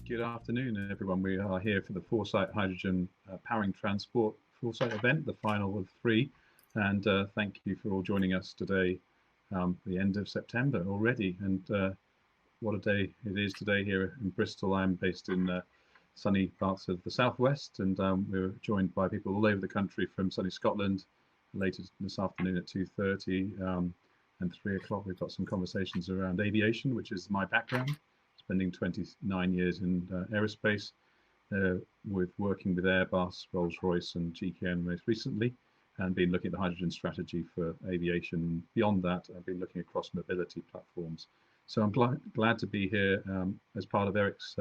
Good afternoon, everyone. We are here for the Foresight Hydrogen Powering Transport Foresight event, the final of 3. And thank you for all joining us today, the end of September already. And what a day it is today here in Bristol. I'm based in sunny parts of the southwest, and we're joined by people all over the country from sunny Scotland. Later this afternoon at 2:30 and 3 o'clock, we've got some conversations around aviation, which is my background. Spending 29 years in aerospace, with working with Airbus, Rolls-Royce and GKN most recently, and been looking at the hydrogen strategy for aviation. Beyond that, I've been looking across mobility platforms. So I'm glad to be here as part of Eric's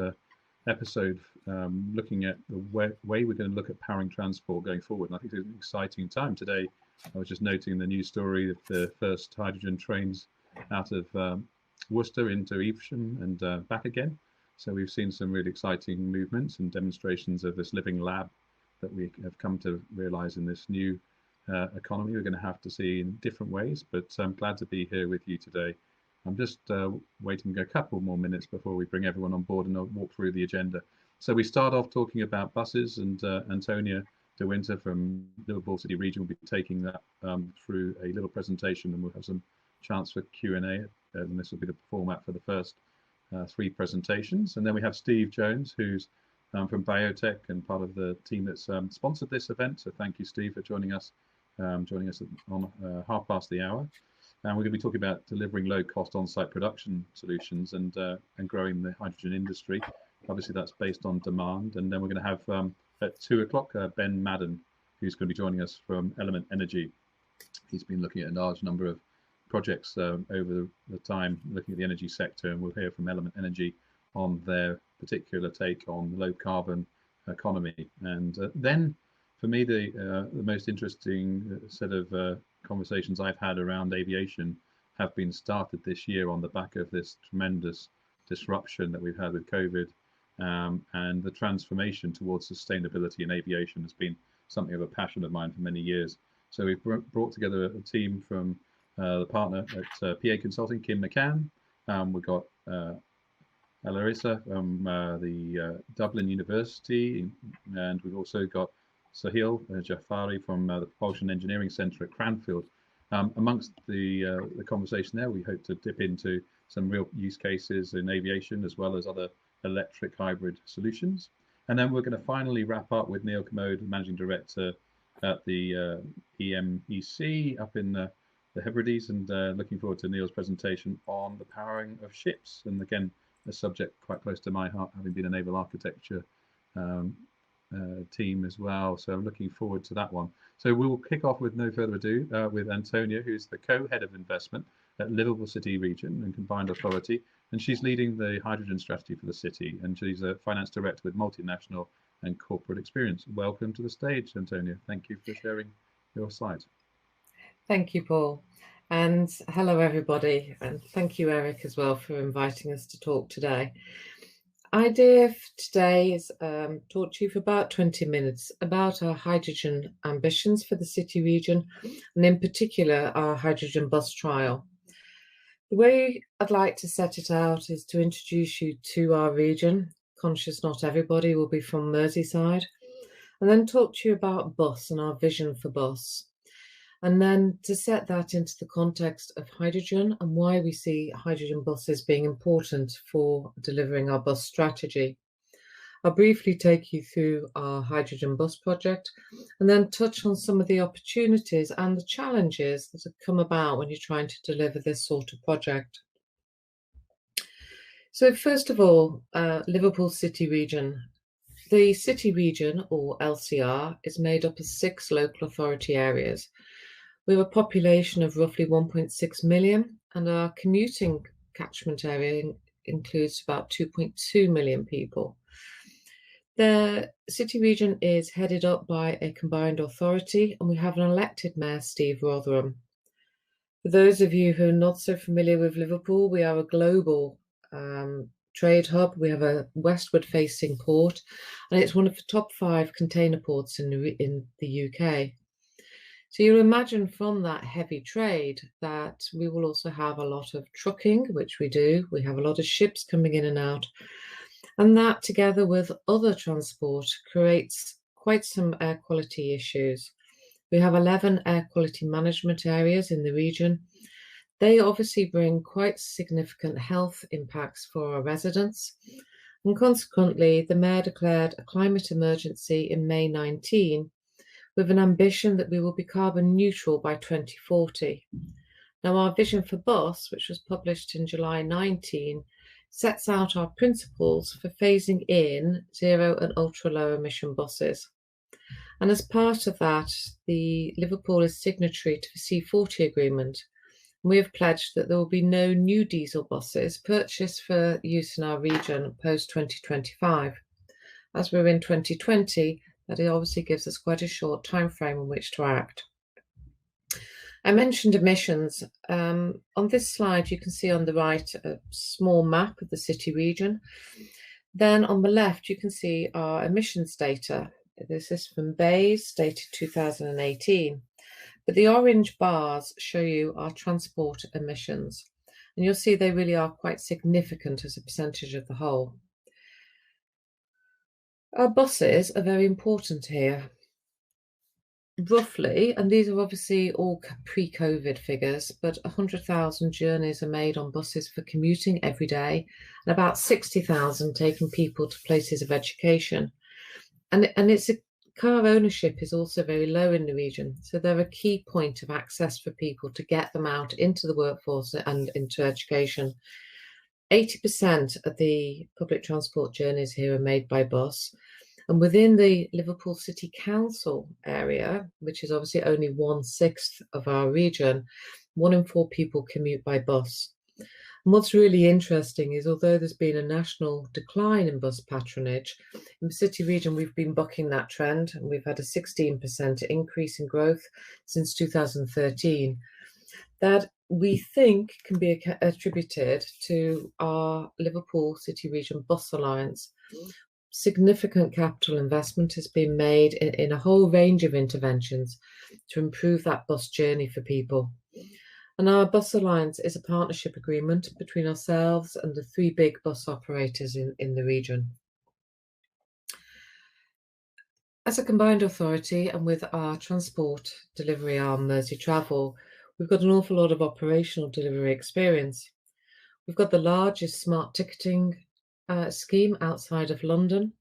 episode, looking at the way we're going to look at powering transport going forward. And I think it's an exciting time today. I was just noting the news story of the first hydrogen trains out of Worcester into Emission and back again. So we've seen some really exciting movements and demonstrations of this living lab that we have come to realize in this new economy we're going to have to see in different ways, but I'm glad to be here with you today. I'm just waiting a couple more minutes before we bring everyone on board and I'll walk through the agenda. So we start off talking about buses, and Antonia De Winter from Liverpool City Region will be taking that through a little presentation, and we'll have some chance for Q&A. And this will be the format for the first 3 presentations. And then we have Steve Jones, who's from BayoTech and part of the team that's sponsored this event. So thank you, Steve, for joining us on 1:30. And we're going to be talking about delivering low-cost on-site production solutions and growing the hydrogen industry. Obviously, that's based on demand. And then we're going to have at 2 o'clock Ben Madden, who's going to be joining us from Element Energy. He's been looking at a large number of projects over the time, looking at the energy sector, and we'll hear from Element Energy on their particular take on low carbon economy. And then for me, the most interesting set of conversations I've had around aviation have been started this year on the back of this tremendous disruption that we've had with COVID, and the transformation towards sustainability in aviation has been something of a passion of mine for many years. So we've brought together a team from the partner at PA Consulting, Kim McCann. We've got Larissa from the Dublin University, and we've also got Sahil Jafari from the Propulsion Engineering Centre at Cranfield. Amongst the conversation there, we hope to dip into some real use cases in aviation as well as other electric hybrid solutions. And then we're going to finally wrap up with Neil Commode, Managing Director at the EMEC up in the Hebrides, and looking forward to Neil's presentation on the powering of ships. And again, a subject quite close to my heart, having been a naval architecture team as well. So I'm looking forward to that one. So we'll kick off with no further ado with Antonia, who's the co-head of investment at Liverpool City Region and Combined Authority. And she's leading the hydrogen strategy for the city. And she's a finance director with multinational and corporate experience. Welcome to the stage, Antonia. Thank you for sharing your site. Thank you, Paul. And hello, everybody. And thank you, Eric, as well, for inviting us to talk today. Idea for today is talk to you for about 20 minutes about our hydrogen ambitions for the city region, and in particular, our hydrogen bus trial. The way I'd like to set it out is to introduce you to our region, conscious not everybody will be from Merseyside, and then talk to you about bus and our vision for bus. And then to set that into the context of hydrogen and why we see hydrogen buses being important for delivering our bus strategy. I'll briefly take you through our hydrogen bus project and then touch on some of the opportunities and the challenges that have come about when you're trying to deliver this sort of project. So first of all, Liverpool City Region. The city region, or LCR, is made up of 6 local authority areas. We have a population of roughly 1.6 million, and our commuting catchment area includes about 2.2 million people. The city region is headed up by a combined authority, and we have an elected mayor, Steve Rotherham. For those of you who are not so familiar with Liverpool, we are a global trade hub. We have a westward-facing port, and it's one of the top 5 container ports in the UK. So you'll imagine from that heavy trade that we will also have a lot of trucking, which we do. We have a lot of ships coming in and out. And that, together with other transport, creates quite some air quality issues. We have 11 air quality management areas in the region. They obviously bring quite significant health impacts for our residents. And consequently, the Mayor declared a climate emergency in May 19 with an ambition that we will be carbon neutral by 2040. Now, our vision for bus, which was published in July 19, sets out our principles for phasing in zero and ultra low emission buses. And as part of that, Liverpool is signatory to the C40 agreement. We have pledged that there will be no new diesel buses purchased for use in our region post 2025. As we're in 2020, that obviously gives us quite a short time frame in which to act. I mentioned emissions. On this slide, you can see on the right a small map of the city region. Then on the left, you can see our emissions data. This is from Bayes, dated 2018. But the orange bars show you our transport emissions. And you'll see they really are quite significant as a percentage of the whole. Our buses are very important here. Roughly, and these are obviously all pre-COVID figures, but 100,000 journeys are made on buses for commuting every day, and about 60,000 taking people to places of education. And car ownership is also very low in the region, so they're a key point of access for people to get them out into the workforce and into education. 80% of the public transport journeys here are made by bus. And within the Liverpool City Council area, which is obviously only 1/6 of our region, 1 in 4 people commute by bus. And what's really interesting is, although there's been a national decline in bus patronage, in the city region we've been bucking that trend, and we've had a 16% increase in growth since 2013. That we think can be attributed to our Liverpool City Region Bus Alliance. Significant capital investment has been made in a whole range of interventions to improve that bus journey for people. And our Bus Alliance is a partnership agreement between ourselves and the 3 big bus operators in the region. As a combined authority, and with our transport delivery arm, Mersey Travel, we've got an awful lot of operational delivery experience. We've got the largest smart ticketing scheme outside of London.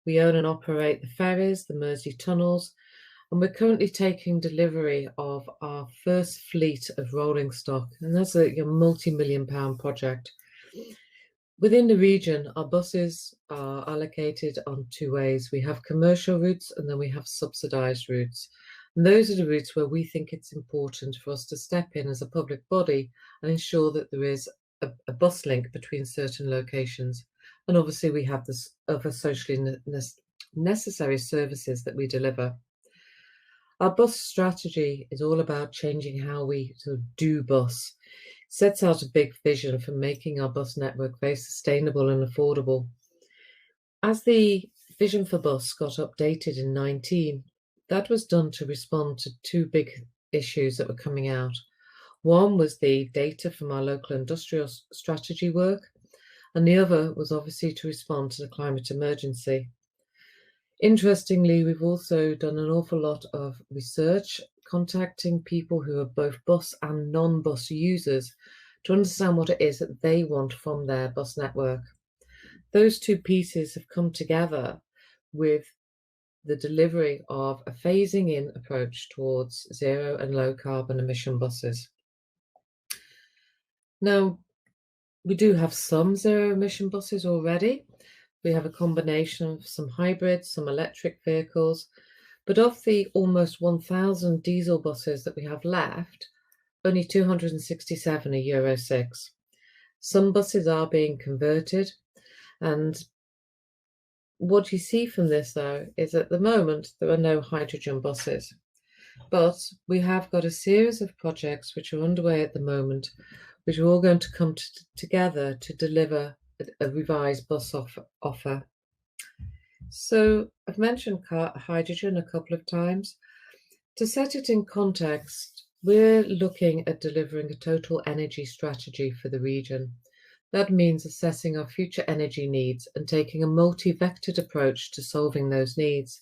We own and operate the ferries, the Mersey tunnels, and we're currently taking delivery of our first fleet of rolling stock, and that's a multi-million-pound project. Within the region, our buses are allocated on 2 ways. We have commercial routes and then we have subsidised routes. And those are the routes where we think it's important for us to step in as a public body and ensure that there is a bus link between certain locations. And obviously we have this other socially necessary services that we deliver. Our bus strategy is all about changing how we sort of do bus. It sets out a big vision for making our bus network very sustainable and affordable. As the vision for bus got updated in 19, that was done to respond to 2 big issues that were coming out. One was the data from our local industrial strategy work, and the other was obviously to respond to the climate emergency. Interestingly, we've also done an awful lot of research, contacting people who are both bus and non-bus users to understand what it is that they want from their bus network. Those 2 pieces have come together with the delivery of a phasing in approach towards zero and low carbon emission buses. Now, we do have some zero emission buses already. We have a combination of some hybrids, some electric vehicles, but of the almost 1,000 diesel buses that we have left, only 267 are Euro 6. Some buses are being converted, and what you see from this, though, is at the moment there are no hydrogen buses, but we have got a series of projects which are underway at the moment, which are all going to come together to deliver a revised bus offer. So I've mentioned hydrogen a couple of times. To set it in context, we're looking at delivering a total energy strategy for the region. That means assessing our future energy needs and taking a multi-vectored approach to solving those needs.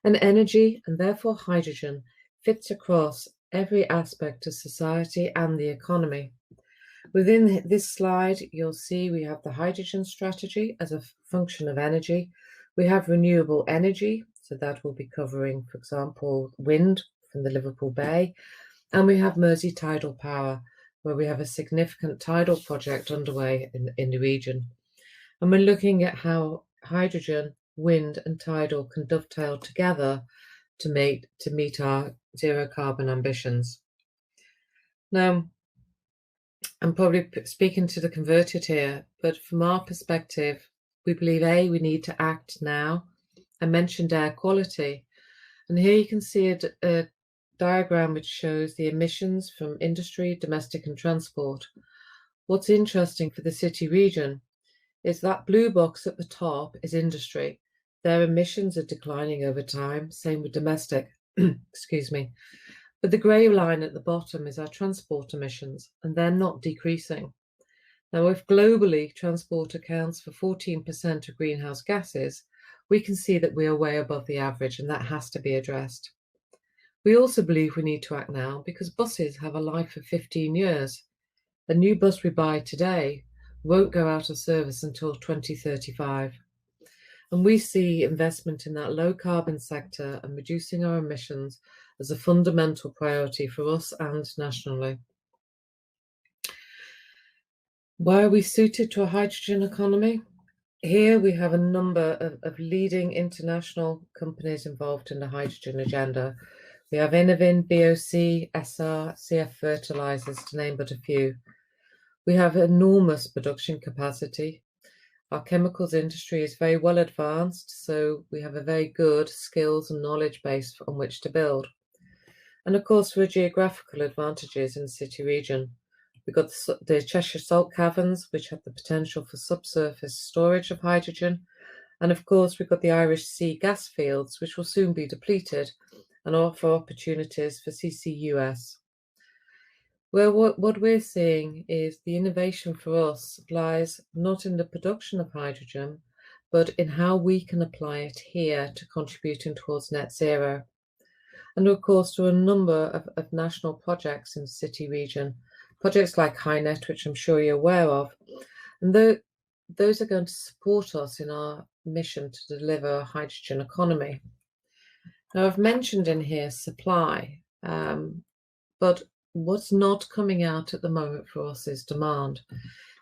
And energy, and therefore hydrogen, fits across every aspect of society and the economy. Within this slide, you'll see we have the hydrogen strategy as a function of energy. We have renewable energy, so that will be covering, for example, wind from the Liverpool Bay. And we have Mersey tidal power, where we have a significant tidal project underway in the region. And we're looking at how hydrogen, wind and tidal can dovetail together to meet our zero carbon ambitions. Now, I'm probably speaking to the converted here, but from our perspective, we believe we need to act now. I mentioned air quality, and here you can see a diagram which shows the emissions from industry, domestic and transport. What's interesting for the city region is that blue box at the top is industry. Their emissions are declining over time, same with domestic, excuse me. But the grey line at the bottom is our transport emissions, and they're not decreasing. Now, if globally transport accounts for 14% of greenhouse gases, we can see that we are way above the average, and that has to be addressed. We also believe we need to act now because buses have a life of 15 years. A new bus we buy today won't go out of service until 2035. And we see investment in that low carbon sector and reducing our emissions as a fundamental priority for us and nationally. Why are we suited to a hydrogen economy? Here we have a number of leading international companies involved in the hydrogen agenda. We have Innovin, BOC, SR, CF Fertilizers, to name but a few. We have enormous production capacity. Our chemicals industry is very well advanced, so we have a very good skills and knowledge base on which to build. And of course, there are geographical advantages in the city region. We've got the Cheshire Salt Caverns, which have the potential for subsurface storage of hydrogen. And of course, we've got the Irish Sea gas fields, which will soon be depleted and offer opportunities for CCUS. Well, what we're seeing is the innovation for us lies not in the production of hydrogen, but in how we can apply it here to contributing towards net zero. And of course, there are a number of national projects in the city region, projects like HyNet, which I'm sure you're aware of, and those are going to support us in our mission to deliver a hydrogen economy. Now, I've mentioned in here supply, but what's not coming out at the moment for us is demand.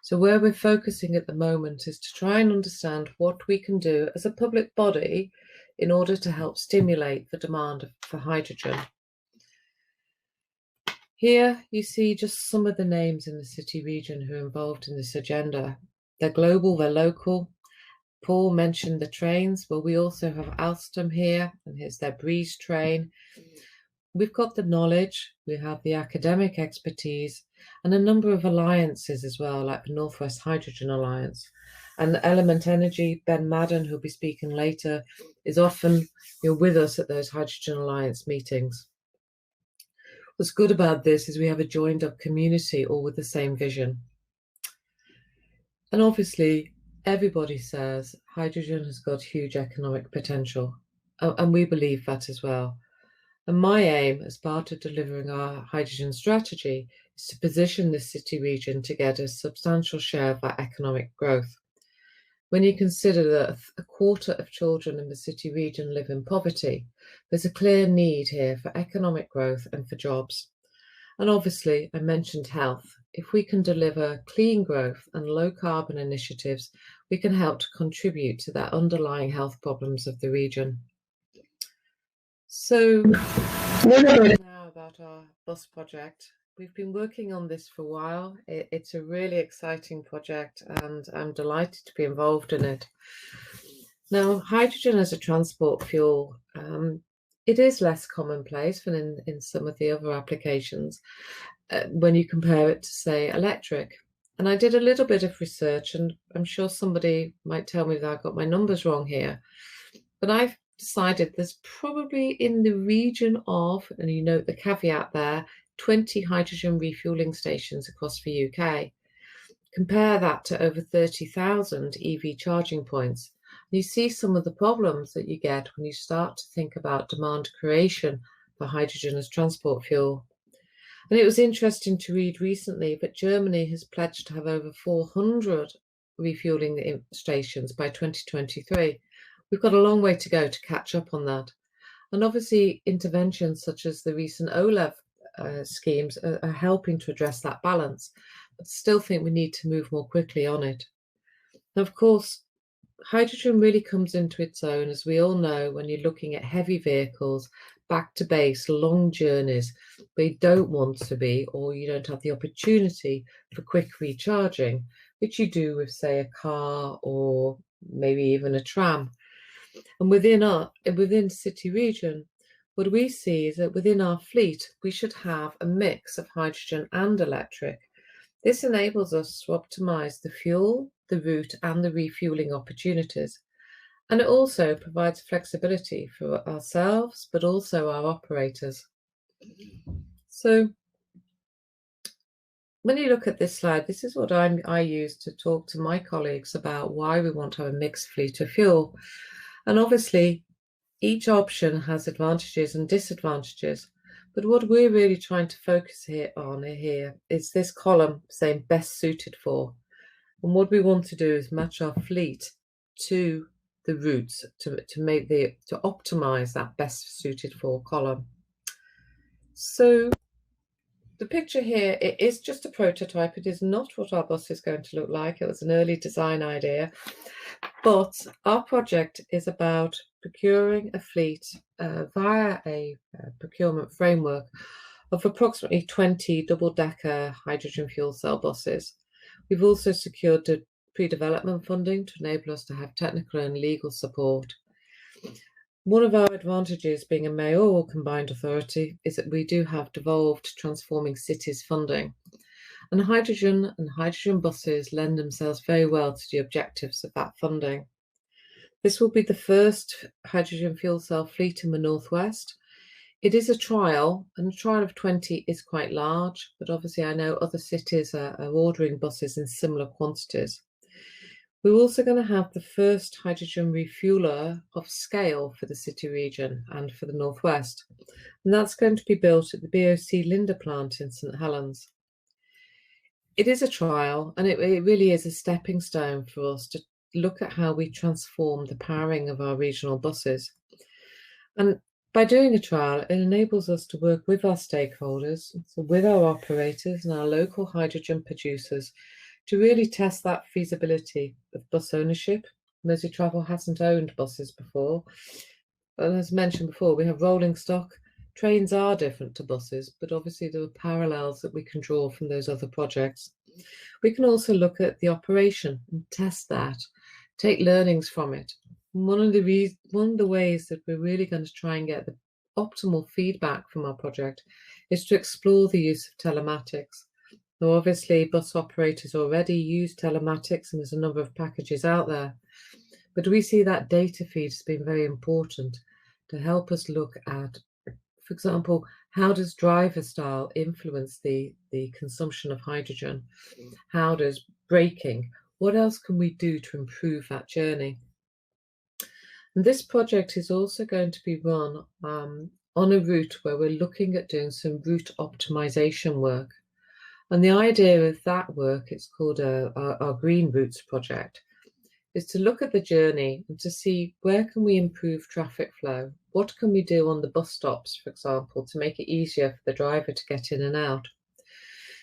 So where we're focusing at the moment is to try and understand what we can do as a public body in order to help stimulate the demand for hydrogen. Here you see just some of the names in the city region who are involved in this agenda. They're global, they're local. Paul mentioned the trains. Well, we also have Alstom here, and here's their Breeze train. We've got the knowledge, we have the academic expertise, and a number of alliances as well, like the Northwest Hydrogen Alliance. And Element Energy, Ben Madden, who'll be speaking later, is often with us at those Hydrogen Alliance meetings. What's good about this is we have a joined up community all with the same vision. And obviously, everybody says hydrogen has got huge economic potential, and we believe that as well. And my aim as part of delivering our hydrogen strategy is to position the city region to get a substantial share of our economic growth. When you consider that a quarter of children in the city region live in poverty, there's a clear need here for economic growth and for jobs. And obviously, I mentioned health. If we can deliver clean growth and low carbon initiatives, we can help to contribute to that underlying health problems of the region. So now about our bus project. We've been working on this for a while. It's a really exciting project and I'm delighted to be involved in it. Now, hydrogen as a transport fuel, it is less commonplace than in some of the other applications when you compare it to, say, electric. And I did a little bit of research, and I'm sure somebody might tell me that I got my numbers wrong here, but I've decided there's probably in the region of, and you note the caveat there, 20 hydrogen refueling stations across the UK. Compare that to over 30,000 EV charging points. You see some of the problems that you get when you start to think about demand creation for hydrogen as transport fuel. And it was interesting to read recently that Germany has pledged to have over 400 refueling stations by 2023. We've got a long way to go to catch up on that. And obviously, interventions such as the recent OLEV schemes are helping to address that balance. But still think we need to move more quickly on it. And of course, hydrogen really comes into its own, as we all know, when you're looking at heavy vehicles, back to base, long journeys, where you don't want to be, or you don't have the opportunity for quick recharging, which you do with, say, a car or maybe even a tram. And within city region, what we see is that within our fleet, we should have a mix of hydrogen and electric. This enables us to optimize the fuel, the route, and the refueling opportunities. And it also provides flexibility for ourselves, but also our operators. So when you look at this slide, this is what I use to talk to my colleagues about why we want to have a mixed fleet of fuel. And obviously, each option has advantages and disadvantages. But what we're really trying to focus here is this column saying best suited for. And what we want to do is match our fleet to the routes to optimize that best suited for column. So the picture here, it is just a prototype. It is not what our bus is going to look like. It was an early design idea. But our project is about procuring a fleet via a procurement framework of approximately 20 double-decker hydrogen fuel cell buses. We've also secured the pre-development funding to enable us to have technical and legal support. One of our advantages being a mayoral combined authority is that we do have devolved transforming cities funding. And hydrogen buses lend themselves very well to the objectives of that funding. This will be the first hydrogen fuel cell fleet in the Northwest. It is a trial, and a trial of 20 is quite large, but obviously I know other cities are ordering buses in similar quantities. We're also going to have the first hydrogen refueler of scale for the city region and for the Northwest. And that's going to be built at the BOC Linde plant in St Helens. It is a trial, and it really is a stepping stone for us to look at how we transform the powering of our regional buses. And by doing a trial, it enables us to work with our stakeholders, so with our operators and our local hydrogen producers, to really test that feasibility of bus ownership. Merseytravel hasn't owned buses before. And as mentioned before, we have rolling stock. Trains are different to buses, but obviously there are parallels that we can draw from those other projects. We can also look at the operation and test that, take learnings from it. One of the ways that we're really going to try and get the optimal feedback from our project is to explore the use of telematics. Now, obviously, bus operators already use telematics, and there's a number of packages out there. But we see that data feed as being very important to help us look at, for example, how does driver style influence the consumption of hydrogen? How does braking? What else can we do to improve that journey? And this project is also going to be run on a route where we're looking at doing some route optimization work. And the idea of that work, it's called our Green Routes project, is to look at the journey and to see where can we improve traffic flow? What can we do on the bus stops, for example, to make it easier for the driver to get in and out?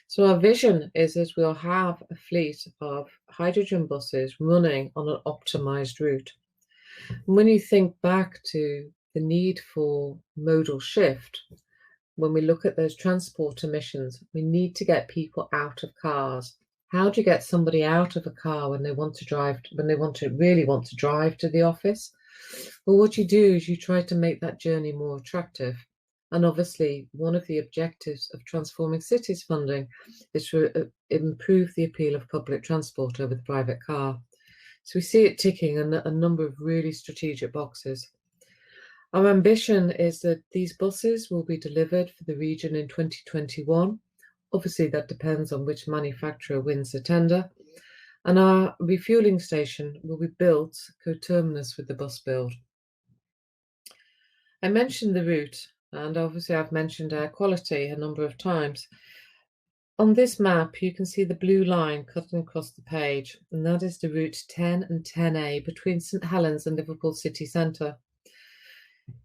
So our vision is that we'll have a fleet of hydrogen buses running on an optimized route. And when you think back to the need for modal shift, when we look at those transport emissions, we need to get people out of cars. How do you get somebody out of a car when they really want to drive to the office? Well, what you do is you try to make that journey more attractive. And obviously, one of the objectives of Transforming Cities funding is to improve the appeal of public transport over the private car. So we see it ticking a number of really strategic boxes. Our ambition is that these buses will be delivered for the region in 2021, Obviously, that depends on which manufacturer wins the tender. And our refueling station will be built coterminous with the bus build. I mentioned the route, and obviously I've mentioned air quality a number of times. On this map, you can see the blue line cutting across the page, and that is the route 10 and 10A between St Helens and Liverpool city centre.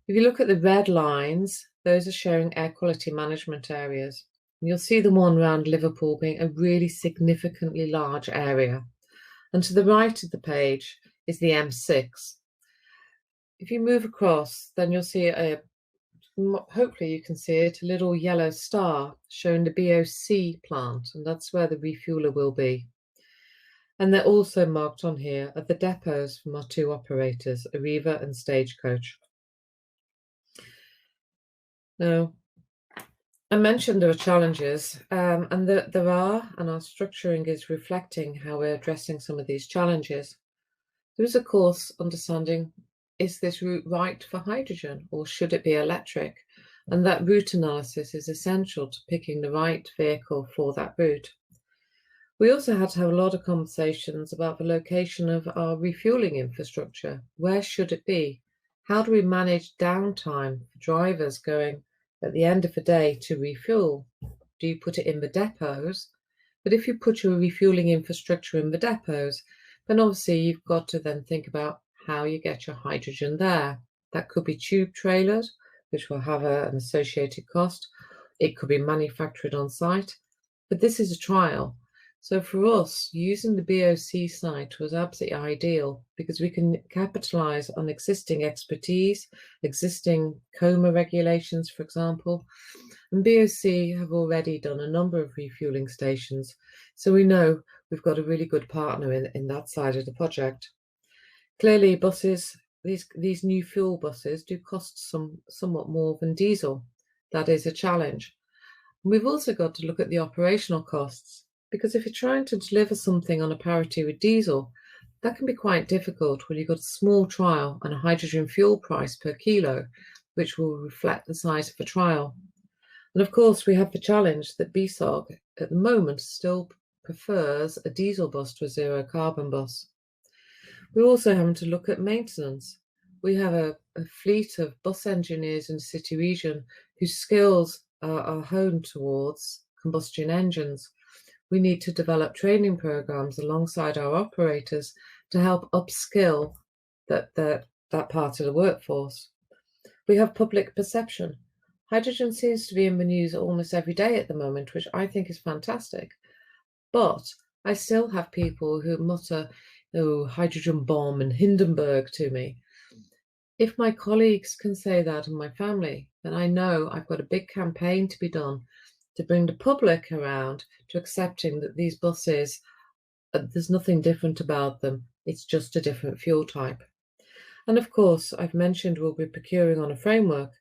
If you look at the red lines, those are showing air quality management areas. You'll see the one around Liverpool being a really significantly large area. And to the right of the page is the M6. If you move across, then you'll see hopefully you can see it, a little yellow star showing the BOC plant, and that's where the refueler will be. And they're also marked on here are the depots from our two operators, Arriva and Stagecoach. Now, I mentioned there are challenges, and there are, and our structuring is reflecting how we're addressing some of these challenges. There is, of course, understanding, is this route right for hydrogen or should it be electric? And that route analysis is essential to picking the right vehicle for that route. We also had to have a lot of conversations about the location of our refueling infrastructure. Where should it be? How do we manage downtime for drivers going at the end of the day to refuel? Do you put it in the depots? But if you put your refueling infrastructure in the depots, then obviously you've got to then think about how you get your hydrogen there. That could be tube trailers, which will have an associated cost. It could be manufactured on site, but this is a trial. So for us, using the BOC site was absolutely ideal because we can capitalize on existing expertise, existing COMA regulations, for example. And BOC have already done a number of refueling stations. So we know we've got a really good partner in that side of the project. Clearly, buses, these new fuel buses do cost somewhat more than diesel. That is a challenge. We've also got to look at the operational costs, because if you're trying to deliver something on a parity with diesel, that can be quite difficult when you've got a small trial and a hydrogen fuel price per kilo, which will reflect the size of the trial. And of course, we have the challenge that BSOG at the moment still prefers a diesel bus to a zero carbon bus. We're also having to look at maintenance. We have a fleet of bus engineers in the city region whose skills are honed towards combustion engines. We need to develop training programs alongside our operators to help upskill that part of the workforce. We have public perception. Hydrogen seems to be in the news almost every day at the moment, which I think is fantastic. But I still have people who mutter, oh, hydrogen bomb and Hindenburg to me. If my colleagues can say that in my family, then I know I've got a big campaign to be done to bring the public around to accepting that these buses, there's nothing different about them. It's just a different fuel type. And of course, I've mentioned we'll be procuring on a framework.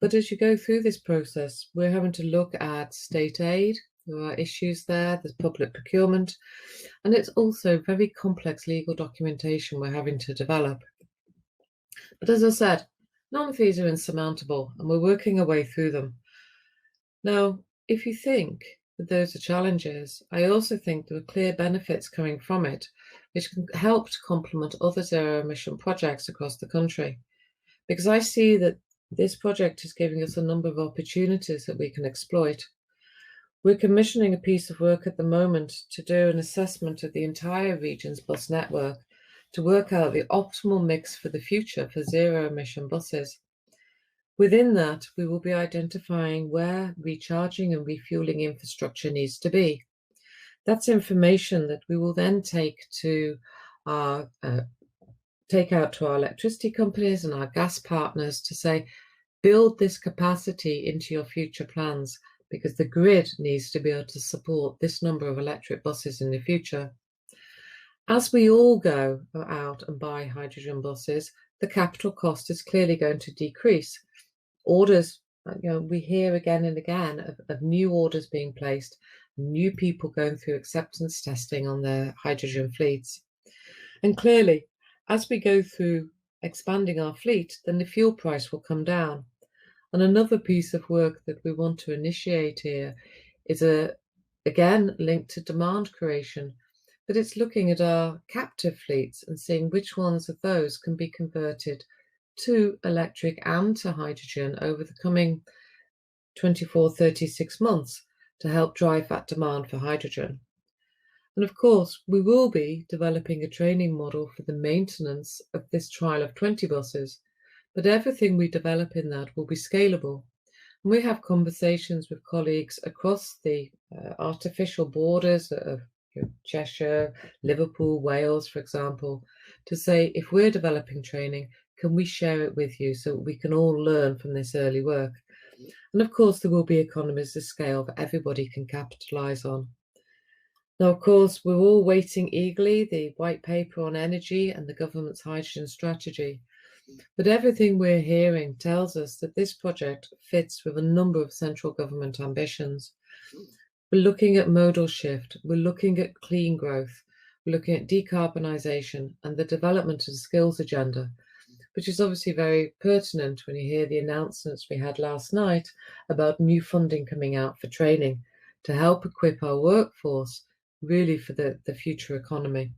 But as you go through this process, we're having to look at state aid. There are issues there. There's public procurement. And it's also very complex legal documentation we're having to develop. But as I said, none of these are insurmountable, and we're working our way through them. Now, if you think that those are challenges, I also think there are clear benefits coming from it, which can help to complement other zero-emission projects across the country. Because I see that this project is giving us a number of opportunities that we can exploit. We're commissioning a piece of work at the moment to do an assessment of the entire region's bus network to work out the optimal mix for the future for zero-emission buses. Within that, we will be identifying where recharging and refueling infrastructure needs to be. That's information that we will then take out to our electricity companies and our gas partners to say, build this capacity into your future plans, because the grid needs to be able to support this number of electric buses in the future. As we all go out and buy hydrogen buses, the capital cost is clearly going to decrease. Orders, we hear again and again of new orders being placed, new people going through acceptance testing on their hydrogen fleets. And clearly, as we go through expanding our fleet, then the fuel price will come down. And another piece of work that we want to initiate here is again linked to demand creation, but it's looking at our captive fleets and seeing which ones of those can be converted to electric and to hydrogen over the coming 24, 36 months to help drive that demand for hydrogen. And of course, we will be developing a training model for the maintenance of this trial of 20 buses, but everything we develop in that will be scalable. And we have conversations with colleagues across the artificial borders of Cheshire, Liverpool, Wales, for example, to say, if we're developing training, can we share it with you so we can all learn from this early work? And of course, there will be economies of scale that everybody can capitalise on. Now, of course, we're all waiting eagerly the white paper on energy and the government's hydrogen strategy. But everything we're hearing tells us that this project fits with a number of central government ambitions. We're looking at modal shift, we're looking at clean growth, we're looking at decarbonisation and the development of the skills agenda, which is obviously very pertinent when you hear the announcements we had last night about new funding coming out for training to help equip our workforce really for the future economy.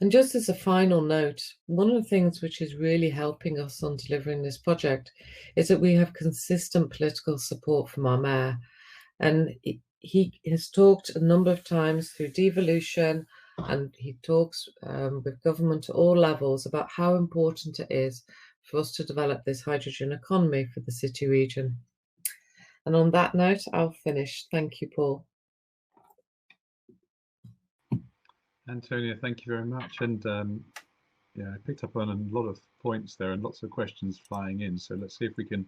And just as a final note, one of the things which is really helping us on delivering this project is that we have consistent political support from our mayor. And he has talked a number of times through devolution, and he talks with government at all levels about how important it is for us to develop this hydrogen economy for the city region. And on that note, I'll finish. Thank you, Paul. Antonia, thank you very much. And yeah, I picked up on a lot of points there and lots of questions flying in. So let's see if we can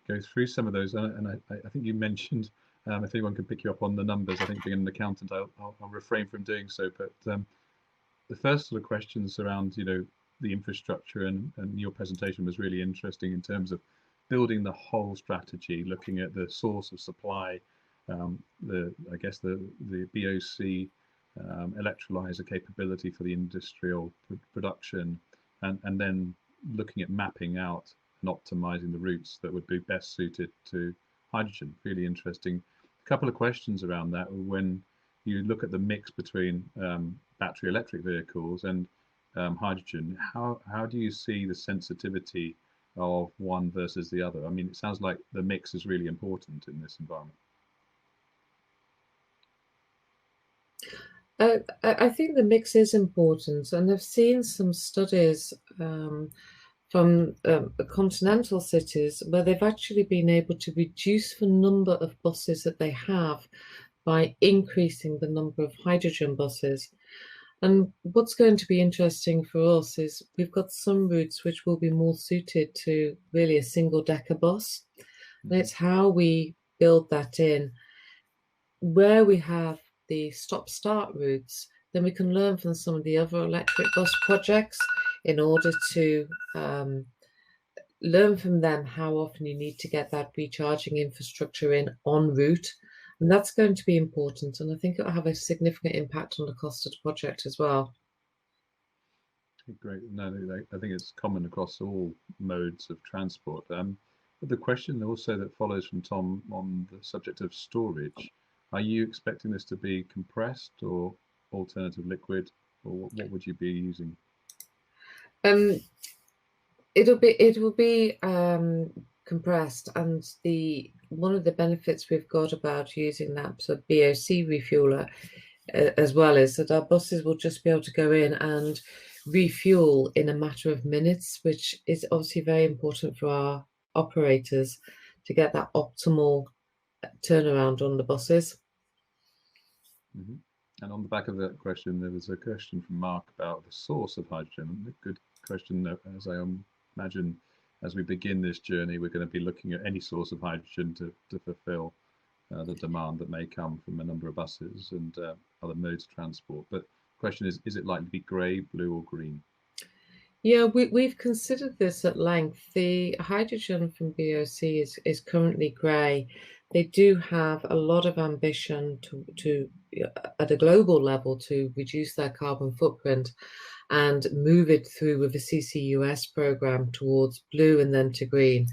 go through some of those. And I think you mentioned, if anyone can pick you up on the numbers, I think being an accountant, I'll refrain from doing so. But the first sort of questions around, the infrastructure and your presentation was really interesting in terms of building the whole strategy, looking at the source of supply, I guess the BOC electrolyzer capability for the industrial production, and then looking at mapping out and optimizing the routes that would be best suited to hydrogen. Really interesting. A couple of questions around that. When you look at the mix between battery electric vehicles and hydrogen, how do you see the sensitivity of one versus the other? I mean, it sounds like the mix is really important in this environment. I think the mix is important, and I've seen some studies from continental cities where they've actually been able to reduce the number of buses that they have by increasing the number of hydrogen buses. And what's going to be interesting for us is we've got some routes which will be more suited to really a single decker bus. And it's how we build that in. Where we have the stop-start routes, then we can learn from some of the other electric bus projects in order to learn from them how often you need to get that recharging infrastructure in en route. And that's going to be important. And I think it'll have a significant impact on the cost of the project as well. Great. No, I think it's common across all modes of transport. The question also that follows from Tom on the subject of storage, are you expecting this to be compressed or alternative liquid, or what would you be using? It will be compressed, and one of the benefits we've got about using that sort of BOC refueler as well is that our buses will just be able to go in and refuel in a matter of minutes, which is obviously very important for our operators to get that optimal turnaround on the buses. Mm-hmm. And on the back of that question, there was a question from Mark about the source of hydrogen. A good question, as I imagine, as we begin this journey, we're going to be looking at any source of hydrogen to fulfill the demand that may come from a number of buses and other modes of transport. But the question is it likely to be grey, blue or green? Yeah, we've considered this at length. The hydrogen from BOC is currently grey. They do have a lot of ambition to at a global level to reduce their carbon footprint and move it through with the CCUS program towards blue and then to green.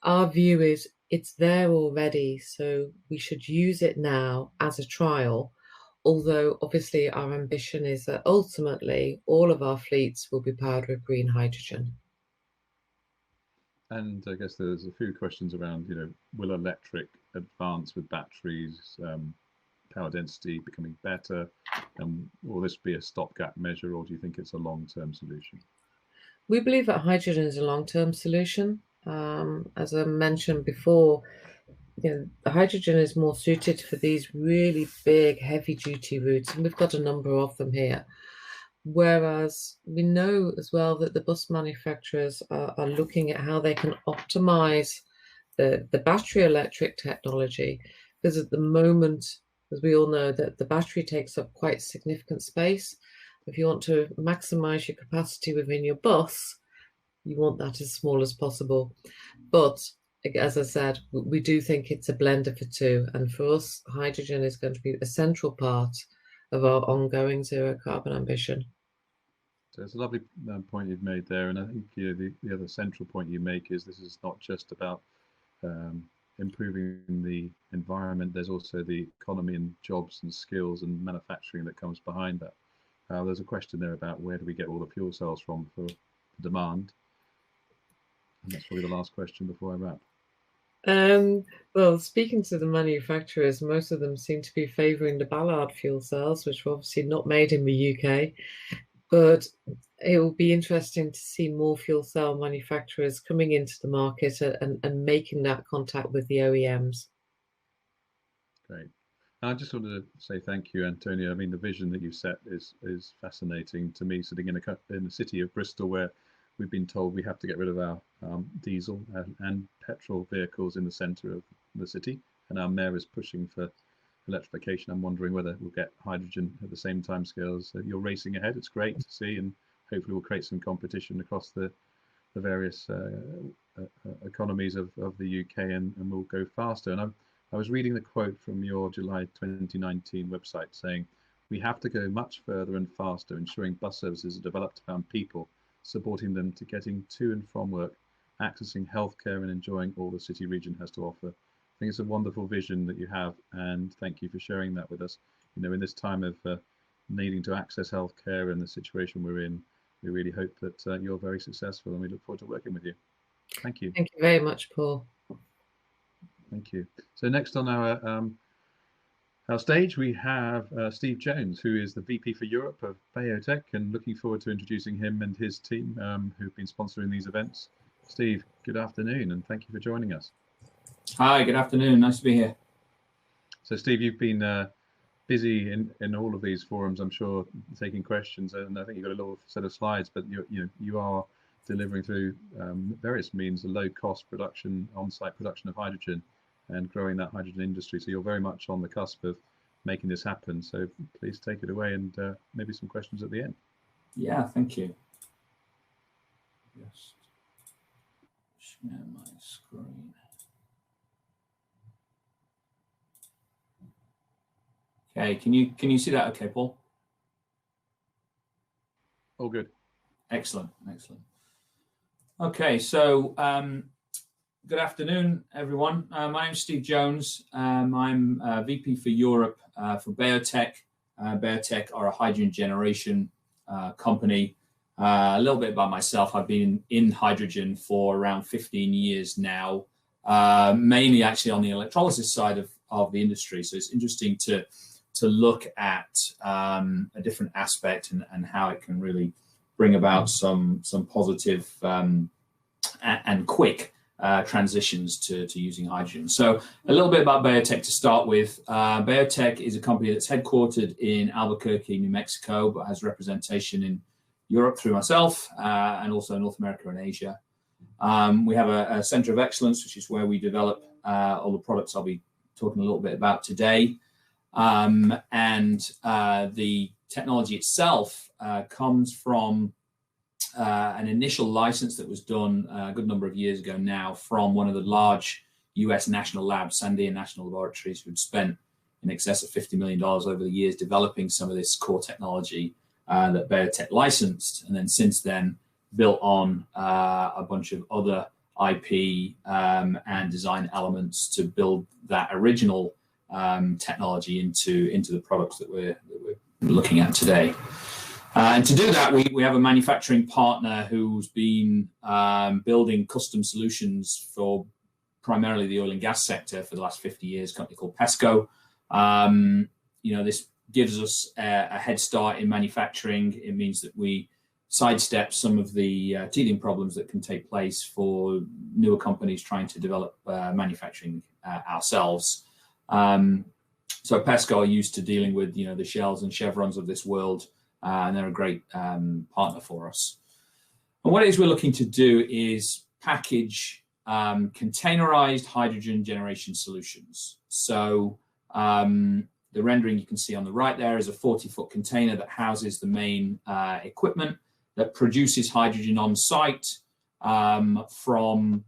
Our view is it's there already, so we should use it now as a trial. Although obviously our ambition is that ultimately all of our fleets will be powered with green hydrogen. And I guess there's a few questions around, will electric advance with batteries, power density becoming better, and will this be a stopgap measure, or do you think it's a long-term solution? We believe that hydrogen is a long-term solution. As I mentioned before, the hydrogen is more suited for these really big, heavy-duty routes, and we've got a number of them here. Whereas we know as well that the bus manufacturers are looking at how they can optimize the battery electric technology, because at the moment, as we all know, that the battery takes up quite significant space. If you want to maximize your capacity within your bus, you want that as small as possible. But as I said, we do think it's a blend of the two. And for us, hydrogen is going to be a central part of our ongoing zero carbon ambition. So it's a lovely point you've made there. And I think the other central point you make is this is not just about improving the environment. There's also the economy and jobs and skills and manufacturing that comes behind that. There's a question there about where do we get all the fuel cells from for demand? And that's probably the last question before I wrap. Well, speaking to the manufacturers, most of them seem to be favouring the Ballard fuel cells, which are obviously not made in the UK. But it will be interesting to see more fuel cell manufacturers coming into the market and making that contact with the OEMs. Great. I just wanted to say thank you, Antonio. I mean, the vision that you set is fascinating to me, sitting in the city of Bristol, where we've been told we have to get rid of our diesel and petrol vehicles in the centre of the city, and our mayor is pushing for electrification. I'm wondering whether we'll get hydrogen at the same time scales. You're racing ahead. It's great to see, and hopefully we'll create some competition across the various economies of the UK, and we'll go faster. And I was reading the quote from your July 2019 website saying, "We have to go much further and faster, ensuring bus services are developed around people, supporting them to getting to and from work, accessing healthcare and enjoying all the city region has to offer." I think it's a wonderful vision that you have, and thank you for sharing that with us. In this time of needing to access healthcare and the situation we're in, we really hope that you're very successful, and we look forward to working with you. Thank you. Thank you very much, Paul. Thank you. So next on our stage, we have Steve Jones, who is the VP for Europe of BayoTech, and looking forward to introducing him and his team who've been sponsoring these events. Steve, good afternoon, and thank you for joining us. Hi, good afternoon. Nice to be here. So, Steve, you've been busy in all of these forums, I'm sure, taking questions, and I think you've got a little set of slides, but you are delivering through various means the low-cost production, on-site production of hydrogen, and growing that hydrogen industry. So you're very much on the cusp of making this happen. So please take it away, and maybe some questions at the end. Yeah, thank you. Just share my screen. Okay, can you see that okay, Paul? All good. Excellent, excellent. Okay, so good afternoon, everyone. My name's Steve Jones. I'm VP for Europe for BayoTech. BayoTech are a hydrogen generation company. A little bit about myself. I've been in hydrogen for around 15 years now, mainly actually on the electrolysis side of the industry. So it's interesting to look at a different aspect and how it can really bring about some positive and quick transitions to using hydrogen. So a little bit about BayoTech to start with. BayoTech is a company that's headquartered in Albuquerque, New Mexico, but has representation in Europe through myself and also North America and Asia. We have a center of excellence, which is where we develop all the products I'll be talking a little bit about today. And the technology itself comes from an initial license that was done a good number of years ago now from one of the large US national labs, Sandia National Laboratories, who'd spent in excess of $50 million over the years developing some of this core technology that BayoTech licensed, and then since then built on a bunch of other IP and design elements to build that original technology into the products that we're looking at today. And to do that, we have a manufacturing partner who's been building custom solutions for primarily the oil and gas sector for the last 50 years, a company called PESCO. This gives us a head start in manufacturing. It means that we sidestep some of the teething problems that can take place for newer companies trying to develop manufacturing ourselves. So PESCO are used to dealing with the Shells and Chevrons of this world, and they're a great partner for us. And what it is we're looking to do is package containerized hydrogen generation solutions. So the rendering you can see on the right there is a 40-foot container that houses the main equipment that produces hydrogen on site from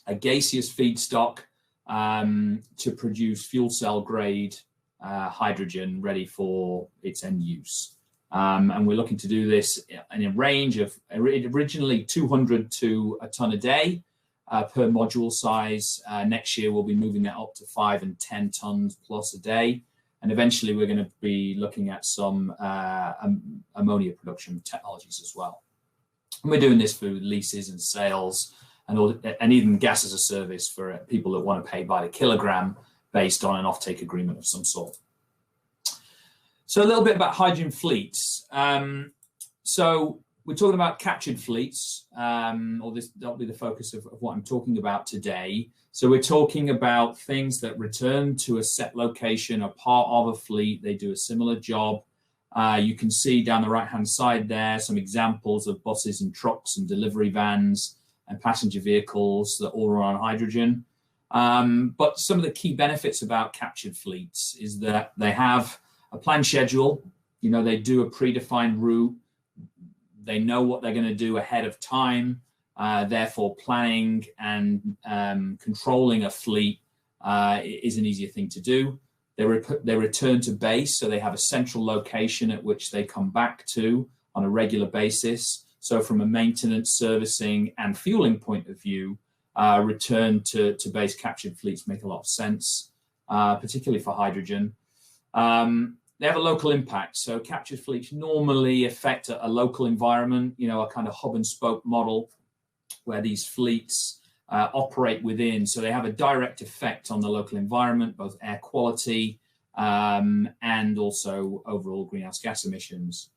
a gaseous feedstock to produce fuel cell grade hydrogen ready for its end use. And we're looking to do this in a range of originally 200 to a ton a day per module size. Next year, we'll be moving that up to 5 and 10 tons plus a day. And eventually, we're going to be looking at some ammonia production technologies as well. And we're doing this through leases and sales and even gas as a service for people that want to pay by the kilogram based on an offtake agreement of some sort. So a little bit about hydrogen fleets. So we're talking about captured fleets, that'll be the focus of what I'm talking about today. So we're talking about things that return to a set location, are part of a fleet, they do a similar job. You can see down the right-hand side there some examples of buses and trucks and delivery vans and passenger vehicles that all run on hydrogen. But some of the key benefits about captured fleets is that they have a planned schedule. They do a predefined route. They know what they're going to do ahead of time. Therefore, planning and controlling a fleet is an easier thing to do. They return to base, so they have a central location at which they come back to on a regular basis. So from a maintenance, servicing, and fueling point of view, return to base captured fleets make a lot of sense, particularly for hydrogen. They have a local impact. So captured fleets normally affect a local environment, a kind of hub and spoke model where these fleets operate within. So they have a direct effect on the local environment, both air quality and also overall greenhouse gas emissions.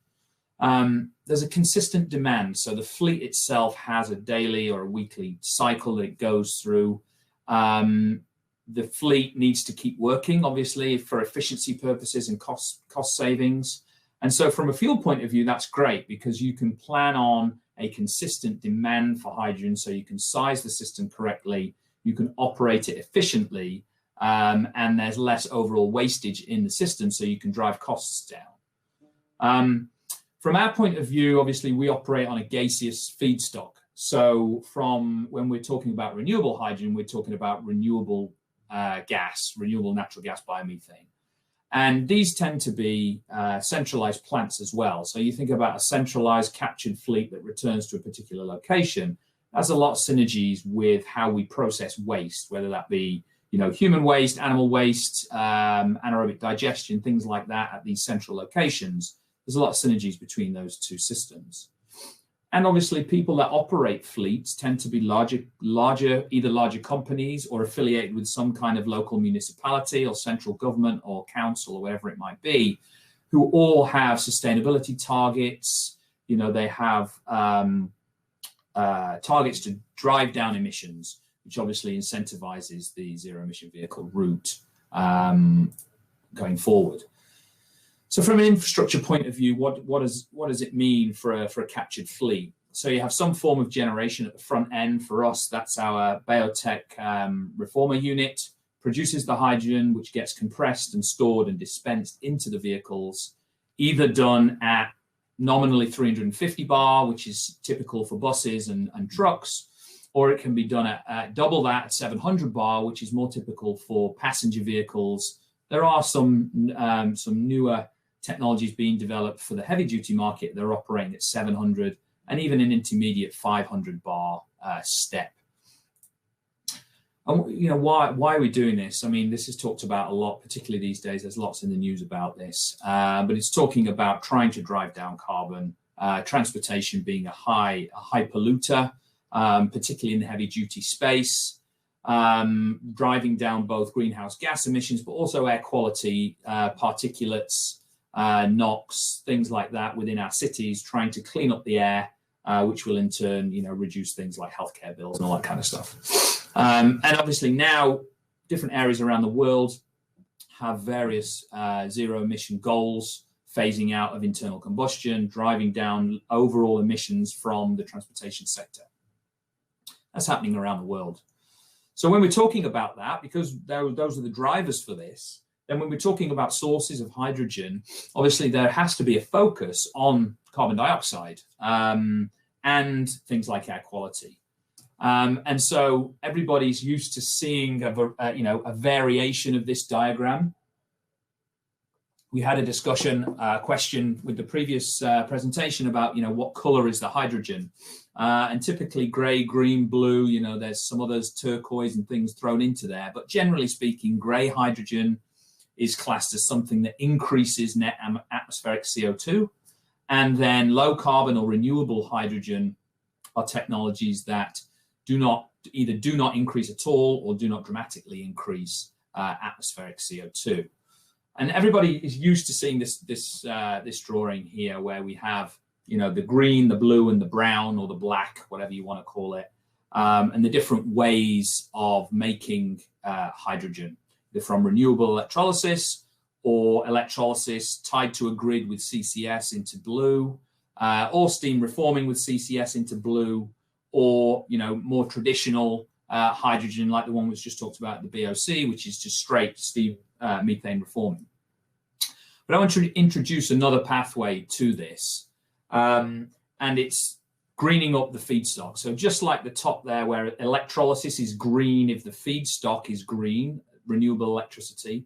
There's a consistent demand. So the fleet itself has a daily or a weekly cycle that it goes through. The fleet needs to keep working, obviously, for efficiency purposes and cost savings. And so from a fuel point of view, that's great because you can plan on a consistent demand for hydrogen, so you can size the system correctly, you can operate it efficiently, and there's less overall wastage in the system, so you can drive costs down. From our point of view, obviously, we operate on a gaseous feedstock. So from when we're talking about renewable hydrogen, we're talking about renewable renewable natural gas, biomethane. And these tend to be centralized plants as well. So you think about a centralized captured fleet that returns to a particular location. That's a lot of synergies with how we process waste, whether that be human waste, animal waste, anaerobic digestion, things like that at these central locations. There's a lot of synergies between those two systems. And obviously, people that operate fleets tend to be either larger companies or affiliated with some kind of local municipality or central government or council or whatever it might be, who all have sustainability targets. They have targets to drive down emissions, which obviously incentivizes the zero emission vehicle route going forward. So from an infrastructure point of view, what does it mean for a captured fleet? So you have some form of generation at the front end. For us, that's our BayoTech reformer unit, produces the hydrogen, which gets compressed and stored and dispensed into the vehicles, either done at nominally 350 bar, which is typical for buses and trucks, or it can be done at double that at 700 bar, which is more typical for passenger vehicles. There are some newer technologies being developed for the heavy duty market. They're operating at 700 and even an intermediate 500 bar step. And why are we doing this? I mean, this is talked about a lot, particularly these days. There's lots in the news about this, but it's talking about trying to drive down carbon, transportation being a high polluter, particularly in the heavy duty space, driving down both greenhouse gas emissions, but also air quality, particulates, NOx, things like that within our cities, trying to clean up the air, which will in turn, reduce things like healthcare bills and all that kind of stuff. And obviously now different areas around the world have various zero emission goals, phasing out of internal combustion, driving down overall emissions from the transportation sector. That's happening around the world. So when we're talking about that, because those are the drivers for this, then when we're talking about sources of hydrogen, obviously there has to be a focus on carbon dioxide and things like air quality. And so everybody's used to seeing a variation of this diagram. We had a discussion question with the previous presentation about what color is the hydrogen, and typically gray, green, blue. There's some others, turquoise and things thrown into there, but generally speaking, gray hydrogen is classed as something that increases net atmospheric CO2, and then low carbon or renewable hydrogen are technologies that do not increase at all or do not dramatically increase atmospheric CO2. And everybody is used to seeing this drawing here, where we have the green, the blue, and the brown, or the black, whatever you want to call it, and the different ways of making hydrogen, either from renewable electrolysis or electrolysis tied to a grid with CCS into blue, or steam reforming with CCS into blue, or more traditional hydrogen like the one was just talked about at the BOC, which is just straight steam methane reforming. But I want to introduce another pathway to this, and it's greening up the feedstock. So just like the top there, where electrolysis is green if the feedstock is green, renewable electricity,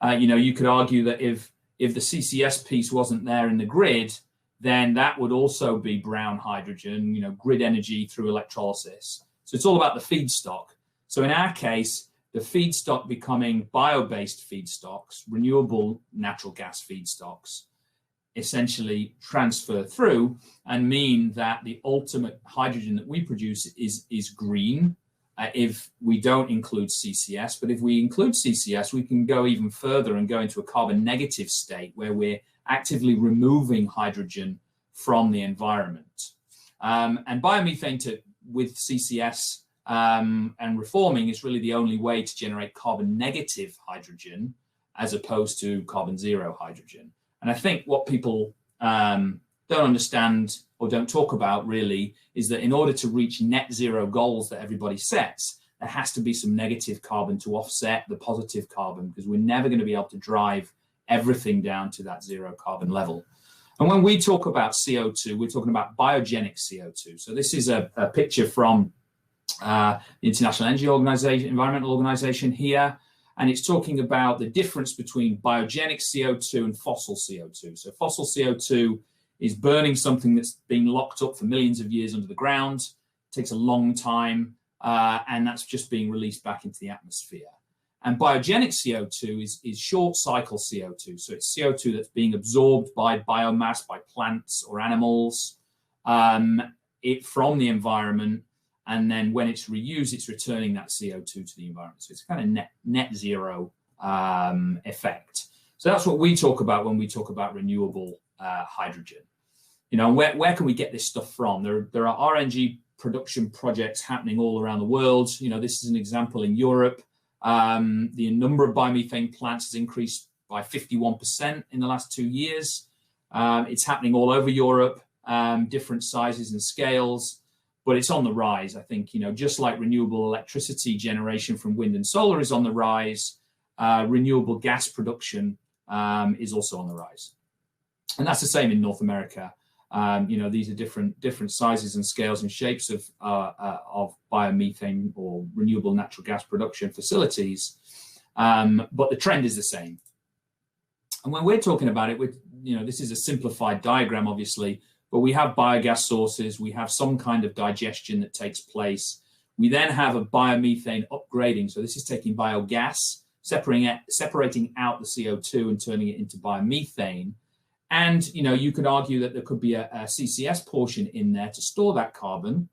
you could argue that if the CCS piece wasn't there in the grid, then that would also be brown hydrogen, grid energy through electrolysis. So it's all about the feedstock. So in our case, the feedstock becoming bio-based feedstocks, renewable natural gas feedstocks, essentially transfer through and mean that the ultimate hydrogen that we produce is green if we don't include CCS. But if we include CCS, we can go even further and go into a carbon negative state where we're actively removing hydrogen from the environment. And biomethane with CCS and reforming is really the only way to generate carbon negative hydrogen as opposed to carbon zero hydrogen. And I think what people don't understand or don't talk about really is that in order to reach net zero goals that everybody sets, there has to be some negative carbon to offset the positive carbon, because we're never going to be able to drive everything down to that zero carbon level. And when we talk about CO2, we're talking about biogenic CO2. So this is a picture from the International Energy Organization, Environmental Organization here, and it's talking about the difference between biogenic CO2 and fossil CO2. So fossil CO2 is burning something that's been locked up for millions of years under the ground. It takes a long time, and that's just being released back into the atmosphere. And biogenic CO2 is short cycle CO2. So it's CO2 that's being absorbed by biomass, by plants or animals, from the environment. And then when it's reused, it's returning that CO2 to the environment. So it's a kind of net zero effect. So that's what we talk about when we talk about renewable hydrogen. Where can we get this stuff from? There are RNG production projects happening all around the world. This is an example in Europe. The number of biomethane plants has increased by 51% in the last 2 years. It's happening all over Europe, different sizes and scales, but it's on the rise. I think, just like renewable electricity generation from wind and solar is on the rise, renewable gas production is also on the rise. And that's the same in North America. These are different sizes and scales and shapes of biomethane or renewable natural gas production facilities, but the trend is the same. And when we're talking about it, this is a simplified diagram, obviously, but we have biogas sources, we have some kind of digestion that takes place, We then have a biomethane upgrading. So this is taking biogas, separating out the CO2 and turning it into biomethane. And you could argue that there could be a CCS portion in there to store that carbon.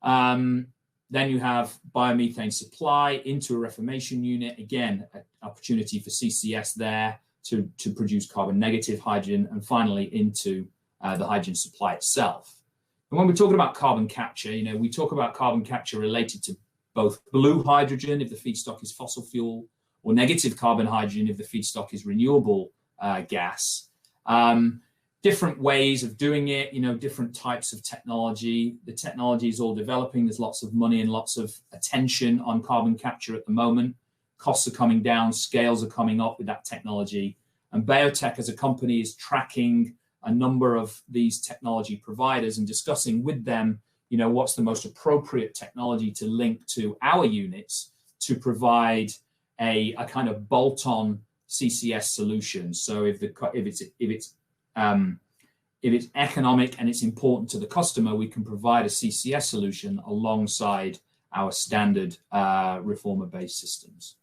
Then you have biomethane supply into a reformation unit. Again, an opportunity for CCS there to produce carbon negative hydrogen, and finally into the hydrogen supply itself. And when we're talking about carbon capture, we talk about carbon capture related to both blue hydrogen if the feedstock is fossil fuel, or negative carbon hydrogen if the feedstock is renewable gas. Different ways of doing it, different types of technology. The technology is all developing. There's lots of money and lots of attention on carbon capture at the moment. Costs are coming down, scales are coming up with that technology. And BayoTech as a company is tracking a number of these technology providers and discussing with them, what's the most appropriate technology to link to our units to provide a kind of bolt-on CCS solution. So if it's economic and it's important to the customer, we can provide a CCS solution alongside our standard reformer-based systems.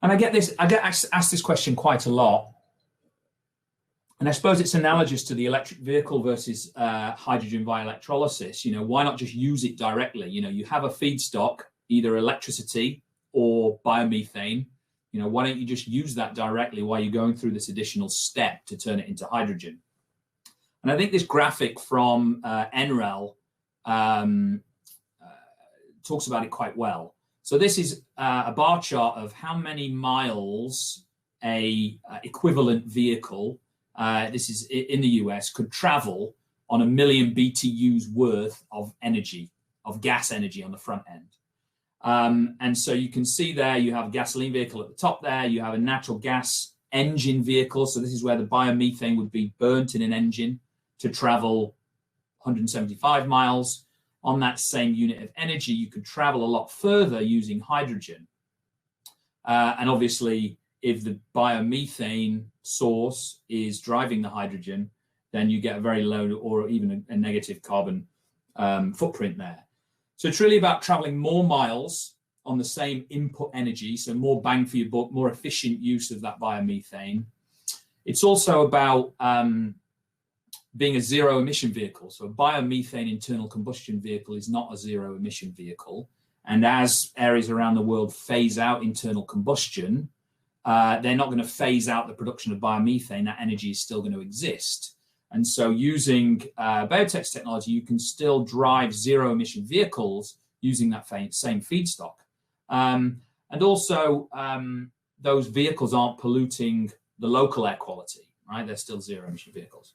And I get asked this question quite a lot. And I suppose it's analogous to the electric vehicle versus hydrogen via electrolysis. Why not just use it directly? You have a feedstock, either electricity or biomethane. Why don't you just use that directly while you're going through this additional step to turn it into hydrogen? And I think this graphic from NREL talks about it quite well. So this is a bar chart of how many miles a equivalent vehicle, this is in the US, could travel on 1 million BTUs worth of energy, of gas energy on the front end. And so you can see there, you have a gasoline vehicle at the top there, you have a natural gas engine vehicle. So this is where the biomethane would be burnt in an engine to travel 175 miles. On that same unit of energy, you could travel a lot further using hydrogen. And obviously, if the biomethane source is driving the hydrogen, then you get a very low or even a negative carbon footprint there. So it's really about traveling more miles on the same input energy, so more bang for your buck, more efficient use of that biomethane. It's also about being a zero emission vehicle. So a biomethane internal combustion vehicle is not a zero emission vehicle. And as areas around the world phase out internal combustion, they're not going to phase out the production of biomethane. That energy is still going to exist. And so using BayoTech's technology, you can still drive zero emission vehicles using that same feedstock. And also, those vehicles aren't polluting the local air quality, right? They're still zero emission vehicles.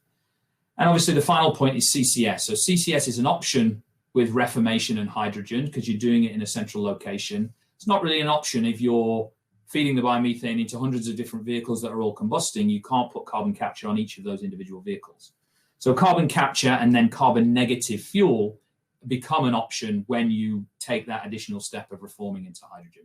And obviously the final point is CCS. So CCS is an option with reformation and hydrogen because you're doing it in a central location. It's not really an option if you're feeding the biomethane into hundreds of different vehicles that are all combusting. You can't put carbon capture on each of those individual vehicles. So carbon capture and then carbon negative fuel become an option when you take that additional step of reforming into hydrogen.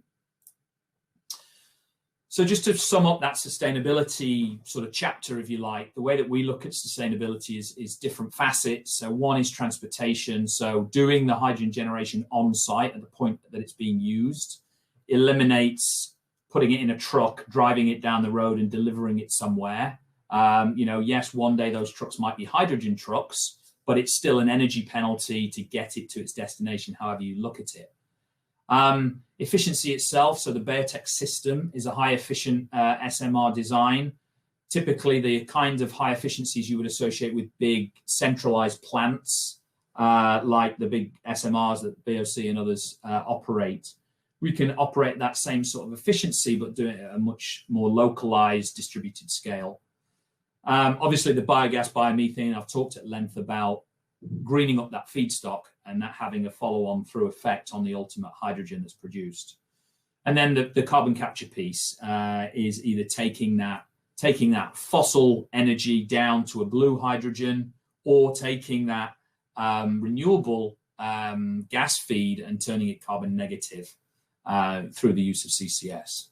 So just to sum up that sustainability sort of chapter, if you like, the way that we look at sustainability is different facets. So one is transportation. So doing the hydrogen generation on site at the point that it's being used eliminates putting it in a truck, driving it down the road and delivering it somewhere. Yes, one day those trucks might be hydrogen trucks, but it's still an energy penalty to get it to its destination, however you look at it. Efficiency itself, so the BayoTech system is a high efficient SMR design. Typically the kind of high efficiencies you would associate with big centralized plants, like the big SMRs that BOC and others operate. We can operate that same sort of efficiency, but do it at a much more localized distributed scale. Obviously the biogas, biomethane, I've talked at length about greening up that feedstock and that having a follow-on through effect on the ultimate hydrogen that's produced. And then the carbon capture piece is either taking that fossil energy down to a blue hydrogen or taking that renewable gas feed and turning it carbon negative through the use of CCS.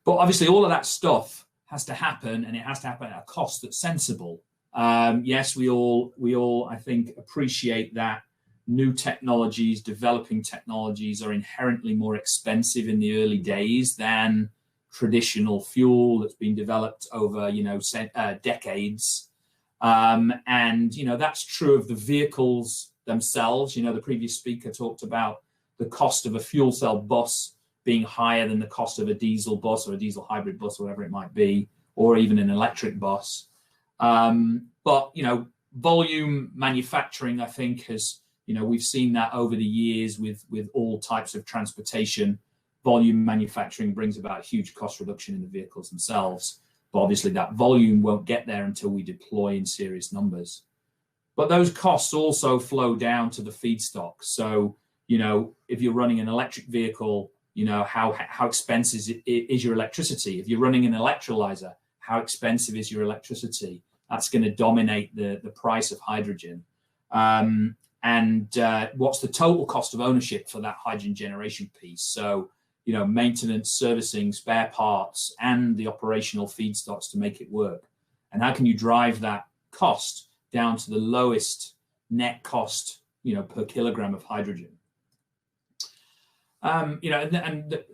But obviously all of that stuff has to happen, and it has to happen at a cost that's sensible. Yes, we all, I think, appreciate that new technologies, developing technologies are inherently more expensive in the early days than traditional fuel that's been developed over, decades. And, that's true of the vehicles themselves. The previous speaker talked about the cost of a fuel cell bus being higher than the cost of a diesel bus or a diesel hybrid bus, or whatever it might be, or even an electric bus. But, volume manufacturing, I think, has, we've seen that over the years with all types of transportation. Volume manufacturing brings about a huge cost reduction in the vehicles themselves. But obviously that volume won't get there until we deploy in serious numbers. But those costs also flow down to the feedstock. So, if you're running an electric vehicle, how expensive is your electricity? If you're running an electrolyzer, how expensive is your electricity? That's going to dominate the price of hydrogen. And what's the total cost of ownership for that hydrogen generation piece? So, maintenance, servicing, spare parts, and the operational feedstocks to make it work. And how can you drive that cost down to the lowest net cost, per kilogram of hydrogen? And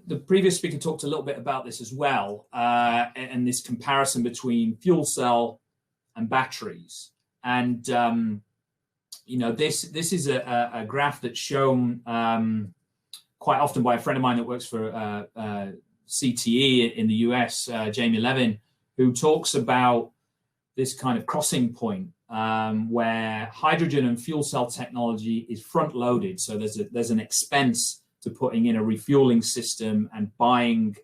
the previous speaker talked a little bit about this as well, and this comparison between fuel cell and batteries. And this is a graph that's shown quite often by a friend of mine that works for CTE in the US, Jamie Levin, who talks about this kind of crossing point where hydrogen and fuel cell technology is front loaded. So there's an expense to putting in a refueling system and buying,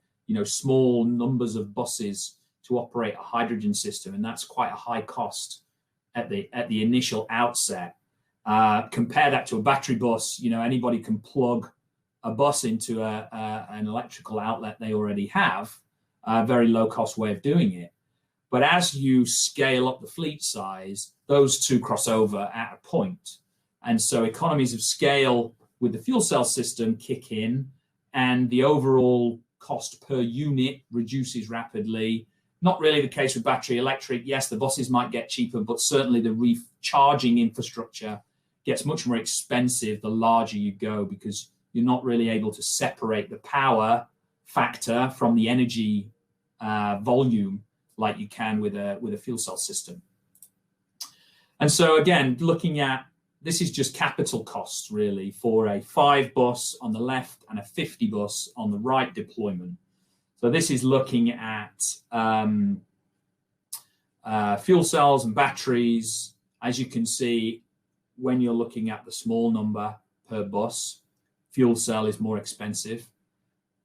small numbers of buses to operate a hydrogen system, and that's quite a high cost at the initial outset. Compare that to a battery bus. Anybody can plug a bus into an electrical outlet they already have, a very low cost way of doing it. But as you scale up the fleet size, those two cross over at a point. And so economies of scale with the fuel cell system kick in, and the overall cost per unit reduces rapidly. Not really the case with battery electric. Yes, the buses might get cheaper, but certainly the recharging infrastructure gets much more expensive the larger you go, because you're not really able to separate the power factor from the energy volume like you can with a fuel cell system. And so again, looking at, this is just capital costs really for a 5 bus on the left and a 50 bus on the right deployment. So this is looking at fuel cells and batteries. As you can see, when you're looking at the small number per bus, fuel cell is more expensive.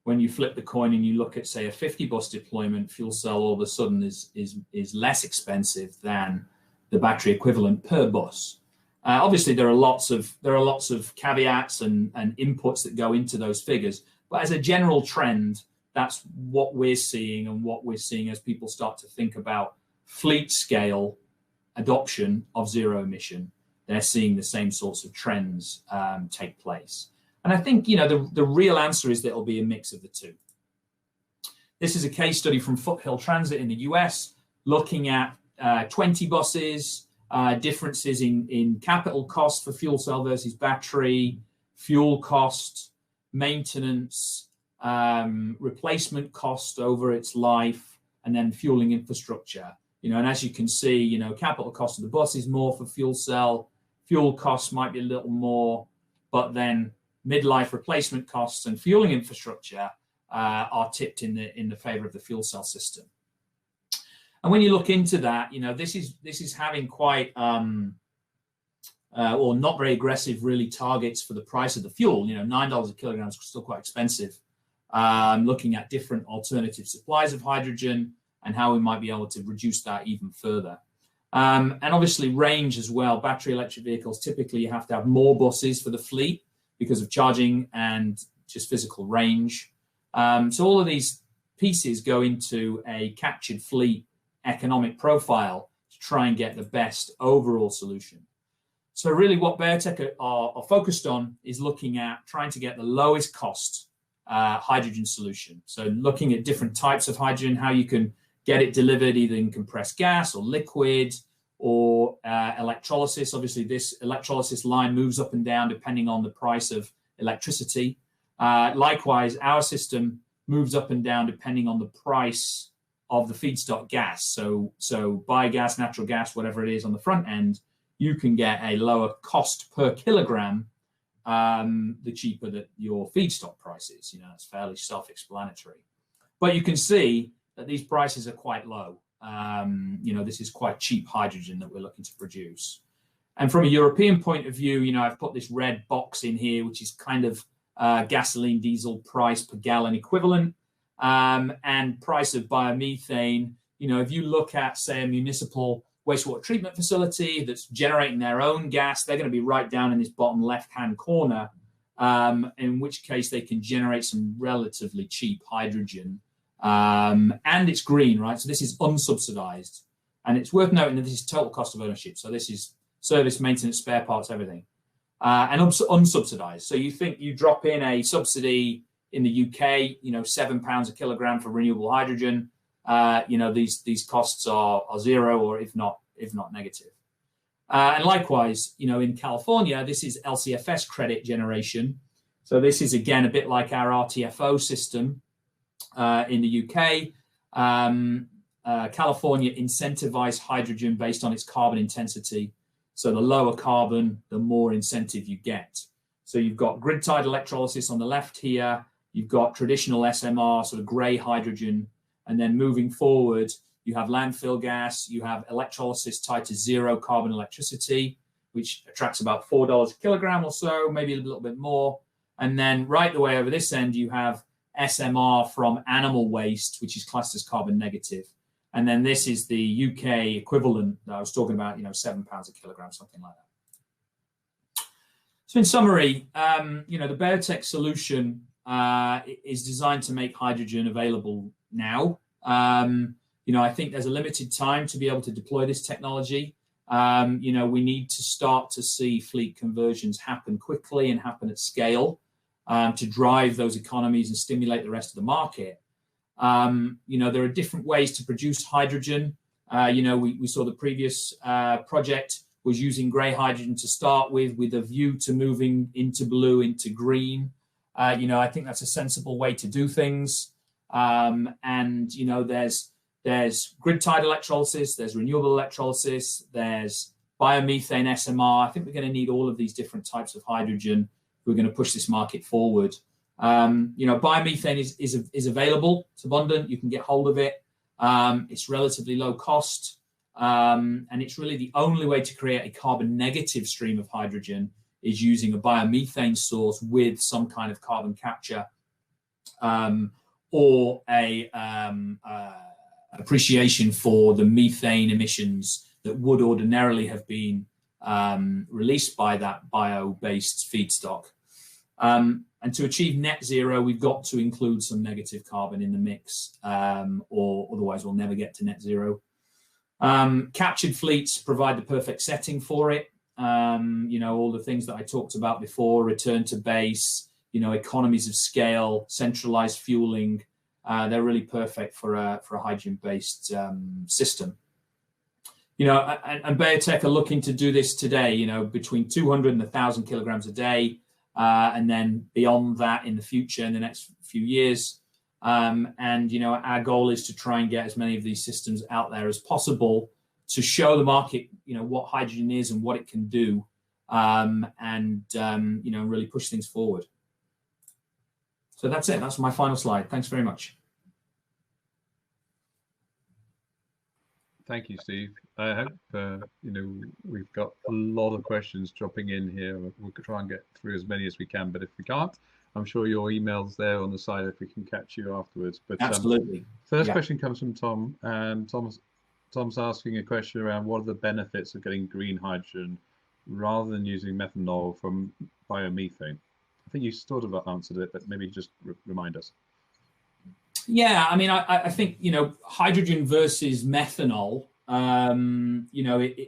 When you flip the coin and you look at, say, a 50 bus deployment, fuel cell all of a sudden is less expensive than the battery equivalent per bus. Obviously, there are lots of caveats and inputs that go into those figures, but as a general trend, that's what we're seeing, and what we're seeing as people start to think about fleet scale adoption of zero emission. They're seeing the same sorts of trends take place. And I think, the real answer is that it'll be a mix of the two. This is a case study from Foothill Transit in the US, looking at 20 buses, differences in capital cost for fuel cell versus battery, fuel cost, maintenance, replacement cost over its life, and then fueling infrastructure. And as you can see, capital cost of the bus is more for fuel cell, fuel costs might be a little more, but then midlife replacement costs and fueling infrastructure are tipped in the favor of the fuel cell system. And when you look into that, this is having quite or not very aggressive really targets for the price of the fuel. $9 a kilogram is still quite expensive. Looking at different alternative supplies of hydrogen and how we might be able to reduce that even further. And obviously range as well. Battery electric vehicles, typically you have to have more buses for the fleet because of charging and just physical range. So all of these pieces go into a captured fleet economic profile to try and get the best overall solution. So really what BayoTech are focused on is looking at trying to get the lowest cost hydrogen solution. So looking at different types of hydrogen, how you can get it delivered either in compressed gas or liquid or electrolysis. Obviously, this electrolysis line moves up and down depending on the price of electricity. Likewise, our system moves up and down depending on the price of the feedstock gas. So biogas, natural gas, whatever it is on the front end, you can get a lower cost per kilogram the cheaper that your feedstock price is. It's fairly self-explanatory. But you can see that these prices are quite low. This is quite cheap hydrogen that we're looking to produce. And from a European point of view, I've put this red box in here, which is kind of gasoline, diesel price per gallon equivalent, and price of biomethane. If you look at, say, a municipal wastewater treatment facility that's generating their own gas, they're going to be right down in this bottom left-hand corner, in which case they can generate some relatively cheap hydrogen. And it's green, right? So this is unsubsidized. And it's worth noting that this is total cost of ownership. So this is service, maintenance, spare parts, everything. And unsubsidized. So you think you drop in a subsidy in the UK, £7 a kilogram for renewable hydrogen, these costs are zero, or if not negative. And likewise, in California, this is LCFS credit generation. So this is, again, a bit like our RTFO system in the UK. California incentivized hydrogen based on its carbon intensity. So the lower carbon, the more incentive you get. So you've got grid-tied electrolysis on the left here. You've got traditional SMR, sort of grey hydrogen. And then moving forward, you have landfill gas. You have electrolysis tied to zero carbon electricity, which attracts about $4 a kilogram or so, maybe a little bit more. And then right the way over this end, you have SMR from animal waste, which is classed as carbon negative. And then this is the UK equivalent that I was talking about, £7 a kilogram, something like that. So in summary, the BayoTech solution is designed to make hydrogen available now. I think there's a limited time to be able to deploy this technology. We need to start to see fleet conversions happen quickly and happen at scale to drive those economies and stimulate the rest of the market. There are different ways to produce hydrogen. We saw the previous project was using grey hydrogen to start with a view to moving into blue, into green. I think that's a sensible way to do things. There's grid-tied electrolysis, there's renewable electrolysis, there's biomethane SMR. I think we're going to need all of these different types of hydrogen if we're going to push this market forward. Biomethane is available. It's abundant. You can get hold of it. It's relatively low cost. And it's really the only way to create a carbon negative stream of hydrogen is using a biomethane source with some kind of carbon capture or a appreciation for the methane emissions that would ordinarily have been released by that bio-based feedstock. And to achieve net zero, we've got to include some negative carbon in the mix, or otherwise we'll never get to net zero. Captured fleets provide the perfect setting for it. All the things that I talked about before, return to base, economies of scale, centralized fueling, they're really perfect for a hydrogen-based system. And BayoTech are looking to do this today, between 200 and 1,000 kilograms a day. And then beyond that in the future, in the next few years. Our goal is to try and get as many of these systems out there as possible to show the market, what hydrogen is and what it can do, really push things forward. So that's it. That's my final slide. Thanks very much. Thank you, Steve. I hope, we've got a lot of questions dropping in here. We'll try and get through as many as we can, but if we can't, I'm sure your email's there on the side if we can catch you afterwards. But absolutely. First question comes from Tom, and Tom's asking a question around what are the benefits of getting green hydrogen rather than using methanol from biomethane. I think you sort of answered it, but maybe just remind us. Yeah, I think, hydrogen versus methanol,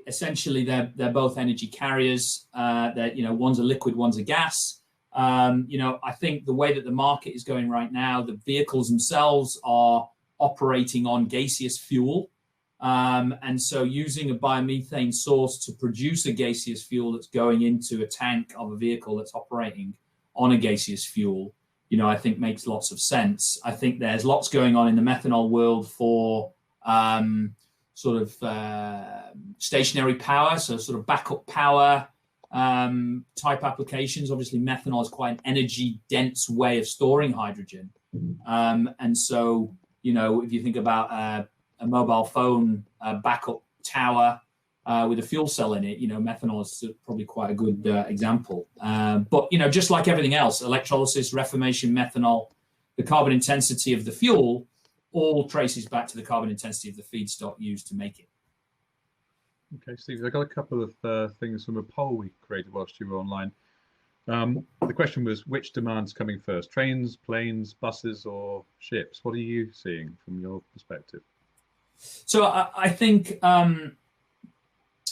essentially they're both energy carriers. One's a liquid, one's a gas. I think the way that the market is going right now, the vehicles themselves are operating on gaseous fuel. And so using a biomethane source to produce a gaseous fuel that's going into a tank of a vehicle that's operating on a gaseous fuel, I think makes lots of sense. I think there's lots going on in the methanol world for sort of stationary power, so sort of backup power type applications. Obviously, methanol is quite an energy dense way of storing hydrogen. And so, if you think about a mobile phone backup tower with a fuel cell in it, methanol is probably quite a good example. But, just like everything else, electrolysis, reformation, methanol, the carbon intensity of the fuel all traces back to the carbon intensity of the feedstock used to make it. Okay, Steve, I got a couple of things from a poll we created whilst you were online. The question was, which demand's coming first, trains, planes, buses, or ships? What are you seeing from your perspective? So I think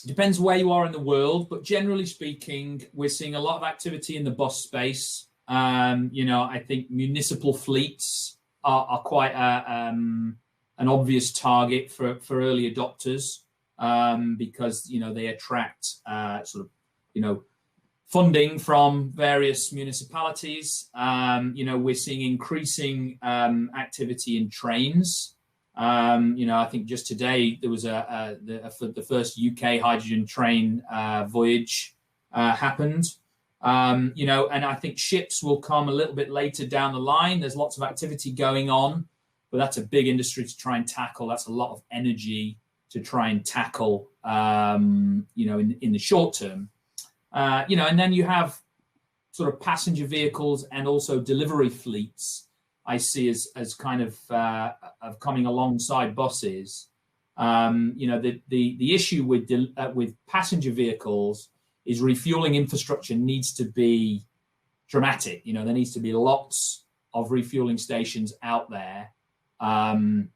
depends where you are in the world, but generally speaking, we're seeing a lot of activity in the bus space. I think municipal fleets are quite an obvious target for early adopters because they attract funding from various municipalities. We're seeing increasing activity in trains. I think just today there was the first UK hydrogen train voyage happened. And I think ships will come a little bit later down the line. There's lots of activity going on, but that's a big industry to try and tackle. That's a lot of energy to try and tackle, in the short term. And then you have sort of passenger vehicles and also delivery fleets. I see as kind of coming alongside buses. The issue with passenger vehicles is refueling infrastructure needs to be dramatic. There needs to be lots of refueling stations out there, and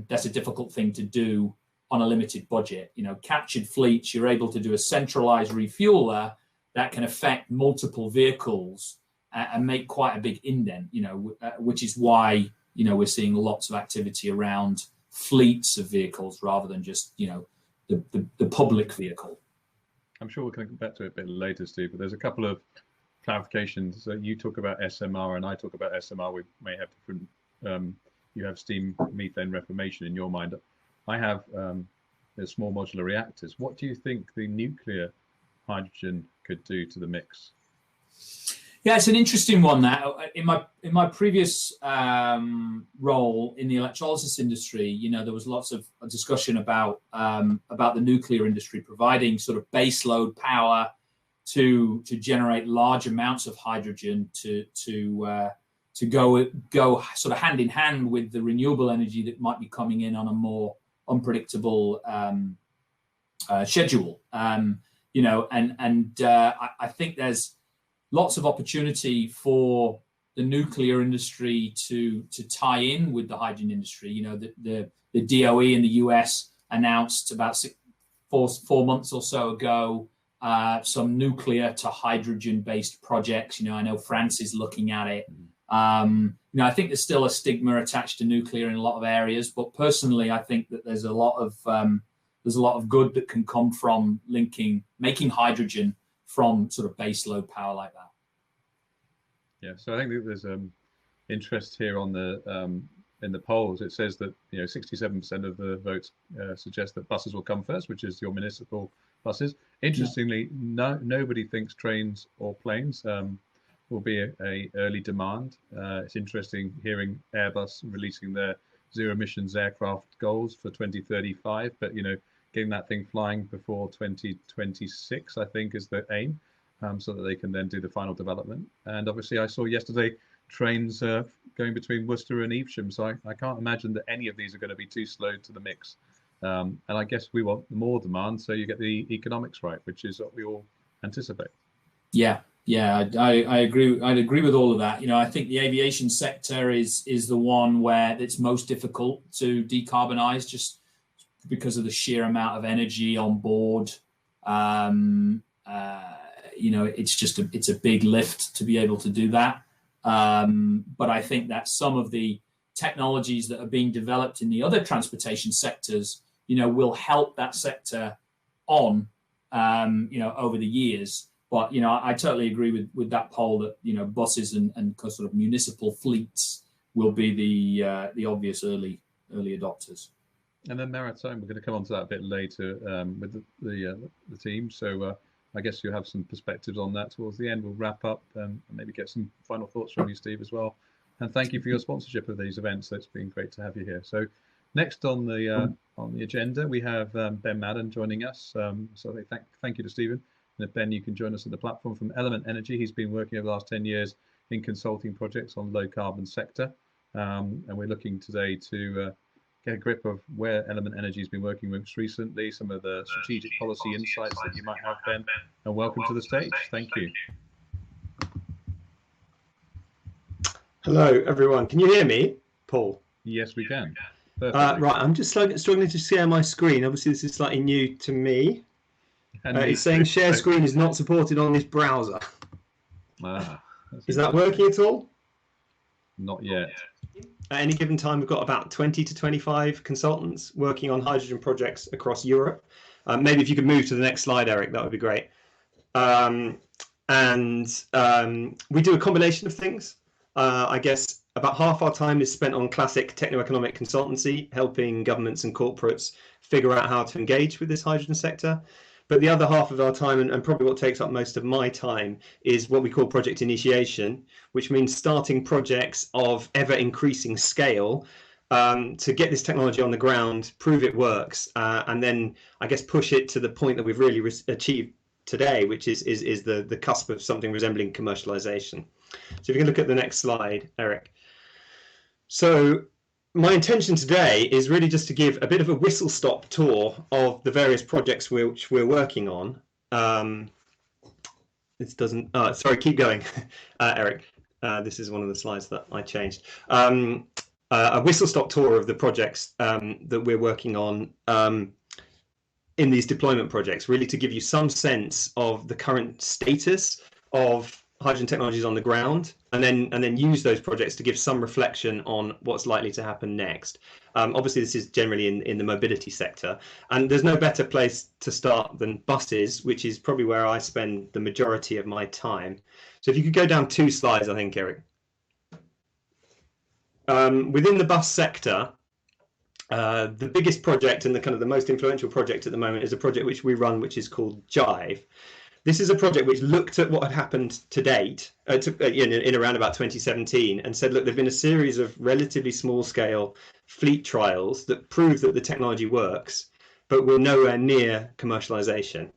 that's a difficult thing to do on a limited budget. Captured fleets, you're able to do a centralized refueler that can affect multiple vehicles and make quite a big indent, which is why, we're seeing lots of activity around fleets of vehicles rather than just, the public vehicle. I'm sure we'll come back to it a bit later, Steve, but there's a couple of clarifications. You talk about SMR and I talk about SMR. We may have different, you have steam methane reformation in your mind. I have the small modular reactors. What do you think the nuclear hydrogen could do to the mix? Yeah, it's an interesting one. That in my previous role in the electrolysis industry, there was lots of discussion about the nuclear industry providing sort of base load power to generate large amounts of hydrogen to go sort of hand in hand with the renewable energy that might be coming in on a more unpredictable schedule. I think there's lots of opportunity for the nuclear industry to tie in with the hydrogen industry. The DOE in the US announced about 4 months or so ago some nuclear to hydrogen based projects. I know France is looking at it. I think there's still a stigma attached to nuclear in a lot of areas, but personally, I think that there's a lot of good that can come from making hydrogen from sort of base load power like that. Yeah, so I think that there's interest here on the in the polls. It says that 67% of the votes suggest that buses will come first, which is your municipal buses. Interestingly, nobody thinks trains or planes will be a early demand. It's interesting hearing Airbus releasing their zero emissions aircraft goals for 2035, but getting that thing flying before 2026, I think, is the aim, so that they can then do the final development. And obviously, I saw yesterday trains going between Worcester and Evesham, so I can't imagine that any of these are going to be too slow to the mix. And I guess we want more demand, so you get the economics right, which is what we all anticipate. Yeah, I agree. I'd agree with all of that. I think the aviation sector is the one where it's most difficult to decarbonize, just because of the sheer amount of energy on board. It's a big lift to be able to do that. But I think that some of the technologies that are being developed in the other transportation sectors, will help that sector on, over the years. But, I totally agree with that poll that, buses and sort of municipal fleets will be the obvious early adopters. And then maritime, we're going to come on to that a bit later with the team. So I guess you have some perspectives on that towards the end. We'll wrap up and maybe get some final thoughts from you, Steve, as well. And thank you for your sponsorship of these events. It's been great to have you here. So next on the agenda, we have Ben Madden joining us. So thank you to Stephen. And Ben, you can join us at the platform from Element Energy. He's been working over the last 10 years in consulting projects on low carbon sector. And we're looking today to get a grip of where Element Energy has been working most recently, some of the strategic policy insights that you might have, Ben. And welcome to the stage. Thank you. Hello, everyone. Can you hear me, Paul? Yes, we can. Right, I'm just struggling to share my screen. Obviously, this is slightly new to me. It's saying share screen is not supported on this browser. Is that working at all? Not yet. At any given time, we've got about 20 to 25 consultants working on hydrogen projects across Europe. Maybe if you could move to the next slide, Eric, that would be great. We do a combination of things. I guess about half our time is spent on classic techno-economic consultancy, helping governments and corporates figure out how to engage with this hydrogen sector. But the other half of our time, and probably what takes up most of my time, is what we call project initiation, which means starting projects of ever increasing scale to get this technology on the ground, prove it works, and then I guess push it to the point that we've really achieved today, which is the cusp of something resembling commercialization. So if you can look at the next slide, Eric. So my intention today is really just to give a bit of a whistle-stop tour of the various projects which we're working on. This doesn't, sorry, keep going, Eric. This is one of the slides that I changed. A whistle-stop tour of the projects that we're working on in these deployment projects, really to give you some sense of the current status of hydrogen technologies on the ground, and then use those projects to give some reflection on what's likely to happen next. Obviously, this is generally in the mobility sector, and there's no better place to start than buses, which is probably where I spend the majority of my time. So if you could go down 2 slides, I think, Eric. Within the bus sector, the biggest project and the most influential project at the moment is a project which we run, which is called Jive. This is a project which looked at what had happened to date in around about 2017 and said, look, there've been a series of relatively small scale fleet trials that prove that the technology works, but we're nowhere near commercialization.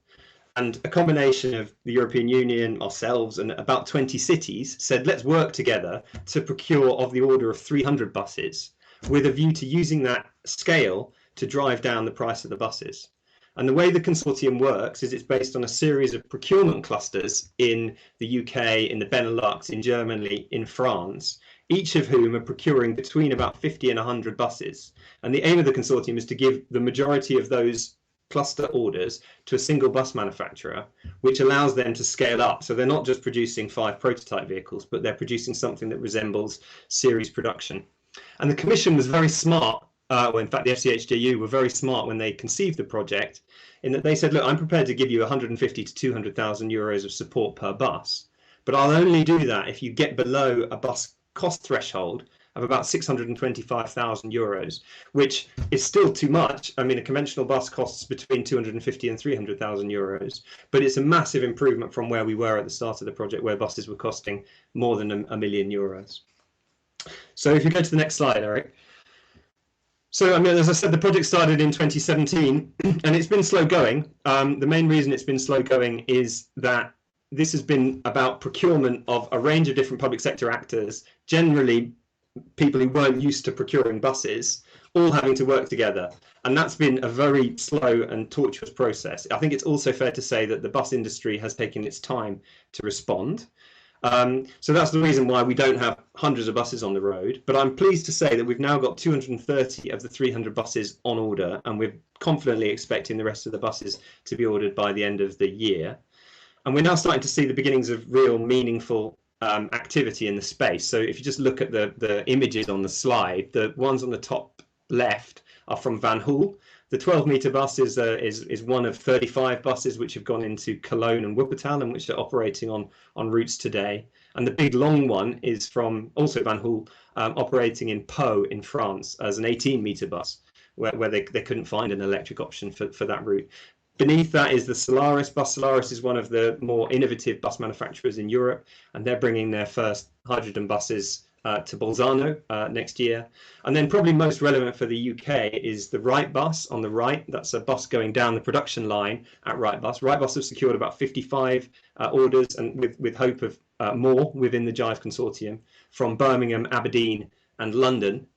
And a combination of the European Union, ourselves, and about 20 cities said, let's work together to procure of the order of 300 buses with a view to using that scale to drive down the price of the buses. And the way the consortium works is it's based on a series of procurement clusters in the UK, in the Benelux, in Germany, in France, each of whom are procuring between about 50 and 100 buses. And the aim of the consortium is to give the majority of those cluster orders to a single bus manufacturer, which allows them to scale up. So they're not just producing 5 prototype vehicles, but they're producing something that resembles series production. And the Commission was very smart. Well, in fact, the FCHJU were very smart when they conceived the project, in that they said, look, I'm prepared to give you 150 to 200,000 euros of support per bus, but I'll only do that if you get below a bus cost threshold of about 625,000 euros, which is still too much. I mean, a conventional bus costs between 250 and 300,000 euros, but it's a massive improvement from where we were at the start of the project, where buses were costing more than a million euros. So if you go to the next slide, Eric. So, I mean, as I said, the project started in 2017 and it's been slow going. The main reason it's been slow going is that this has been about procurement of a range of different public sector actors, generally people who weren't used to procuring buses, all having to work together. And that's been a very slow and tortuous process. I think it's also fair to say that the bus industry has taken its time to respond. So that's the reason why we don't have hundreds of buses on the road. But I'm pleased to say that we've now got 230 of the 300 buses on order, and we're confidently expecting the rest of the buses to be ordered by the end of the year. And we're now starting to see the beginnings of real meaningful activity in the space. So if you just look at the images on the slide, the ones on the top left are from Van Hool. The 12-meter bus is one of 35 buses which have gone into Cologne and Wuppertal and which are operating on routes today. And the big long one is from also Van Hool, operating in Pau in France as an 18-meter bus, where they couldn't find an electric option for that route. Beneath that is the Solaris bus. Solaris is one of the more innovative bus manufacturers in Europe, and they're bringing their first hydrogen buses to Bolzano next year. And then probably most relevant for the UK is the Wright bus on the right. That's a bus going down the production line at Wright bus. Wright bus have secured about 55 orders, and with hope of more within the JIVE consortium from Birmingham, Aberdeen and London.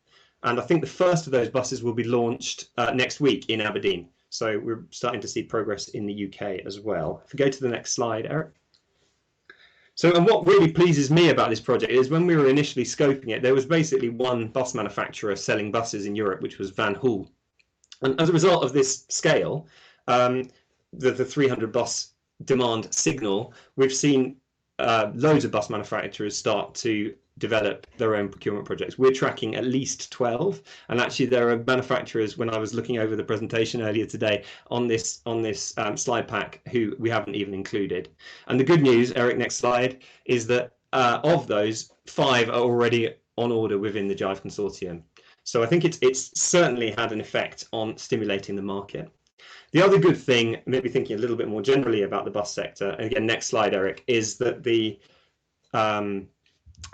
And I think the first of those buses will be launched next week in Aberdeen. So we're starting to see progress in the UK as well. If we go to the next slide, Eric. So, and what really pleases me about this project is when we were initially scoping it, there was basically one bus manufacturer selling buses in Europe, which was Van Hool. And as a result of this scale, the 300 bus demand signal, we've seen loads of bus manufacturers start to develop their own procurement projects. We're tracking at least 12, and actually there are manufacturers, when I was looking over the presentation earlier today on this slide pack, who we haven't even included. And the good news, Eric, next slide, is that of those, 5 are already on order within the JIVE consortium. So I think it's certainly had an effect on stimulating the market. The other good thing, maybe thinking a little bit more generally about the bus sector, and again, next slide, Eric, is that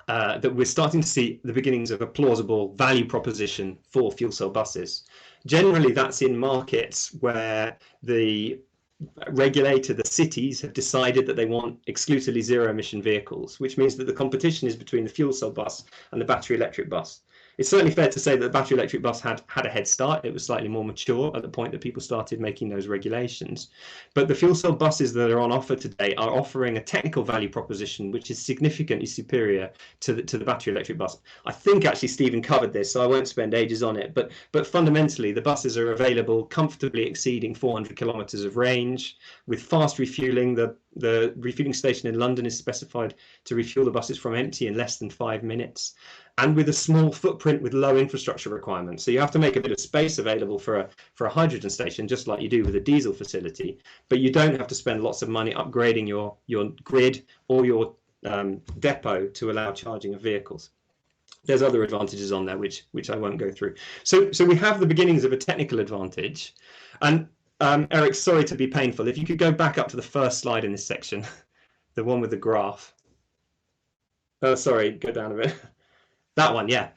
that we're starting to see the beginnings of a plausible value proposition for fuel cell buses. Generally, that's in markets where the regulator, the cities, have decided that they want exclusively zero-emission vehicles, which means that the competition is between the fuel cell bus and the battery electric bus. It's certainly fair to say that the battery electric bus had a head start. It was slightly more mature at the point that people started making those regulations. But the fuel cell buses that are on offer today are offering a technical value proposition which is significantly superior to the battery electric bus. I think actually Stephen covered this, so I won't spend ages on it. But fundamentally, the buses are available comfortably exceeding 400 kilometers of range with fast refueling. The refueling station in London is specified to refuel the buses from empty in less than 5 minutes, and with a small footprint with low infrastructure requirements. So you have to make a bit of space available for a hydrogen station, just like you do with a diesel facility, but you don't have to spend lots of money upgrading your grid or your depot to allow charging of vehicles. There's other advantages on there which I won't go through. So we have the beginnings of a technical advantage. And Eric, sorry to be painful, if you could go back up to the first slide in this section, the one with the graph. Oh, sorry, go down a bit. That one, yeah.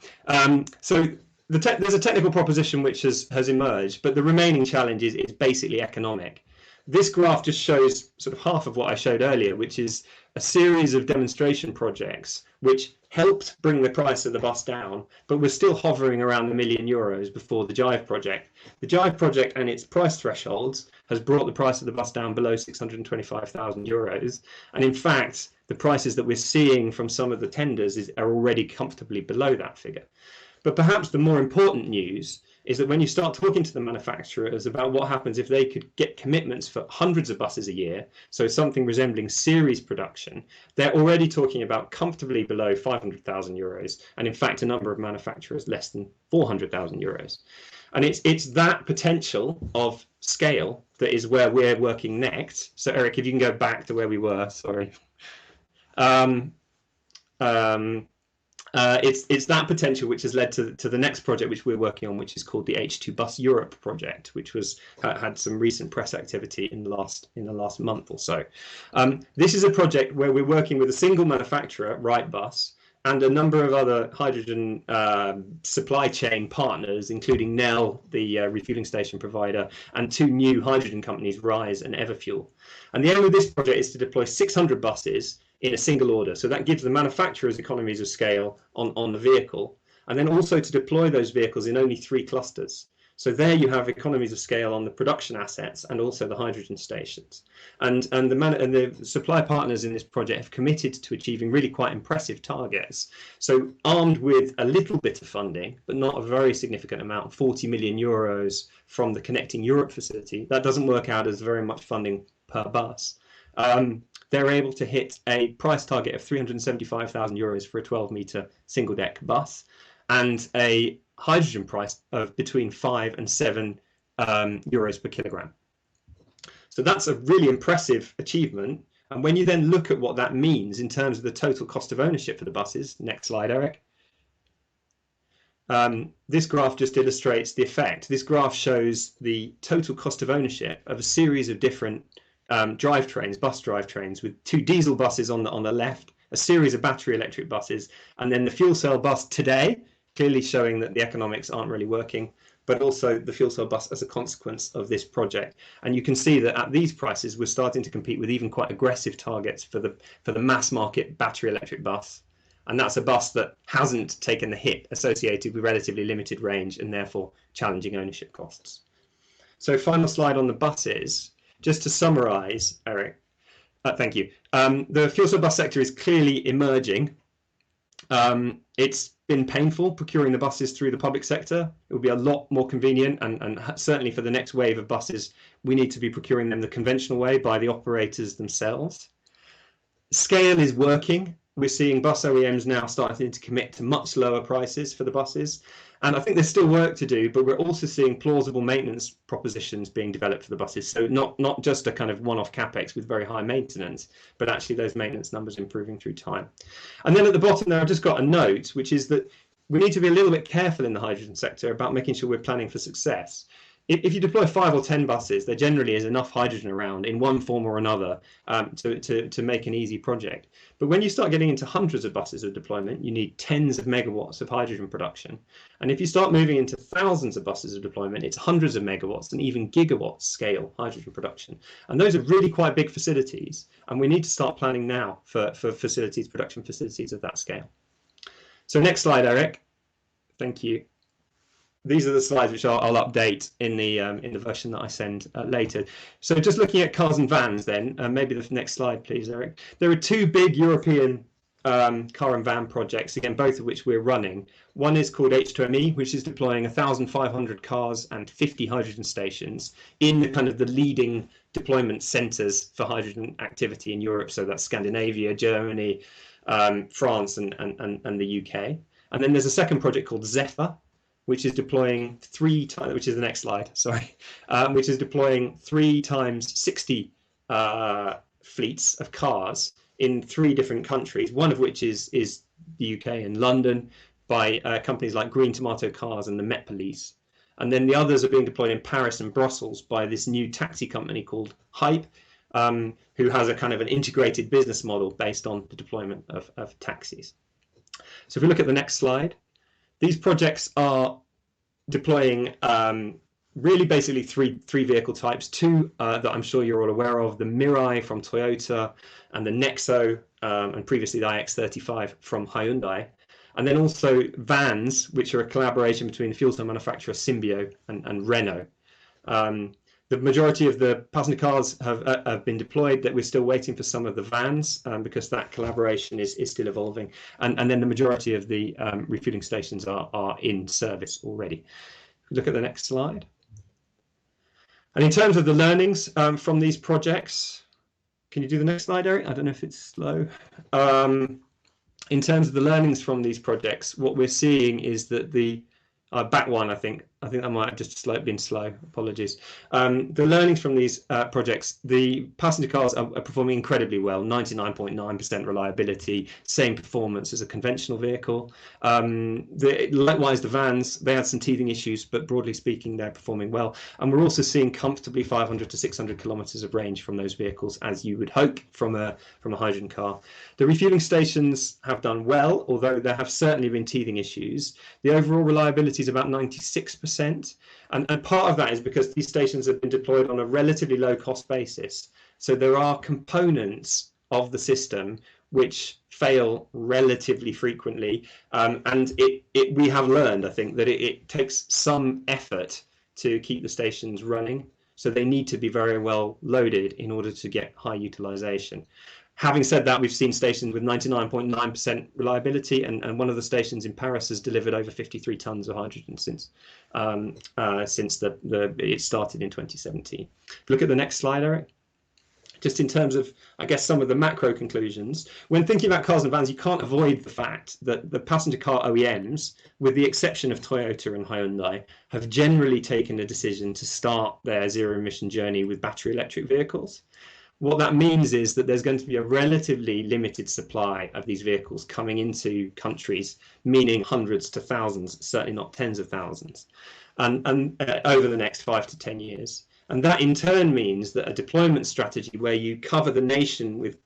So there's a technical proposition which has emerged, but the remaining challenge is basically economic. This graph just shows sort of half of what I showed earlier, which is a series of demonstration projects which helped bring the price of the bus down, but we're still hovering around €1 million before the JIVE project. The JIVE project and its price thresholds has brought the price of the bus down below €625,000. And in fact, the prices that we're seeing from some of the tenders are already comfortably below that figure. But perhaps the more important news is that when you start talking to the manufacturers about what happens if they could get commitments for hundreds of buses a year, so something resembling series production, they're already talking about comfortably below €500,000, and in fact a number of manufacturers less than €400,000. And it's that potential of scale that is where we're working next. So Eric, if you can go back to where we were, sorry. It's that potential which has led to the next project which we're working on, which is called the H2 Bus Europe project, which was had some recent press activity in the last month or so. This is a project where we're working with a single manufacturer, Wright Bus, and a number of other hydrogen supply chain partners, including Nel, the refueling station provider, and 2 new hydrogen companies, Rise and Everfuel. And the aim of this project is to deploy 600 buses in a single order. So that gives the manufacturers economies of scale on the vehicle, and then also to deploy those vehicles in only 3 clusters. So there you have economies of scale on the production assets and also the hydrogen stations. And the supply partners in this project have committed to achieving really quite impressive targets. So armed with a little bit of funding, but not a very significant amount, €40 million from the Connecting Europe facility, that doesn't work out as very much funding per bus. they're able to hit a price target of 375,000 euros for a 12-meter single deck bus, and a hydrogen price of between 5 and 7 euros per kilogram. So that's a really impressive achievement. And when you then look at what that means in terms of the total cost of ownership for the buses, next slide, Eric. This graph just illustrates the effect. This graph shows the total cost of ownership of a series of different drivetrains, bus drivetrains, with 2 diesel buses on the left, a series of battery electric buses, and then the fuel cell bus today, clearly showing that the economics aren't really working, but also the fuel cell bus as a consequence of this project. And you can see that at these prices, we're starting to compete with even quite aggressive targets for the mass market battery electric bus. And that's a bus that hasn't taken the hit associated with relatively limited range and therefore challenging ownership costs. So final slide on the buses, just to summarize, Eric, thank you. The fuel cell bus sector is clearly emerging. It's been painful procuring the buses through the public sector. It will be a lot more convenient, and certainly for the next wave of buses, we need to be procuring them the conventional way by the operators themselves. Scale is working. We're seeing bus OEMs now starting to commit to much lower prices for the buses. And I think there's still work to do, but we're also seeing plausible maintenance propositions being developed for the buses. So not just a kind of one-off capex with very high maintenance, but actually those maintenance numbers improving through time. And then at the bottom there, I've just got a note, which is that we need to be a little bit careful in the hydrogen sector about making sure we're planning for success. If you deploy 5 or 10 buses, there generally is enough hydrogen around in one form or another to make an easy project. But when you start getting into hundreds of buses of deployment, you need tens of megawatts of hydrogen production. And if you start moving into thousands of buses of deployment, it's hundreds of megawatts and even gigawatt scale hydrogen production. And those are really quite big facilities. And we need to start planning now for facilities, production facilities of that scale. So next slide, Eric. Thank you. These are the slides which I'll update in the version that I send later. So just looking at cars and vans then, maybe the next slide, please, Eric. There are 2 big European car and van projects, again, both of which we're running. One is called H2ME, which is deploying 1,500 cars and 50 hydrogen stations in the kind of the leading deployment centres for hydrogen activity in Europe. So that's Scandinavia, Germany, France, and the UK. And then there's a second project called ZEVs, which is deploying 3 times, which is the next slide, sorry, which is deploying 3 times 60 fleets of cars in 3 different countries, one of which is the UK and London by companies like Green Tomato Cars and the Met Police. And then the others are being deployed in Paris and Brussels by this new taxi company called Hype, who has a kind of an integrated business model based on the deployment of taxis. So if we look at the next slide, these projects are deploying really basically three vehicle types, 2 that I'm sure you're all aware of, the Mirai from Toyota and the Nexo, and previously the iX35 from Hyundai. And then also vans, which are a collaboration between the fuel cell manufacturer Symbio and Renault. The majority of the passenger cars have been deployed, that we're still waiting for some of the vans because that collaboration is still evolving. And then the majority of the refueling stations are in service already. Look at the next slide. And in terms of the learnings from these projects, can you do the next slide, Eric? I don't know if it's slow. In terms of the learnings from these projects, what we're seeing is that the back one, I think I might have just been slow. Apologies. The learnings from these projects, the passenger cars are performing incredibly well, 99.9% reliability, same performance as a conventional vehicle. Likewise, the vans, they had some teething issues, but broadly speaking, they're performing well. And we're also seeing comfortably 500 to 600 kilometers of range from those vehicles, as you would hope from a hydrogen car. The refueling stations have done well, although there have certainly been teething issues. The overall reliability is about 96%. And part of that is because these stations have been deployed on a relatively low cost basis. So there are components of the system which fail relatively frequently. And we have learned, I think, that it takes some effort to keep the stations running. So they need to be very well loaded in order to get high utilization. Having said that, we've seen stations with 99.9% reliability, and one of the stations in Paris has delivered over 53 tons of hydrogen since it started in 2017. Look at the next slide, Eric. just in terms of, I guess, some of the macro conclusions. When thinking about cars and vans, you can't avoid the fact that the passenger car OEMs, with the exception of Toyota and Hyundai, have generally taken a decision to start their zero emission journey with battery electric vehicles. What that means is that there's going to be a relatively limited supply of these vehicles coming into countries, meaning hundreds to thousands, certainly not tens of thousands, and over the next 5 to 10 years. And that in turn means that a deployment strategy where you cover the nation with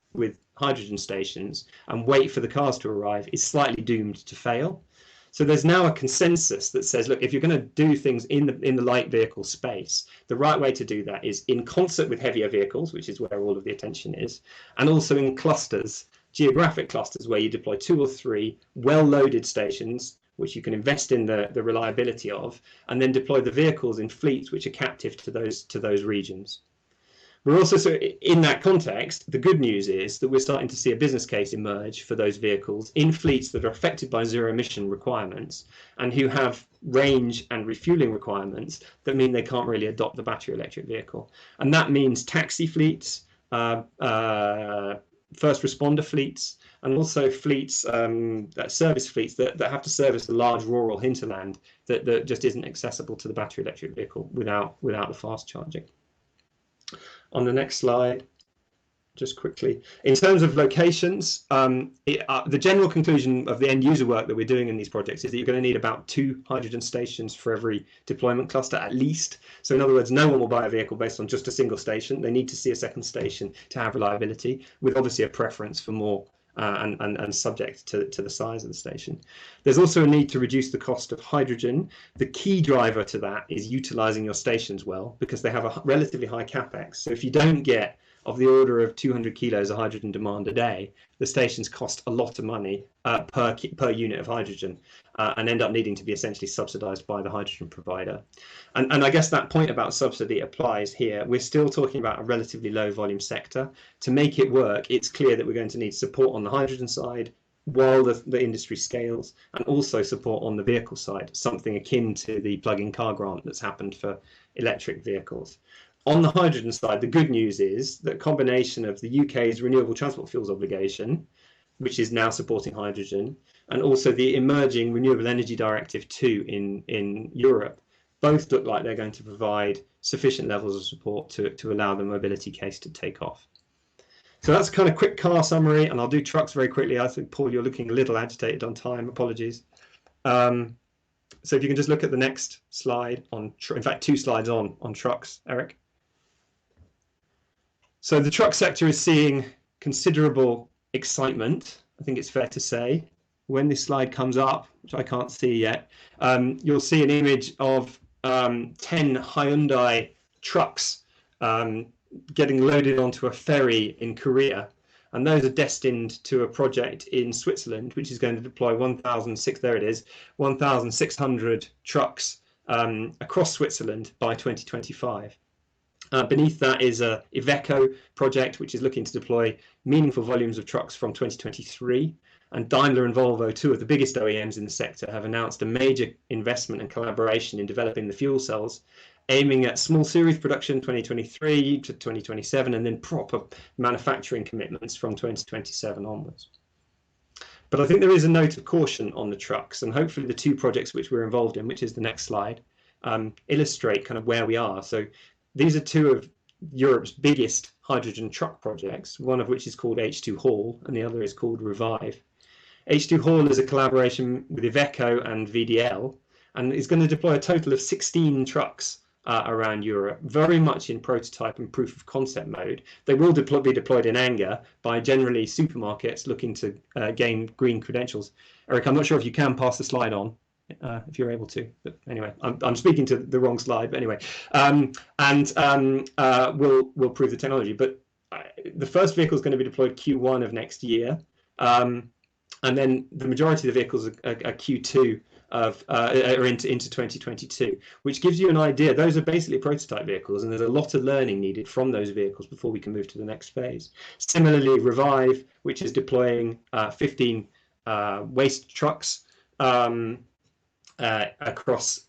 hydrogen stations and wait for the cars to arrive is slightly doomed to fail. So there's now a consensus that says, look, if you're going to do things in the light vehicle space, the right way to do that is in concert with heavier vehicles, which is where all of the attention is, and also in clusters, geographic clusters, where you deploy 2 or 3 well-loaded stations, which you can invest in the reliability of, and then deploy the vehicles in fleets which are captive to those regions. We're also, so in that context, the good news is that we're starting to see a business case emerge for those vehicles in fleets that are affected by zero emission requirements and who have range and refueling requirements that mean they can't really adopt the battery electric vehicle. And that means taxi fleets, first responder fleets, and also fleets, service fleets that have to service the large rural hinterland that just isn't accessible to the battery electric vehicle without the fast charging. On the next slide, just quickly, in terms of locations, the general conclusion of the end user work that we're doing in these projects is that you're going to need about 2 hydrogen stations for every deployment cluster at least. So in other words, no one will buy a vehicle based on just a single station. They need to see a second station to have reliability, with obviously a preference for more and subject to the size of the station. There's also a need to reduce the cost of hydrogen. The key driver to that is utilizing your stations well, because they have a relatively high capex. So if you don't get of the order of 200 kilos of hydrogen demand a day, the stations cost a lot of money per unit of hydrogen and end up needing to be essentially subsidized by the hydrogen provider. And I guess that point about subsidy applies here. We're still talking about a relatively low volume sector. To make it work, it's clear that we're going to need support on the hydrogen side while the industry scales, and also support on the vehicle side, something akin to the plug-in car grant that's happened for electric vehicles. On the hydrogen side, the good news is that combination of the UK's renewable transport fuels obligation, which is now supporting hydrogen, and also the emerging Renewable Energy Directive 2 in Europe, both look like they're going to provide sufficient levels of support to allow the mobility case to take off. So that's a kind of quick car summary, and I'll do trucks very quickly. I think, Paul, you're looking a little agitated on time. Apologies. So if you can just look at the next slide in fact, 2 slides on trucks, Eric. So the truck sector is seeing considerable excitement, I think it's fair to say. When this slide comes up, which I can't see yet, you'll see an image of 10 Hyundai trucks getting loaded onto a ferry in Korea. And those are destined to a project in Switzerland, which is going to deploy 1,600 trucks across Switzerland by 2025. Beneath that is a Iveco project, which is looking to deploy meaningful volumes of trucks from 2023. And Daimler and Volvo, 2 of the biggest OEMs in the sector, have announced a major investment and collaboration in developing the fuel cells, aiming at small series production 2023 to 2027, and then proper manufacturing commitments from 2027 onwards. But I think there is a note of caution on the trucks, and hopefully the 2 projects which we're involved in, which is the next slide, illustrate kind of where we are. So these are 2 of Europe's biggest hydrogen truck projects, one of which is called H2 Haul and the other is called Revive. H2 Haul is a collaboration with Iveco and VDL, and is going to deploy a total of 16 trucks around Europe, very much in prototype and proof of concept mode. They will be deployed in anger by generally supermarkets looking to gain green credentials. Eric, I'm not sure if you can pass the slide on. If you're able to, but anyway, I'm speaking to the wrong slide, but anyway, we'll prove the technology. But the first vehicle is going to be deployed Q1 of next year, and then the majority of the vehicles are Q2 are into 2022, which gives you an idea. Those are basically prototype vehicles, and there's a lot of learning needed from those vehicles before we can move to the next phase. Similarly, Revive, which is deploying 15 waste trucks across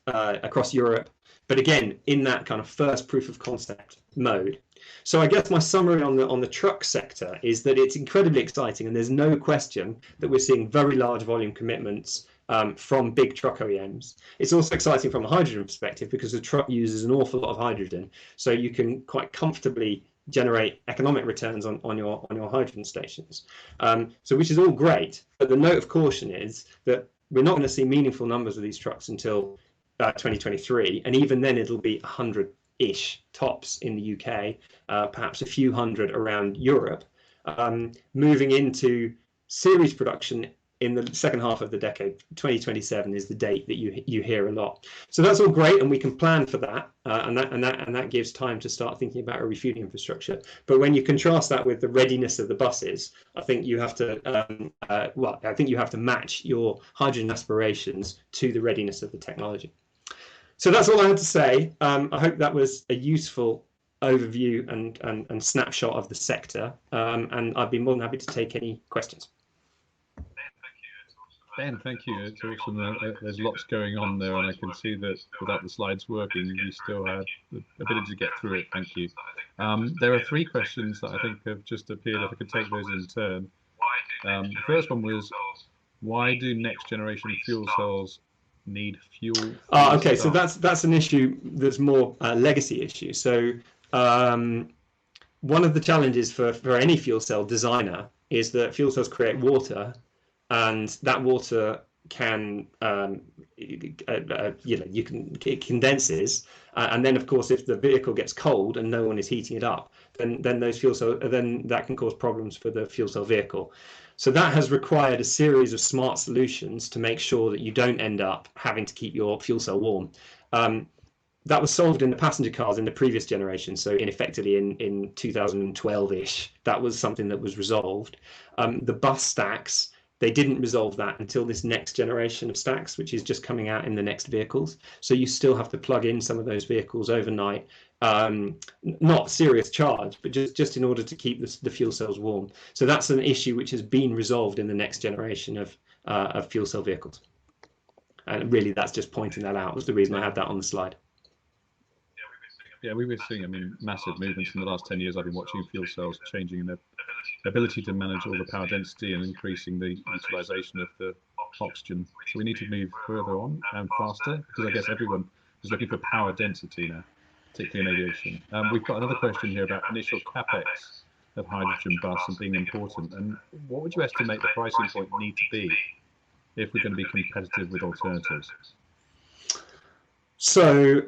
Europe, but again, in that kind of first proof of concept mode. So I guess my summary on the truck sector is that it's incredibly exciting, and there's no question that we're seeing very large volume commitments from big truck OEMs. It's also exciting from a hydrogen perspective because the truck uses an awful lot of hydrogen, so you can quite comfortably generate economic returns on your hydrogen stations. So which is all great, but the note of caution is that we're not going to see meaningful numbers of these trucks until 2023, and even then it'll be 100-ish tops in the UK, perhaps a few hundred around Europe, moving into series production in the second half of the decade. 2027 is the date that you hear a lot. So that's all great, and we can plan for that, and that gives time to start thinking about a refueling infrastructure. But when you contrast that with the readiness of the buses, I think you have to I think you have to match your hydrogen aspirations to the readiness of the technology. So that's all I had to say. I hope that was a useful overview and snapshot of the sector, and I'd be more than happy to take any questions. Ben, thank you. It's awesome. There's lots going on there, and I can see that without the slides working, you still had the ability to get through it. Thank you. There are 3 questions that I think have just appeared. If I could take those in turn. The first one was, why do next generation fuel cells need fuel? Okay, so that's an issue that's more a legacy issue. So one of the challenges for any fuel cell designer is that fuel cells create water, and that water can it condenses, and then of course if the vehicle gets cold and no one is heating it up, then those fuel cells, then that can cause problems for the fuel cell vehicle. So that has required a series of smart solutions to make sure that you don't end up having to keep your fuel cell warm. That was solved in the passenger cars in the previous generation. So effectively in 2012-ish, that was something that was resolved. The bus stacks, they didn't resolve that until this next generation of stacks, which is just coming out in the next vehicles. So you still have to plug in some of those vehicles overnight, not serious charge, but just in order to keep the fuel cells warm. So that's an issue which has been resolved in the next generation of fuel cell vehicles. And really, that's just pointing that out. Was the reason I had that on the slide. Yeah, we were seeing, massive movements in the last 10 years. I've been watching fuel cells changing in their ability to manage all the power density and increasing the utilization of the oxygen. So we need to move further on and faster, because I guess everyone is looking for power density now, particularly in aviation. We've got another question here about initial capex of hydrogen bus and being important. And what would you estimate the pricing point need to be if we're going to be competitive with alternatives? So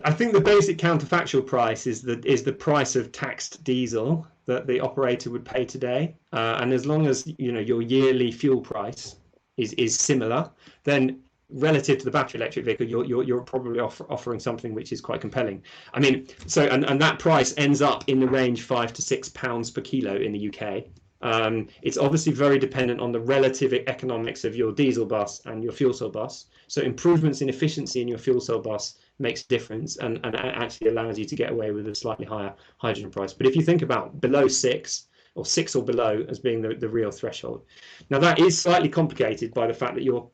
I think the basic counterfactual price is the price of taxed diesel that the operator would pay today, and as long as your yearly fuel price is similar, then relative to the battery electric vehicle, you're probably offering something which is quite compelling. So and that price ends up in the range £5 to £6 per kilo in the UK. It's obviously very dependent on the relative economics of your diesel bus and your fuel cell bus. So improvements in efficiency in your fuel cell bus makes a difference and actually allows you to get away with a slightly higher hydrogen price. But if you think about below 6 or 6 or below as being the real threshold. Now that is slightly complicated by the fact that your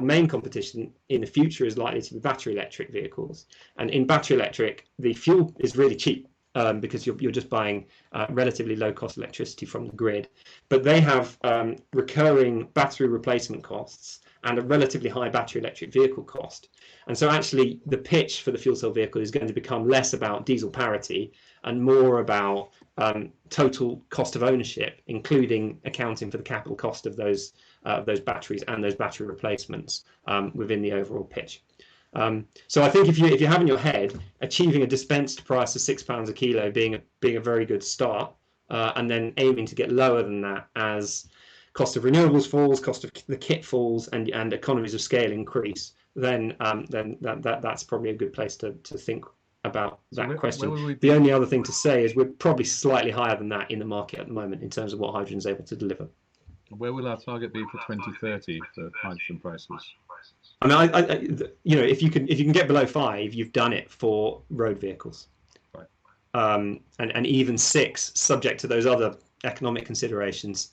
main competition in the future is likely to be battery electric vehicles. And in battery electric, the fuel is really cheap. Because you're just buying relatively low cost electricity from the grid, but they have recurring battery replacement costs and a relatively high battery electric vehicle cost. And so actually the pitch for the fuel cell vehicle is going to become less about diesel parity and more about total cost of ownership, including accounting for the capital cost of those batteries and those battery replacements within the overall pitch. So I think if you have in your head achieving a dispensed price of £6 a kilo being a very good start, and then aiming to get lower than that as cost of renewables falls, cost of the kit falls, and economies of scale increase, then that's probably a good place to think about that question. The only other thing to say is we're probably slightly higher than that in the market at the moment in terms of what hydrogen is able to deliver. Where will our target be for 2030 for hydrogen prices? If you can get below 5, you've done it for road vehicles, right? And even 6, subject to those other economic considerations,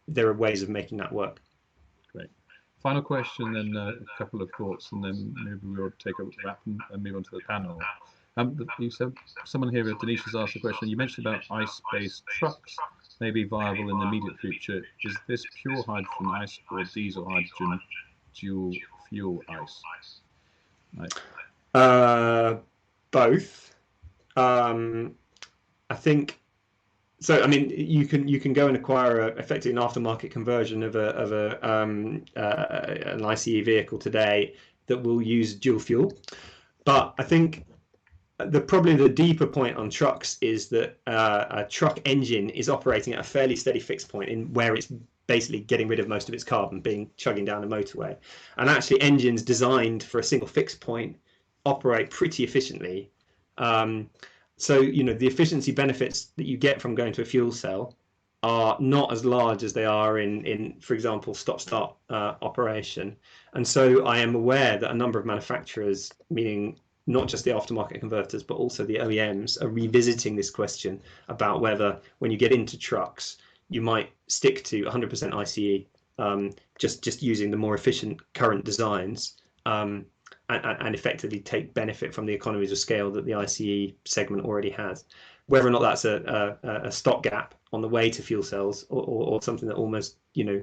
there are ways of making that work. Great, Final question, then a couple of thoughts, and then maybe we'll take a wrap and move on to the panel. You said, someone here, Denise, has asked a question. You mentioned about ICE-based trucks may be viable in the immediate future. Is this pure hydrogen ICE or diesel hydrogen dual fuel ICE? Right. Both. I think. So I mean, you can go and acquire effectively an aftermarket conversion of an ICE vehicle today that will use dual fuel, but I think probably the deeper point on trucks is that a truck engine is operating at a fairly steady fixed point in where it's basically getting rid of most of its carbon, chugging down a motorway, and actually engines designed for a single fixed point operate pretty efficiently. So, you know, the efficiency benefits that you get from going to a fuel cell are not as large as they are in for example, stop-start operation. And so I am aware that a number of manufacturers, meaning not just the aftermarket converters, but also the OEMs, are revisiting this question about whether when you get into trucks, you might stick to 100% ICE, just using the more efficient current designs, and effectively take benefit from the economies of scale that the ICE segment already has. Whether or not that's a stopgap on the way to fuel cells, or something that almost, you know,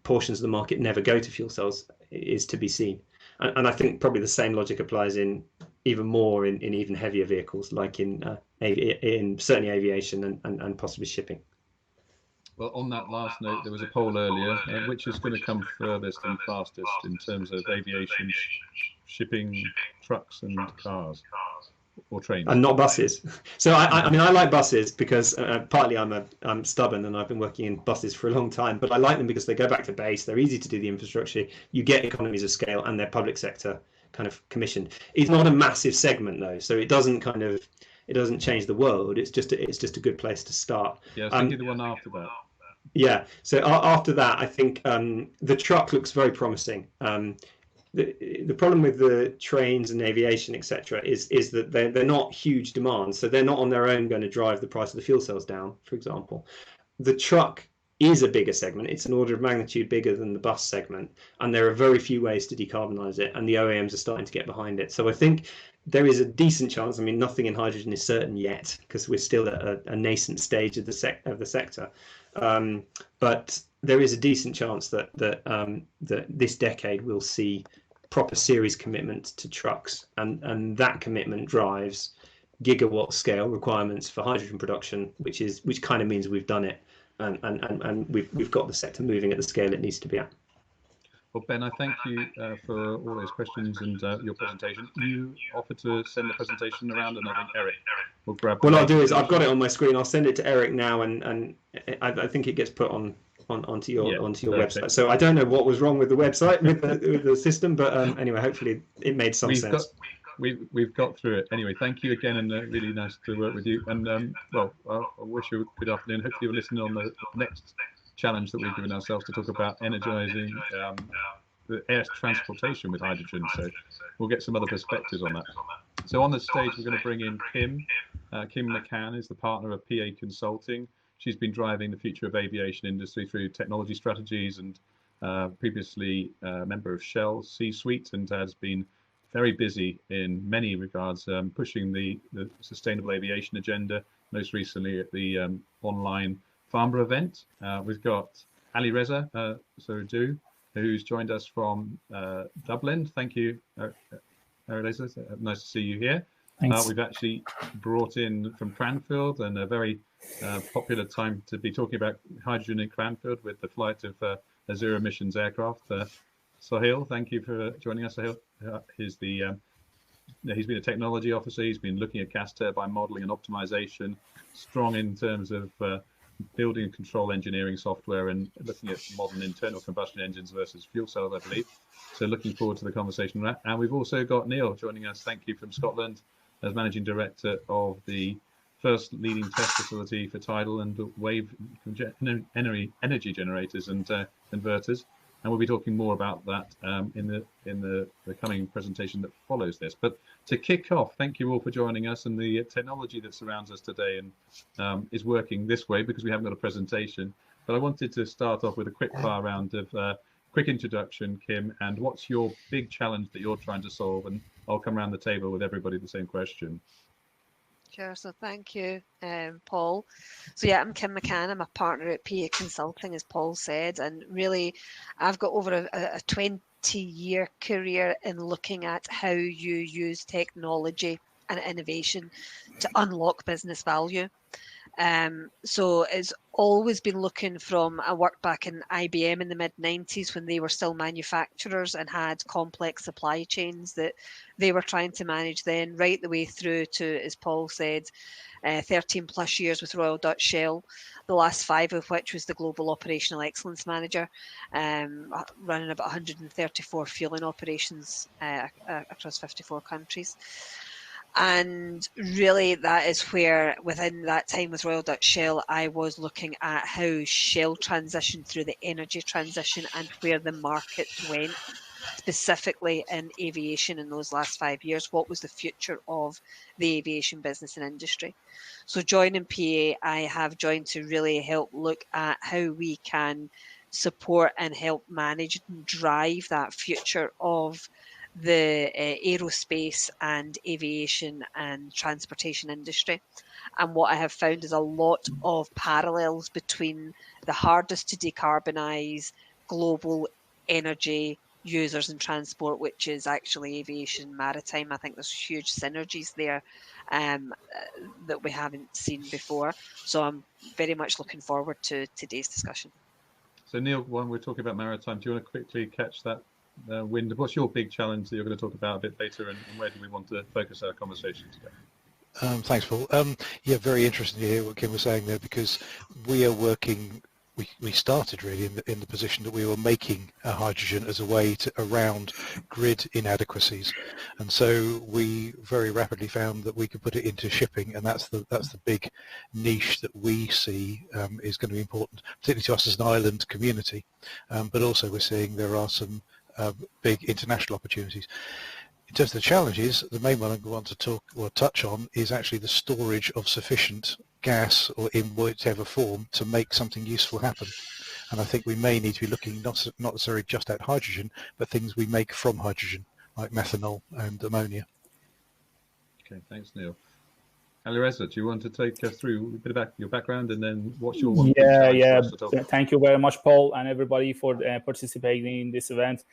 portions of the market never go to fuel cells, is to be seen. And I think probably the same logic applies in even more in even heavier vehicles, like in certainly aviation and possibly shipping. Well, on that last note, there was a poll earlier, which is going to come furthest and fastest in terms of aviation, shipping, trucks and cars, or trains? And not buses. So I mean, I like buses because partly I'm stubborn and I've been working in buses for a long time, but I like them because they go back to base, they're easy to do the infrastructure, you get economies of scale, and they're public sector kind of commissioned. It's not a massive segment though, so it doesn't change the world. It's just a good place to start. Yeah, I was thinking the one after that. Yeah, so after that, I think the truck looks very promising. The problem with the trains and aviation, etc., is that they're not huge demands, so they're not on their own going to drive the price of the fuel cells down, for example. The truck is a bigger segment. It's an order of magnitude bigger than the bus segment, and there are very few ways to decarbonize it, and the OEMs are starting to get behind it. So I think there is a decent chance. I mean, nothing in hydrogen is certain yet because we're still at a nascent stage of the sector. But there is a decent chance that this decade we'll see proper series commitment to trucks, and that commitment drives gigawatt scale requirements for hydrogen production, which kind of means we've done it, and we've got the sector moving at the scale it needs to be at. Well, Ben, I thank you for all those questions and your presentation. You offered to send the presentation around, and I think Eric will grab. What I'll do is I've got it on my screen. I'll send it to Eric now, and I think it gets put onto your website. So I don't know what was wrong with the website with the system, but anyway, hopefully it made some sense. We've got through it. Anyway, thank you again, and really nice to work with you. And well, I wish you a good afternoon. Hopefully you'll listen on the next challenge that we've given ourselves to talk about energizing the air transportation with hydrogen. So we'll get some other perspectives on that. So on the stage, we're going to bring in Kim. Kim McCann is the partner of PA Consulting. She's been driving the future of aviation industry through technology strategies, and previously a member of Shell's C-suite, and has been very busy in many regards, pushing the sustainable aviation agenda, most recently at the online Farnborough event. We've got Ali Reza Soudou, who's joined us from Dublin. Thank you, Reza. Nice to see you here. We've actually brought in from Cranfield, and a very popular time to be talking about hydrogen in Cranfield with the flight of a zero emissions aircraft. Sohail, thank you for joining us. Sohail, he's been a technology officer. He's been looking at gas turbine modeling and optimization, strong in terms of building and control engineering software, and looking at modern internal combustion engines versus fuel cells, I believe. So looking forward to the conversation on that. And we've also got Neil joining us. Thank you, from Scotland, as managing director of the first leading test facility for tidal and wave energy generators and converters. And we'll be talking more about that in the coming presentation that follows this. But to kick off, thank you all for joining us. And the technology that surrounds us today and is working this way because we haven't got a presentation. But I wanted to start off with a quick fire round of quick introduction, Kim, and what's your big challenge that you're trying to solve? And I'll come around the table with everybody the same question. Sure. So thank you, Paul. So yeah, I'm Kim McCann. I'm a partner at PA Consulting, as Paul said, and really, I've got over a 20-year career in looking at how you use technology and innovation to unlock business value. So it's always been looking from, I worked back in IBM in the mid-90s when they were still manufacturers and had complex supply chains that they were trying to manage then, right the way through to, as Paul said, 13 plus years with Royal Dutch Shell, the last 5 of which was the Global Operational Excellence Manager, running about 134 fueling operations across 54 countries. And really, that is where, within that time with Royal Dutch Shell, I was looking at how Shell transitioned through the energy transition and where the market went, specifically in aviation in those last 5 years. What was the future of the aviation business and industry? So joining PA, I have joined to really help look at how we can support and help manage and drive that future of the aerospace and aviation and transportation industry. And what I have found is a lot of parallels between the hardest to decarbonise global energy users in transport, which is actually aviation, maritime. I think there's huge synergies there that we haven't seen before. So I'm very much looking forward to today's discussion. So Neil, when we're talking about maritime, do you want to quickly catch that wind? What's your big challenge that you're going to talk about a bit later, and where do we want to focus our conversation today? Thanks, Paul. Yeah, very interesting to hear what Kim was saying there, because we are working. We started really in the position that we were making hydrogen as a way around grid inadequacies, and so we very rapidly found that we could put it into shipping, and that's the big niche that we see is going to be important, particularly to us as an island community. But also we're seeing there are some big international opportunities. In terms of the challenges, the main one I want to talk or touch on is actually the storage of sufficient gas, or in whatever form, to make something useful happen. And I think we may need to be looking not necessarily just at hydrogen, but things we make from hydrogen, like methanol and ammonia. Okay, thanks, Neil. Alireza, do you want to take us through a bit about your background, and then what's your one? Yeah. Thank you very much, Paul, and everybody for participating in this event.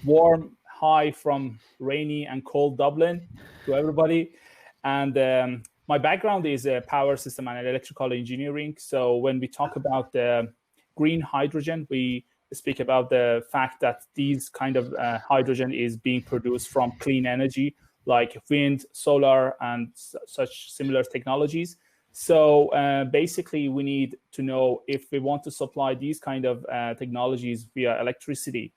Warm hi from rainy and cold Dublin to everybody. And my background is power system and electrical engineering. So when we talk about green hydrogen, we speak about the fact that these kind of hydrogen is being produced from clean energy, like wind, solar, and such similar technologies. So basically, we need to know if we want to supply these kind of technologies via electricity,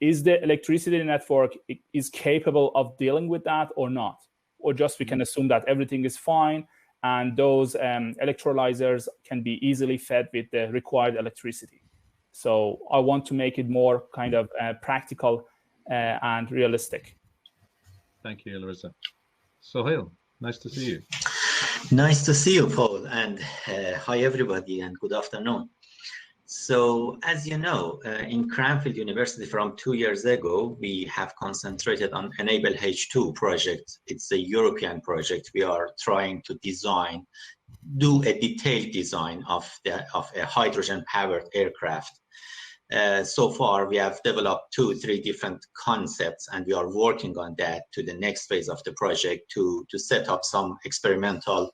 is the electricity network is capable of dealing with that or not? Or just we can assume that everything is fine and those electrolyzers can be easily fed with the required electricity. So I want to make it more kind of practical and realistic. Thank you, Alireza. Sohail, nice to see you. Nice to see you, Paul, and hi everybody, and good afternoon. So, as you know, in Cranfield University from 2 years ago, we have concentrated on Enable H2 project. It's a European project. We are trying to do a detailed design of a hydrogen-powered aircraft. So far, we have developed 2-3 different concepts, and we are working on that to the next phase of the project to set up some experimental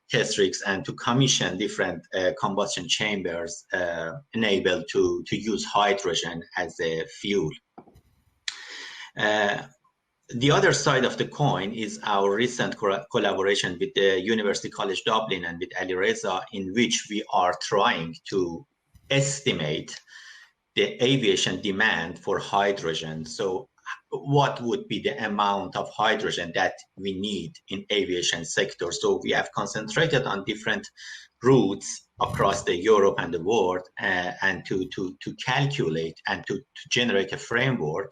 test rigs and to commission different combustion chambers enabled to use hydrogen as a fuel. The other side of the coin is our recent collaboration with the University College Dublin and with Alireza, in which we are trying to estimate the aviation demand for hydrogen. So what would be the amount of hydrogen that we need in aviation sector? So we have concentrated on different routes across the Europe and the world, and to calculate and to generate a framework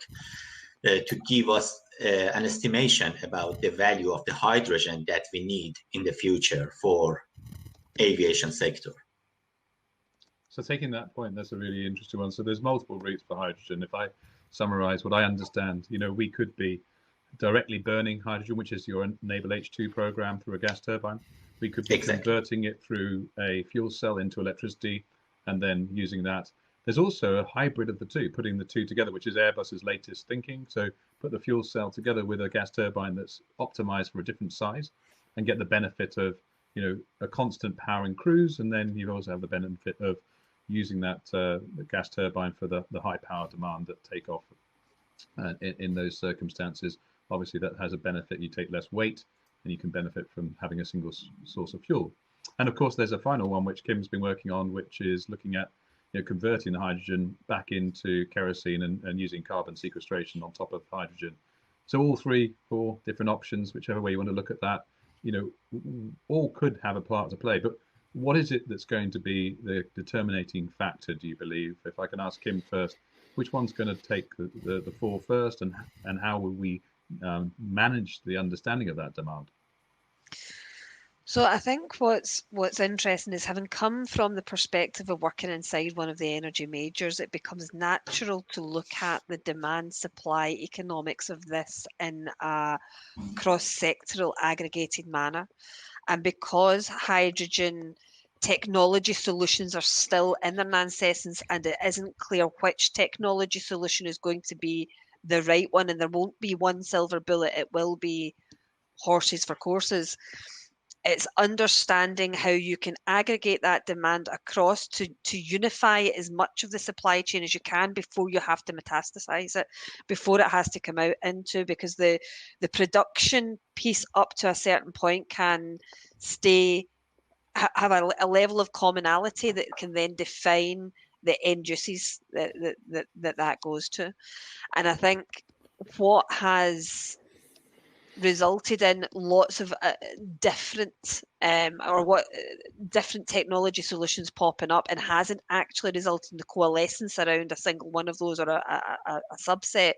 to give us an estimation about the value of the hydrogen that we need in the future for aviation sector. So taking that point, that's a really interesting one. So there's multiple routes for hydrogen. If I summarize what I understand, we could be directly burning hydrogen, which is your Enable H2 program, through a gas turbine. We could be converting it through a fuel cell into electricity and then using that. There's also a hybrid of the two, putting the two together, which is Airbus's latest thinking. So put the fuel cell together with a gas turbine that's optimized for a different size and get the benefit of, a constant power and cruise. And then you also have the benefit of using that gas turbine for the high power demand that take off in those circumstances. Obviously, that has a benefit. You take less weight and you can benefit from having a single source of fuel. And of course, there's a final one, which Kim's been working on, which is looking at converting the hydrogen back into kerosene and using carbon sequestration on top of hydrogen. So all 4 different options, whichever way you want to look at that, all could have a part to play. But what is it that's going to be the determining factor, do you believe? If I can ask Kim first, which one's going to take the 4 first, and how will we manage the understanding of that demand? So I think what's interesting is, having come from the perspective of working inside one of the energy majors, it becomes natural to look at the demand supply economics of this in a cross-sectoral aggregated manner. And because hydrogen technology solutions are still in their nascence and it isn't clear which technology solution is going to be the right one, and there won't be one silver bullet, it will be horses for courses. It's understanding how you can aggregate that demand across to unify as much of the supply chain as you can before you have to metastasize it, before it has to come out into, because the production piece up to a certain point can have a level of commonality that can then define the end uses that goes to. And I think what has resulted in lots of different technology solutions popping up, and hasn't actually resulted in the coalescence around a single one of those or a subset,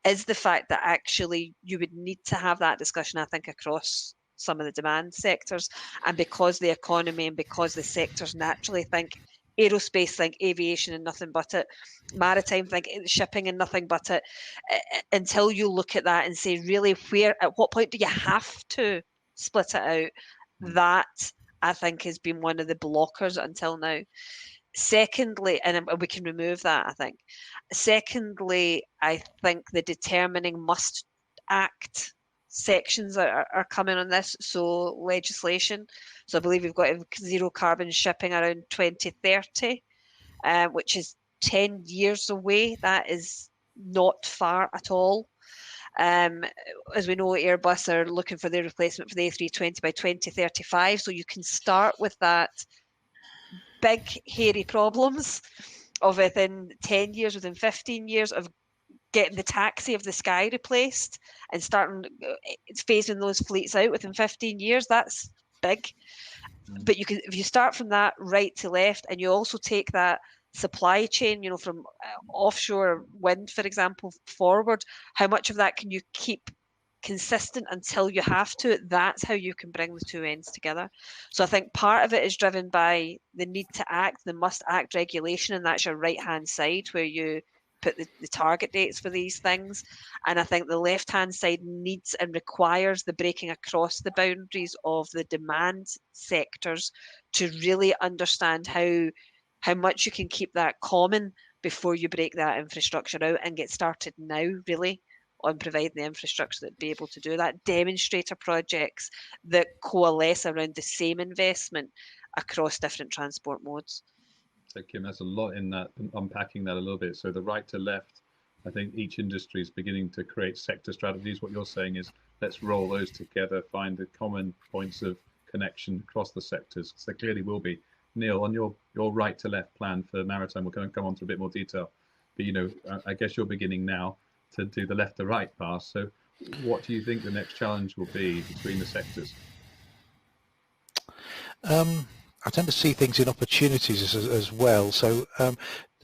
is the fact that actually you would need to have that discussion, I think, across some of the demand sectors. And because the economy and because the sectors naturally think aerospace, think aviation and nothing but it, maritime, think shipping and nothing but it, until you look at that and say, really, at what point do you have to split it out? That, I think, has been one of the blockers until now. Secondly, and we can remove that, I think. Secondly, I think the determining must act sections are coming on this, so legislation. So I believe we've got zero carbon shipping around 2030, which is 10 years away. That is not far at all. As we know, Airbus are looking for their replacement for the A320 by 2035. So you can start with that big, hairy problems of within 10 years, within 15 years of getting the taxi of the sky replaced and starting phasing those fleets out within 15 years. That's big. But if you start from that right to left, and you also take that supply chain, from offshore wind, for example, forward, how much of that can you keep consistent until you have to? That's how you can bring the two ends together. So I think part of it is driven by the need to act, the must act regulation, and that's your right hand side where you put the target dates for these things. And I think the left hand side needs and requires the breaking across the boundaries of the demand sectors to really understand how much you can keep that common before you break that infrastructure out, and get started now really on providing the infrastructure that be able to do that. Demonstrator projects that coalesce around the same investment across different transport modes. So Kim, that's a lot in that, unpacking that a little bit. So the right to left, I think each industry is beginning to create sector strategies. What you're saying is, let's roll those together, find the common points of connection across the sectors. So there clearly will be. Neil, on your right to left plan for maritime, we're going to come on to a bit more detail. But I guess you're beginning now to do the left to right pass. So what do you think the next challenge will be between the sectors? I tend to see things in opportunities as well. So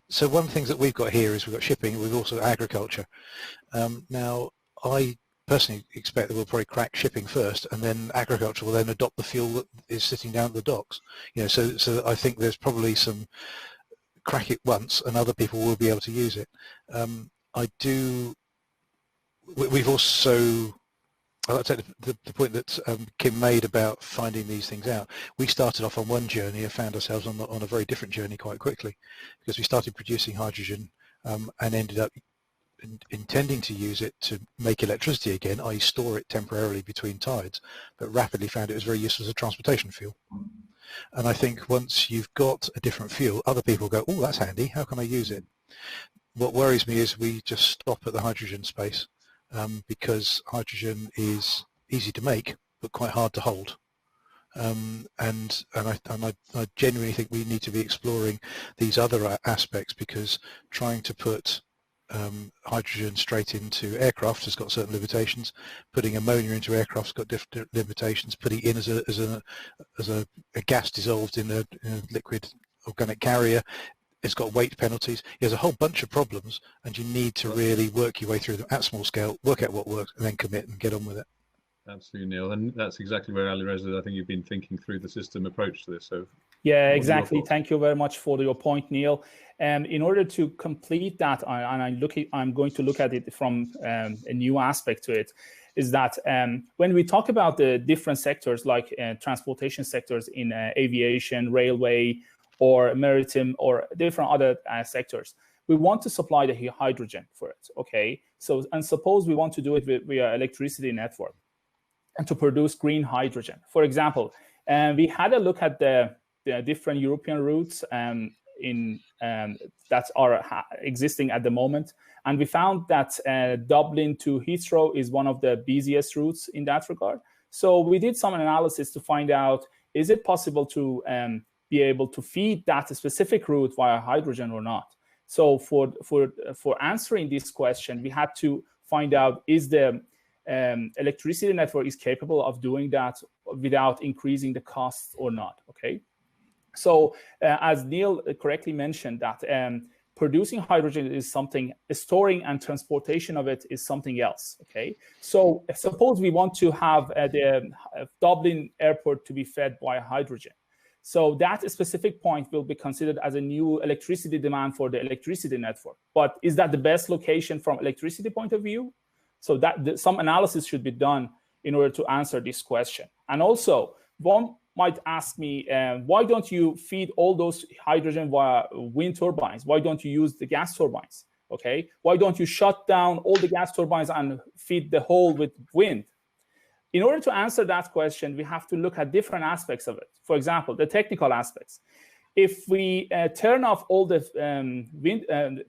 so one of the things that we've got here is we've got shipping, we've also agriculture. Now, I personally expect that we'll probably crack shipping first, and then agriculture will then adopt the fuel that is sitting down at the docks. So I think there's probably some crack it once and other people will be able to use it. We've also, I'd take the point that Kim made about finding these things out. We started off on one journey and found ourselves on a very different journey quite quickly, because we started producing hydrogen and ended up intending to use it to make electricity again, i.e. store it temporarily between tides, but rapidly found it was very useful as a transportation fuel. And I think once you've got a different fuel, other people go, oh, that's handy, how can I use it? What worries me is we just stop at the hydrogen space, because hydrogen is easy to make but quite hard to hold. And I genuinely think we need to be exploring these other aspects, because trying to put hydrogen straight into aircraft has got certain limitations. Putting ammonia into aircraft's got different limitations. Putting it in as a gas dissolved in a liquid organic carrier, it's got weight penalties. There's a whole bunch of problems, and you need to really work your way through them at small scale, work out what works, and then commit and get on with it. Absolutely, Neil, and that's exactly where Alireza, I think you've been thinking through the system approach to this. So yeah, exactly. Thank you very much for your point, Neil. In order to complete that, and I'm going to look at it from a new aspect to it, is that when we talk about the different sectors, like transportation sectors in aviation, railway, or maritime, or different other sectors, we want to supply the hydrogen for it. Okay, so and suppose we want to do it via electricity network and to produce green hydrogen. For example, we had a look at the different European routes that are existing at the moment, and we found that Dublin to Heathrow is one of the busiest routes in that regard. So we did some analysis to find out, is it possible to be able to feed that specific route via hydrogen or not? So for answering this question, we had to find out, is the electricity network is capable of doing that without increasing the costs or not. Okay, so as Neil correctly mentioned, that producing hydrogen is something, storing and transportation of it is something else. Okay, so suppose we want to have the Dublin airport to be fed by hydrogen. So that specific point will be considered as a new electricity demand for the electricity network. But is that the best location from electricity point of view? So that some analysis should be done in order to answer this question. And also, one might ask me, why don't you feed all those hydrogen via wind turbines? Why don't you use the gas turbines? Okay, why don't you shut down all the gas turbines and feed the whole with wind? In order to answer that question, we have to look at different aspects of it. For example, the technical aspects. If we turn off all the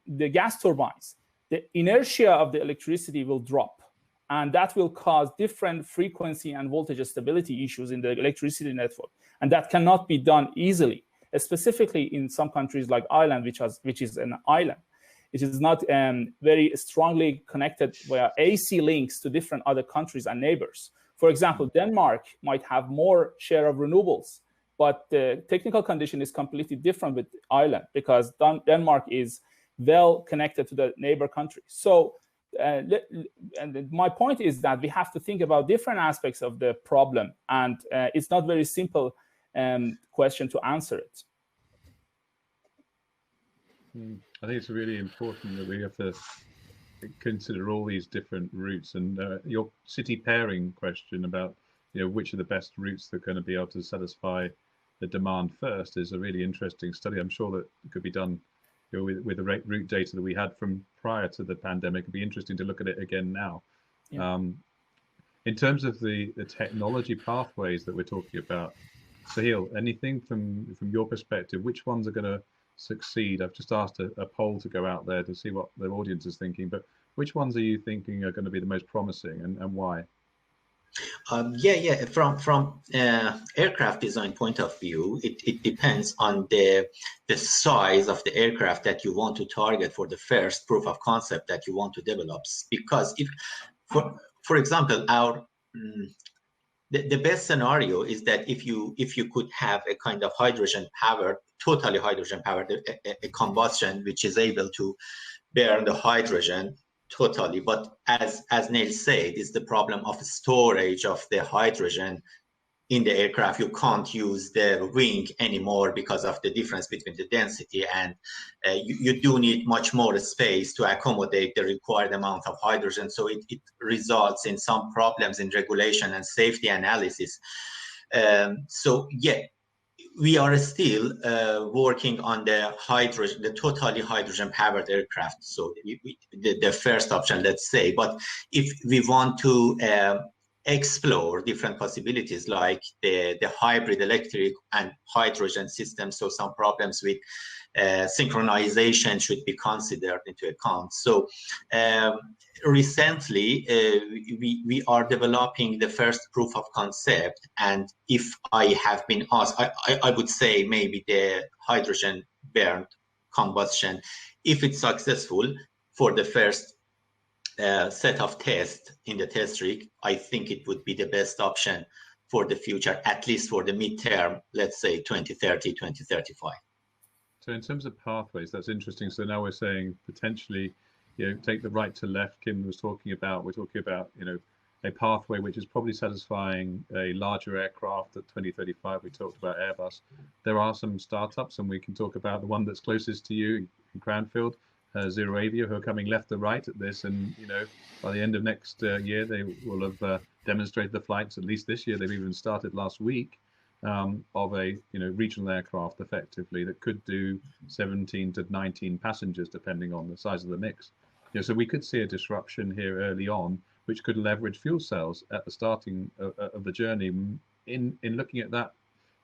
the gas turbines, the inertia of the electricity will drop, and that will cause different frequency and voltage stability issues in the electricity network, and that cannot be done easily, specifically in some countries like Ireland, which is an island. It is not very strongly connected via AC links to different other countries and neighbors. For example, Denmark might have more share of renewables, but the technical condition is completely different with Ireland, because Denmark is well connected to the neighbor country. So and my point is that we have to think about different aspects of the problem, and it's not very simple question to answer it. I think it's really important that we have to consider all these different routes, and your city pairing question about which are the best routes that are going to be able to satisfy the demand first is a really interesting study. I'm sure that it could be done with the route data that we had from prior to the pandemic. It'd be interesting to look at it again now. Yeah. In terms of the technology pathways that we're talking about, Sohail, anything from your perspective, which ones are going to succeed? I've just asked a poll to go out there to see what the audience is thinking, but which ones are you thinking are going to be the most promising, and why? From aircraft design point of view, it depends on the size of the aircraft that you want to target for the first proof of concept that you want to develop. Because if, for example, the best scenario is that if you could have a kind of totally hydrogen powered a combustion which is able to burn the hydrogen totally, but as Neil said, is the problem of storage of the hydrogen in the aircraft, you can't use the wing anymore because of the difference between the density, and you do need much more space to accommodate the required amount of hydrogen. So it results in some problems in regulation and safety analysis. So yeah, we are still working on the hydrogen, the totally hydrogen powered aircraft. So the first option, let's say. But if we want to explore different possibilities like the hybrid electric and hydrogen system, so some problems with synchronization should be considered into account. So recently we are developing the first proof of concept, and if I have been asked, I would say maybe the hydrogen burned combustion, if it's successful for the first set of tests in the test rig, I think it would be the best option for the future, at least for the midterm, let's say 2030, 2035. So in terms of pathways, that's interesting. So now we're saying potentially, take the right to left. Kim was talking about, we're talking about, a pathway which is probably satisfying a larger aircraft at 2035. We talked about Airbus. There are some startups, and we can talk about the one that's closest to you in Cranfield, ZeroAvia, who are coming left to right at this, and by the end of next year they will have demonstrated the flights. At least this year, they've even started last week of a regional aircraft effectively that could do 17 to 19 passengers depending on the size of the mix. So we could see a disruption here early on, which could leverage fuel cells at the starting of the journey. In looking at that,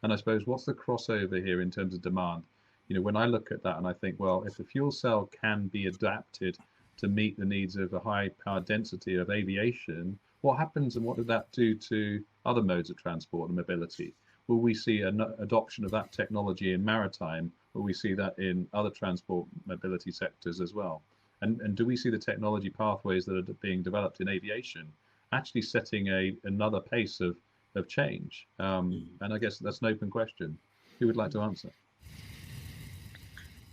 and I suppose what's the crossover here in terms of demand? When I look at that and I think, well, if the fuel cell can be adapted to meet the needs of a high power density of aviation, what happens and what did that do to other modes of transport and mobility? Will we see an adoption of that technology in maritime? Will we see that in other transport mobility sectors as well? And do we see the technology pathways that are being developed in aviation actually setting another pace of change? And I guess that's an open question. Who would like to answer?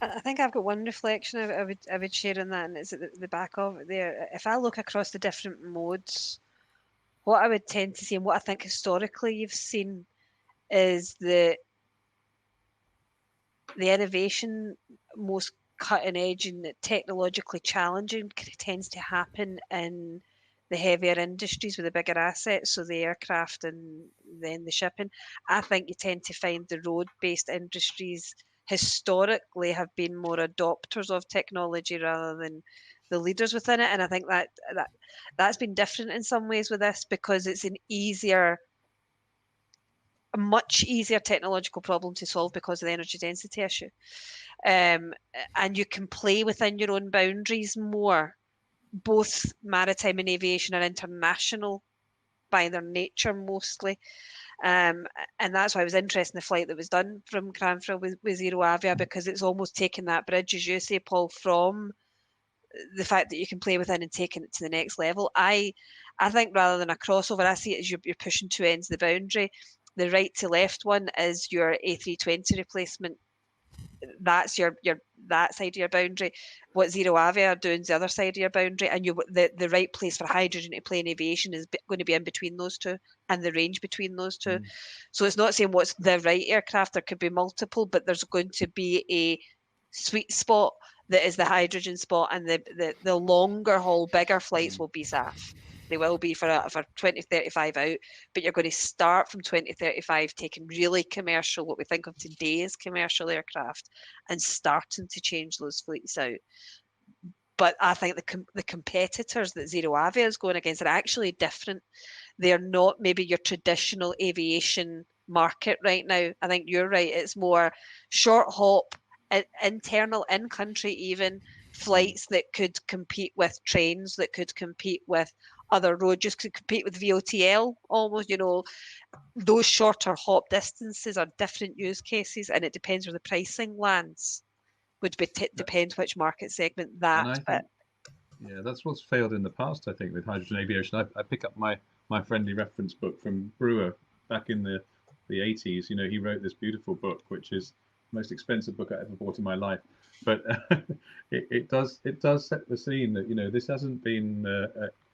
I think I've got one reflection I would share on that, and it's at the back of it there. If I look across the different modes, what I would tend to see, and what I think historically you've seen, is the innovation, most cutting edge and technologically challenging, tends to happen in the heavier industries with the bigger assets, so the aircraft and then the shipping. I think you tend to find the road-based industries historically have been more adopters of technology rather than the leaders within it, and I think that's been different in some ways with this, because it's a much easier technological problem to solve because of the energy density issue, and you can play within your own boundaries more. Both maritime and aviation are international by their nature mostly. And that's why I was interested in the flight that was done from Cranfield with ZeroAvia, because it's almost taken that bridge, as you say, Paul, from the fact that you can play within and taking it to the next level. I think rather than a crossover, I see it as you're pushing two ends of the boundary. The right to left one is your A320 replacement. That's that side of your boundary. What ZeroAvia are doing is the other side of your boundary, and the right place for hydrogen to play in aviation is going to be in between those two, and the range between those two. So it's not saying what's the right aircraft. There could be multiple, but there's going to be a sweet spot that is the hydrogen spot, and the longer haul, bigger flights will be SAF. They will be for 2035 out, but you're going to start from 2035 taking really commercial, what we think of today as commercial aircraft, and starting to change those fleets out. But I think the competitors that ZeroAvia is going against are actually different. They're not maybe your traditional aviation market right now. I think you're right. It's more short hop, internal, in-country even, flights that could compete with trains, that could compete with other road, just could compete with VOTL almost, those shorter hop distances are different use cases, and it depends where the pricing lands. Would be depends which market segment that. Yeah, that's what's failed in the past, I think, with hydrogen aviation. I pick up my friendly reference book from Brewer back in the 80s. He wrote this beautiful book, which is the most expensive book I ever bought in my life. But it does set the scene that this hasn't been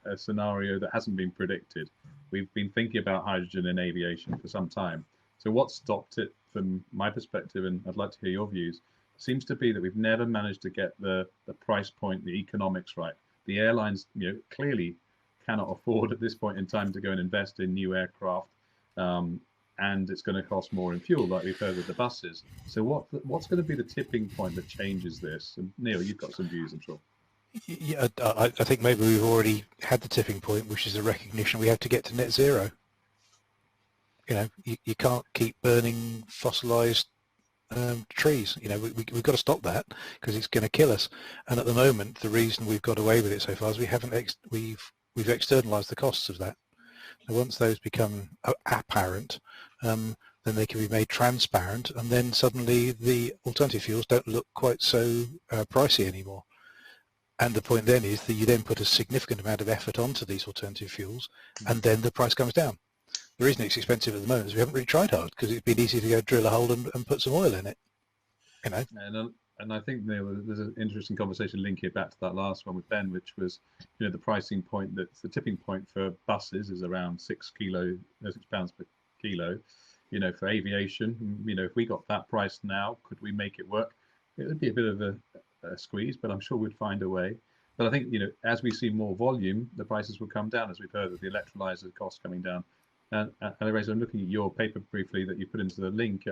a scenario that hasn't been predicted. we've been thinking about hydrogen in aviation for some time. So what stopped it from my perspective, and I'd like to hear your views, seems to be that we've never managed to get the price point, the economics right. The airlines, clearly cannot afford at this point in time to go and invest in new aircraft, and it's going to cost more in fuel, like we've heard with the buses. So what's going to be the tipping point that changes this? And Neil, you've got some views, I'm sure. Yeah, I think maybe we've already had the tipping point, which is the recognition we have to get to net zero. You can't keep burning fossilized trees. We've got to stop that because it's going to kill us. And at the moment, the reason we've got away with it so far is we've externalized the costs of that. And once those become apparent, then they can be made transparent, and then suddenly the alternative fuels don't look quite so pricey anymore. And the point then is that you then put a significant amount of effort onto these alternative fuels, and then the price comes down. The reason it's expensive at the moment is we haven't really tried hard, because it's been easy to go drill a hole and put some oil in it. And I think, Neil, there's an interesting conversation link here back to that last one with Ben, which was, the pricing point, that's the tipping point for buses is around 6 pounds per kilo. For aviation, if we got that price now, could we make it work? It would be a bit of a squeeze, but I'm sure we'd find a way. But I think, as we see more volume, the prices will come down, as we've heard, with the electrolyzer costs coming down. And anyways, I'm looking at your paper briefly that you put into the link.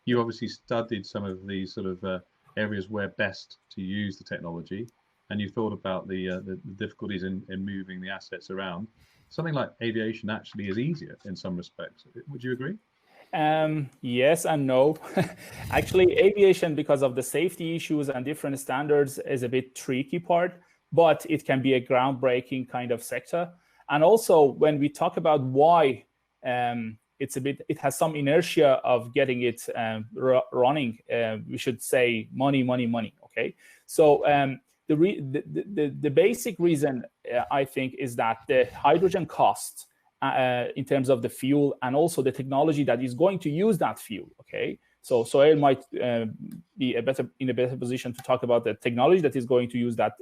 You obviously studied some of these sort of areas where best to use the technology, and you thought about the difficulties in moving the assets around. Something like aviation actually is easier in some respects. Would you agree? Yes and no. Actually, aviation, because of the safety issues and different standards, is a bit tricky part, but it can be a groundbreaking kind of sector. And also, when we talk about why it has some inertia of getting it running, we should say money. Okay, so the basic reason I think is that the hydrogen cost in terms of the fuel, and also the technology that is going to use that fuel. Okay, so Sohail might be in a better position to talk about the technology that is going to use that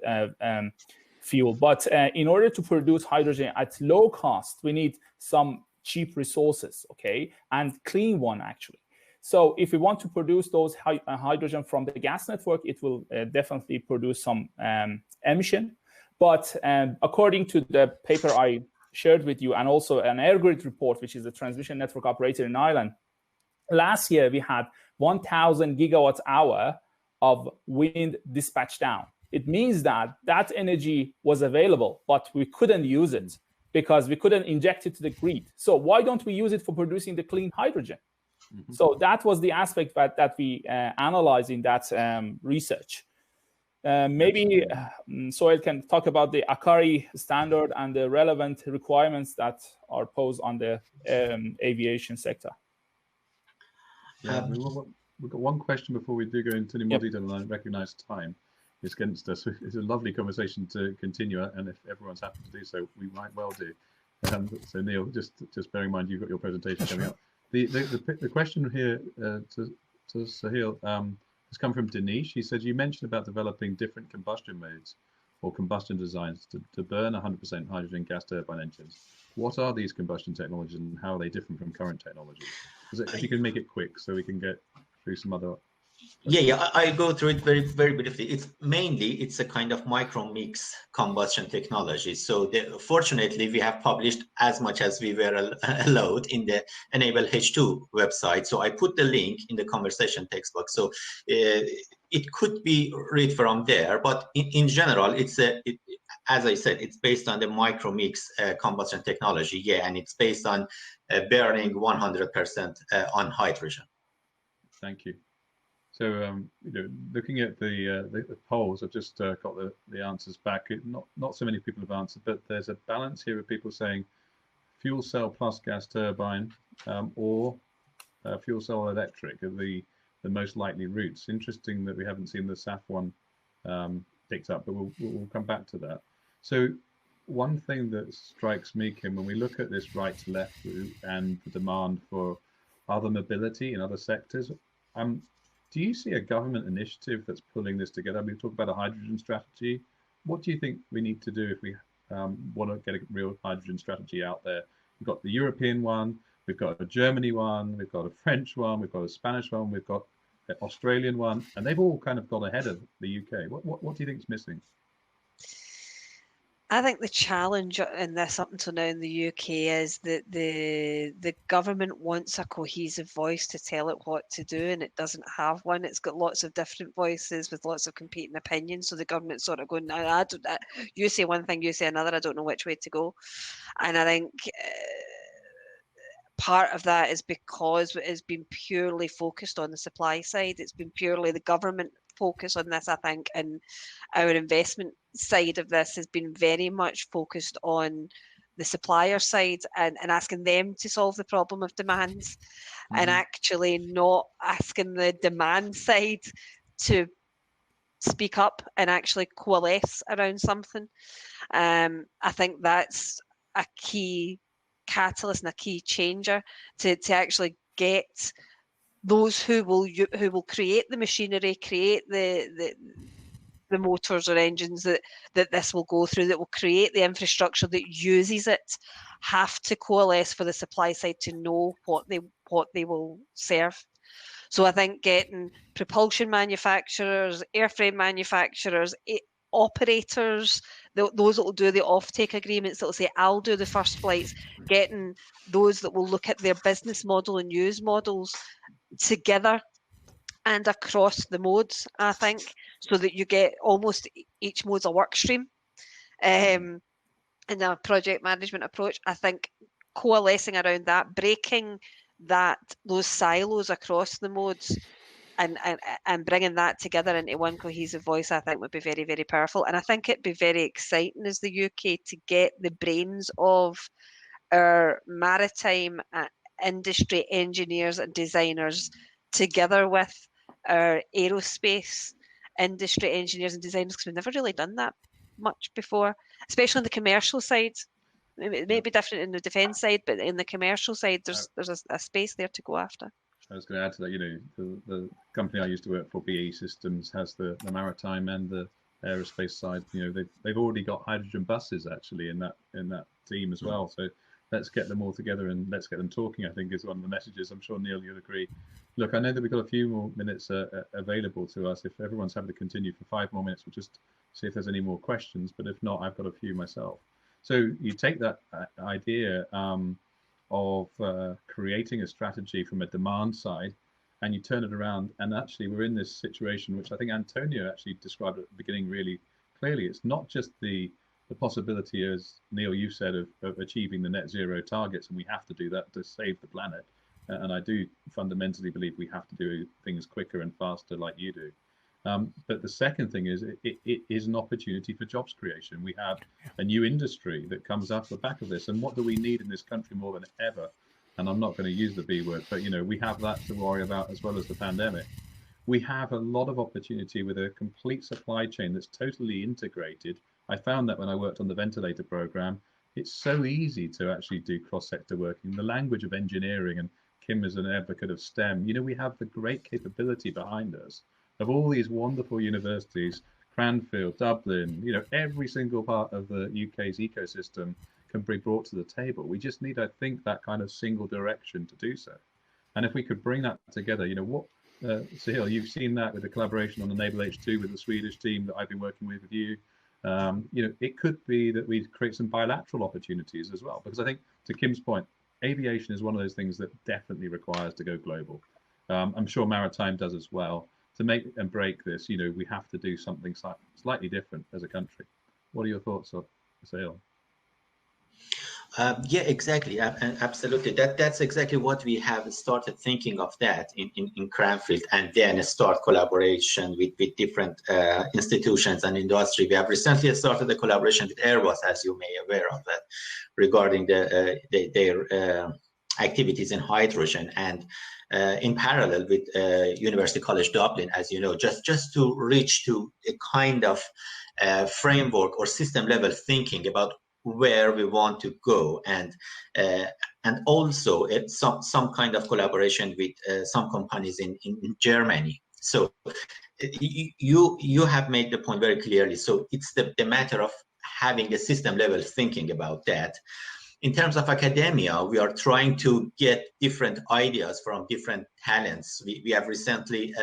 fuel. But in order to produce hydrogen at low cost, we need some cheap resources, okay, and clean one actually. So if we want to produce those hydrogen from the gas network, it will definitely produce some emission. But according to the paper I shared with you, and also an EirGrid report, which is a transmission network operator in Ireland, last year we had 1,000 gigawatt hour of wind dispatched down. It means that energy was available, but we couldn't use it because we couldn't inject it to the grid. So why don't we use it for producing the clean hydrogen? Mm-hmm. So that was the aspect that we analyzed in that research. Maybe Sohail can talk about the ACARI standard and the relevant requirements that are posed on the aviation sector. Yeah, we've got one question before we do go into any more detail, and I recognize time is against us. It's a lovely conversation to continue, and if everyone's happy to do so, we might well do. So Neil, just bear in mind you've got your presentation coming up. The question here to Sohail has come from Denise. She said, you mentioned about developing different combustion modes or combustion designs to burn 100% hydrogen gas turbine engines. What are these combustion technologies, and how are they different from current technologies? If you can make it quick so we can get through some other. Yeah, I go through it very, very briefly. It's a kind of micro mix combustion technology. So fortunately, we have published as much as we were allowed in the Enable H2 website. So I put the link in the conversation text box. So it could be read from there, but in general, as I said, it's based on the micro mix combustion technology. Yeah, and it's based on burning 100% on hydrogen. Thank you. So, looking at the polls, I've just got the answers back. Not so many people have answered, but there's a balance here of people saying fuel cell plus gas turbine or fuel cell electric are the most likely routes. Interesting that we haven't seen the SAF one picked up, but we'll come back to that. So, one thing that strikes me, Kim, when we look at this right to left route and the demand for other mobility in other sectors, do you see a government initiative that's pulling this together? We talk about a hydrogen strategy. What do you think we need to do if we want to get a real hydrogen strategy out there We've got the European one, we've got a Germany one, we've got a French one, we've got a Spanish one, we've got an Australian one, and they've all kind of got ahead of the UK. What do you think is missing? I think the challenge in this up until now in the UK is that the government wants a cohesive voice to tell it what to do, and it doesn't have one. It's got lots of different voices with lots of competing opinions. So the government's sort of going, you say one thing, you say another. I don't know which way to go. And I think part of that is because it's been purely focused on the supply side. It's been purely the government focus on this, I think, and our investment side of this has been very much focused on the supplier side and asking them to solve the problem of demands, and actually not asking the demand side to speak up and actually coalesce around something. I think that's a key catalyst and a key changer to actually get those who will create the machinery, create the motors or engines that this will go through, that will create the infrastructure that uses it, have to coalesce for the supply side to know what they will serve. So I think getting propulsion manufacturers, airframe manufacturers, operators, those that will do the offtake agreements, that will say, I'll do the first flights, getting those that will look at their business model and use models together and across the modes, I think, so that you get almost each mode's a work stream in a project management approach. I think coalescing around that, breaking those silos across the modes and bringing that together into one cohesive voice, I think would be very, very powerful. And I think it'd be very exciting as the UK to get the brains of our maritime industry engineers and designers together with our aerospace industry engineers and designers, because we've never really done that much before, especially on the commercial side. It may be different in the defence side, but in the commercial side, there's a space there to go after. I was going to add to that, you know, the company I used to work for, BAE Systems, has the maritime and the aerospace side. You know, they've already got hydrogen buses actually in that team as well. So let's get them all together and let's get them talking, I think, is one of the messages. I'm sure, Neil, you'll agree. Look, I know that we've got a few more minutes available to us. If everyone's happy to continue for 5 more minutes, we'll just see if there's any more questions. But if not, I've got a few myself. So you take that idea of creating a strategy from a demand side, and you turn it around, and actually we're in this situation, which I think Antonio actually described at the beginning really clearly. It's not just the possibility, as Neil, you said, of achieving the net zero targets, and we have to do that to save the planet. And I do fundamentally believe we have to do things quicker and faster like you do. But the second thing is it is an opportunity for jobs creation. We have a new industry that comes off the back of this. And what do we need in this country more than ever? And I'm not going to use the B word, but, you know, we have that to worry about as well as the pandemic. We have a lot of opportunity with a complete supply chain that's totally integrated. I found that when I worked on the ventilator program, it's so easy to actually do cross-sector working. The language of engineering, and Kim is an advocate of STEM, you know, we have the great capability behind us of all these wonderful universities, Cranfield, Dublin, you know, every single part of the UK's ecosystem can be brought to the table. We just need, I think, that kind of single direction to do so. And if we could bring that together, you know, what, Sohail, you've seen that with the collaboration on Enable H2 with the Swedish team that I've been working with you. You know, it could be that we create some bilateral opportunities as well, because I think, to Kim's point, aviation is one of those things that definitely requires to go global. I'm sure maritime does as well. To make and break this, you know, we have to do something slightly different as a country. What are your thoughts on Sohail? Yeah, exactly. Absolutely. That's exactly what we have started thinking of that in Cranfield, and then start collaboration with different institutions and industry. We have recently started a collaboration with Airbus, as you may be aware of that, regarding their activities in hydrogen, and in parallel with University College Dublin, as you know, just to reach to a kind of framework or system level thinking about where we want to go, and also some kind of collaboration with some companies in Germany. So you have made the point very clearly. So it's the matter of having a system level thinking about that. in terms of academia, we are trying to get different ideas from different talents. We have recently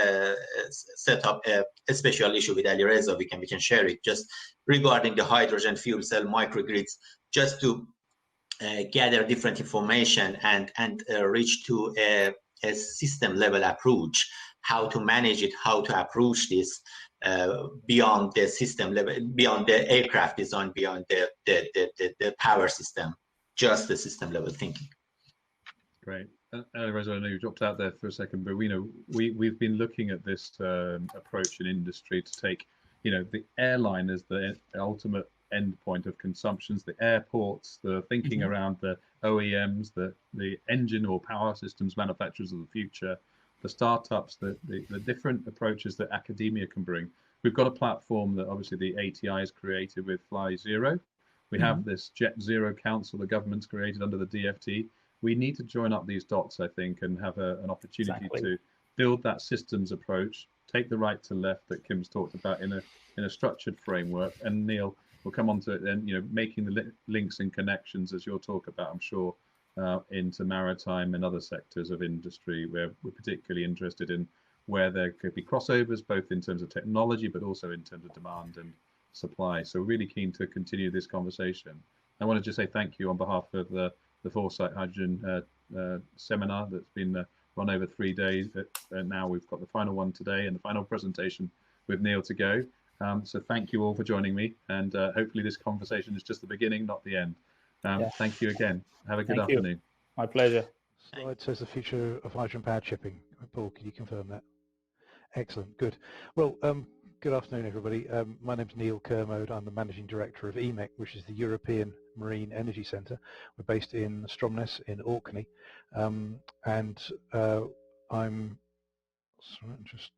set up a special issue with Ali Reza. We can share it just regarding the hydrogen fuel cell microgrids, just to gather different information and reach to a system level approach, how to manage it, how to approach this beyond the system level, beyond the aircraft design, beyond the power system, just the system level thinking. Great. Reza, I know you dropped out there for a second, but we've been looking at this approach in industry to take, the airline as the ultimate endpoint of consumptions, the airports, the thinking around the OEMs, the engine or power systems manufacturers of the future, the startups, the different approaches that academia can bring. We've got a platform that obviously the ATI has created with Fly Zero. We have this Jet Zero Council the government's created under the DFT. We need to join up these dots, I think, and have an opportunity to build that systems approach, take the right to left that Kim's talked about in a structured framework. And Neil, we'll come on to it then, making the links and connections, as you'll talk about, I'm sure, into maritime and other sectors of industry where we're particularly interested in where there could be crossovers, both in terms of technology, but also in terms of demand and supply. So really keen to continue this conversation. I want to just say thank you on behalf of the Foresight Hydrogen seminar that's been run over 3 days. Now we've got the final one today and the final presentation with Neil to go. So thank you all for joining me, and hopefully this conversation is just the beginning, not the end. Thank you again. Have a good afternoon. My pleasure. Slide says the future of hydrogen-powered shipping. Paul, can you confirm that? Excellent, good. Well, good afternoon, everybody. My name's Neil Kermode. I'm the Managing Director of EMEC, which is the European Marine Energy Centre. We're based in Stromness in Orkney, and I'm just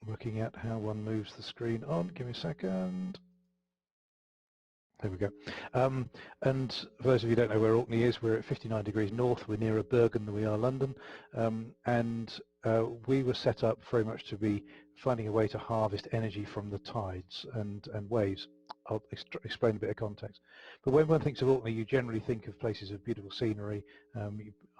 working out how one moves the screen on. Give me a second. There we go. And for those of you who don't know where Orkney is, we're at 59 degrees north. We're nearer Bergen than we are London. And we were set up very much to be finding a way to harvest energy from the tides and waves. I'll explain a bit of context. But when one thinks of Orkney, you generally think of places of beautiful scenery,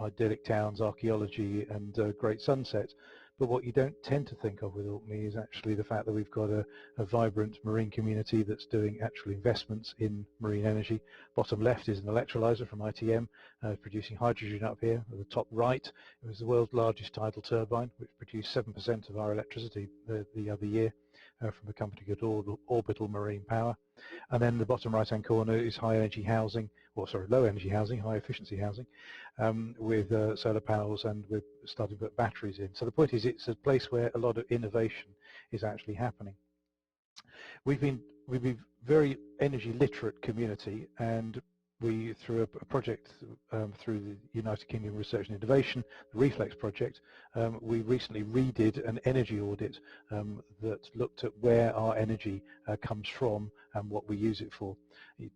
idyllic towns, archaeology, and great sunsets. But what you don't tend to think of with Orkney is actually the fact that we've got a vibrant marine community that's doing actual investments in marine energy. Bottom left is an electrolyser from ITM, producing hydrogen up here. At the top right, it was the world's largest tidal turbine, which produced 7% of our electricity the other year from a company called Orbital Marine Power. And then the bottom right-hand corner is low energy housing, high efficiency housing, with solar panels, and we're starting to put batteries in. So the point is, it's a place where a lot of innovation is actually happening. We've been very energy literate community, and we, through a project through the United Kingdom Research and Innovation, the Reflex project, we recently redid an energy audit that looked at where our energy comes from and what we use it for.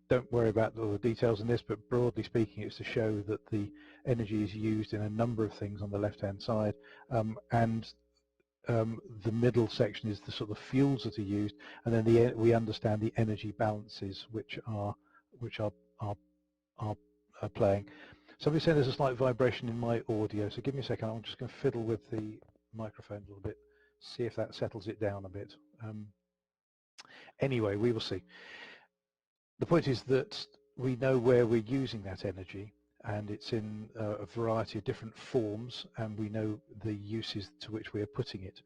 Don't worry about all the details in this, but broadly speaking, it's to show that the energy is used in a number of things on the left-hand side, and the middle section is the sort of fuels that are used, and then we understand the energy balances which are playing. Somebody said there's a slight vibration in my audio, so give me a second. I'm just going to fiddle with the microphone a little bit, see if that settles it down a bit. Anyway, we will see. The point is that we know where we're using that energy, and it's in a variety of different forms, and we know the uses to which we are putting it.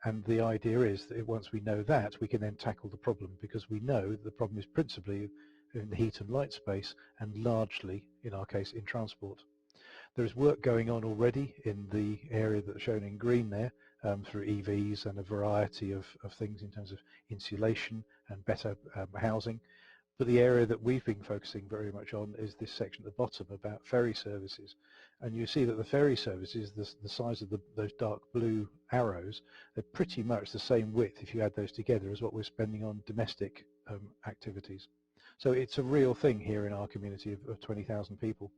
And the idea is that once we know that, we can then tackle the problem, because we know the problem is principally in the heat and light space, and largely, in our case, in transport. There is work going on already in the area that's shown in green there, through EVs and a variety of things in terms of insulation and better housing. But the area that we've been focusing very much on is this section at the bottom about ferry services. And you see that the ferry services, the size of those dark blue arrows, they're pretty much the same width, if you add those together, as what we're spending on domestic activities. So it's a real thing here in our community of 20,000 people.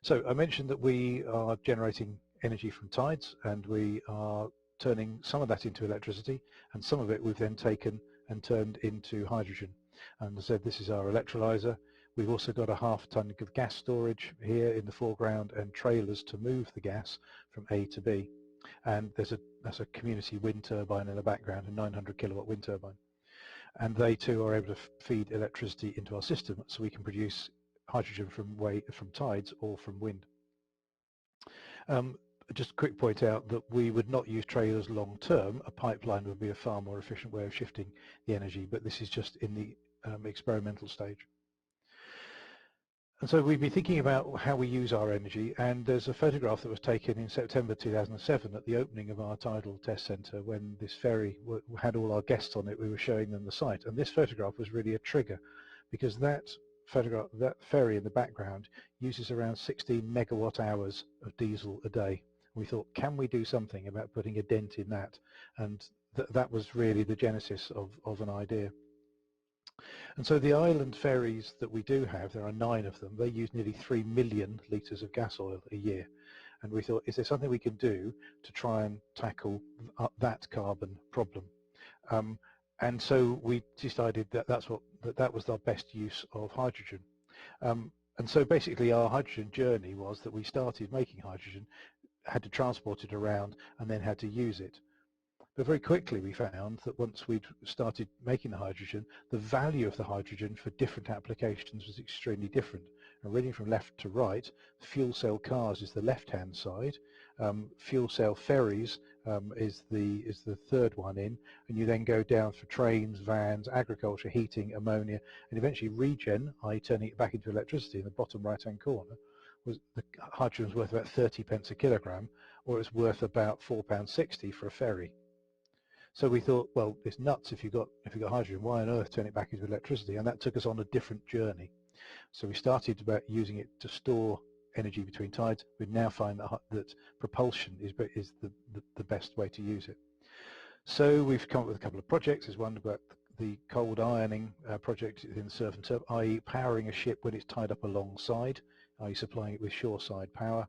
So I mentioned that we are generating energy from tides, and we are turning some of that into electricity, and some of it we've then taken and turned into hydrogen. And as I said, this is our electrolyser. We've also got a half ton of gas storage here in the foreground and trailers to move the gas from A to B. And that's a community wind turbine in the background, a 900 kilowatt wind turbine. And they too are able to feed electricity into our system, so we can produce hydrogen from tides or from wind. Just a quick point out that we would not use trailers long term. A pipeline would be a far more efficient way of shifting the energy, but this is just in the experimental stage. And so we've been thinking about how we use our energy, and there's a photograph that was taken in September 2007 at the opening of our tidal test centre when this ferry had all our guests on it. We were showing them the site, and this photograph was really a trigger, because that ferry in the background uses around 16 megawatt hours of diesel a day. We thought, can we do something about putting a dent in that? And that was really the genesis of an idea. And so the island ferries that we do have, there are 9 of them, they use nearly 3 million litres of gas oil a year. And we thought, is there something we can do to try and tackle that carbon problem? And so we decided that that was our best use of hydrogen. And so basically our hydrogen journey was that we started making hydrogen, had to transport it around, and then had to use it. But very quickly we found that once we'd started making the hydrogen, the value of the hydrogen for different applications was extremely different. And reading from left to right, fuel cell cars is the left-hand side, fuel cell ferries is the third one in, and you then go down for trains, vans, agriculture, heating, ammonia, and eventually regen, i.e. turning it back into electricity in the bottom right-hand corner. The hydrogen was worth about 30 pence a kilogram, or it's worth about £4.60 for a ferry. So we thought, well, it's nuts if you've got hydrogen, why on earth turn it back into electricity? And that took us on a different journey. So we started about using it to store energy between tides. We now find that propulsion is the best way to use it. So we've come up with a couple of projects. There's one about the cold ironing project in surf and turf, i.e. powering a ship when it's tied up alongside, i.e. supplying it with shoreside power.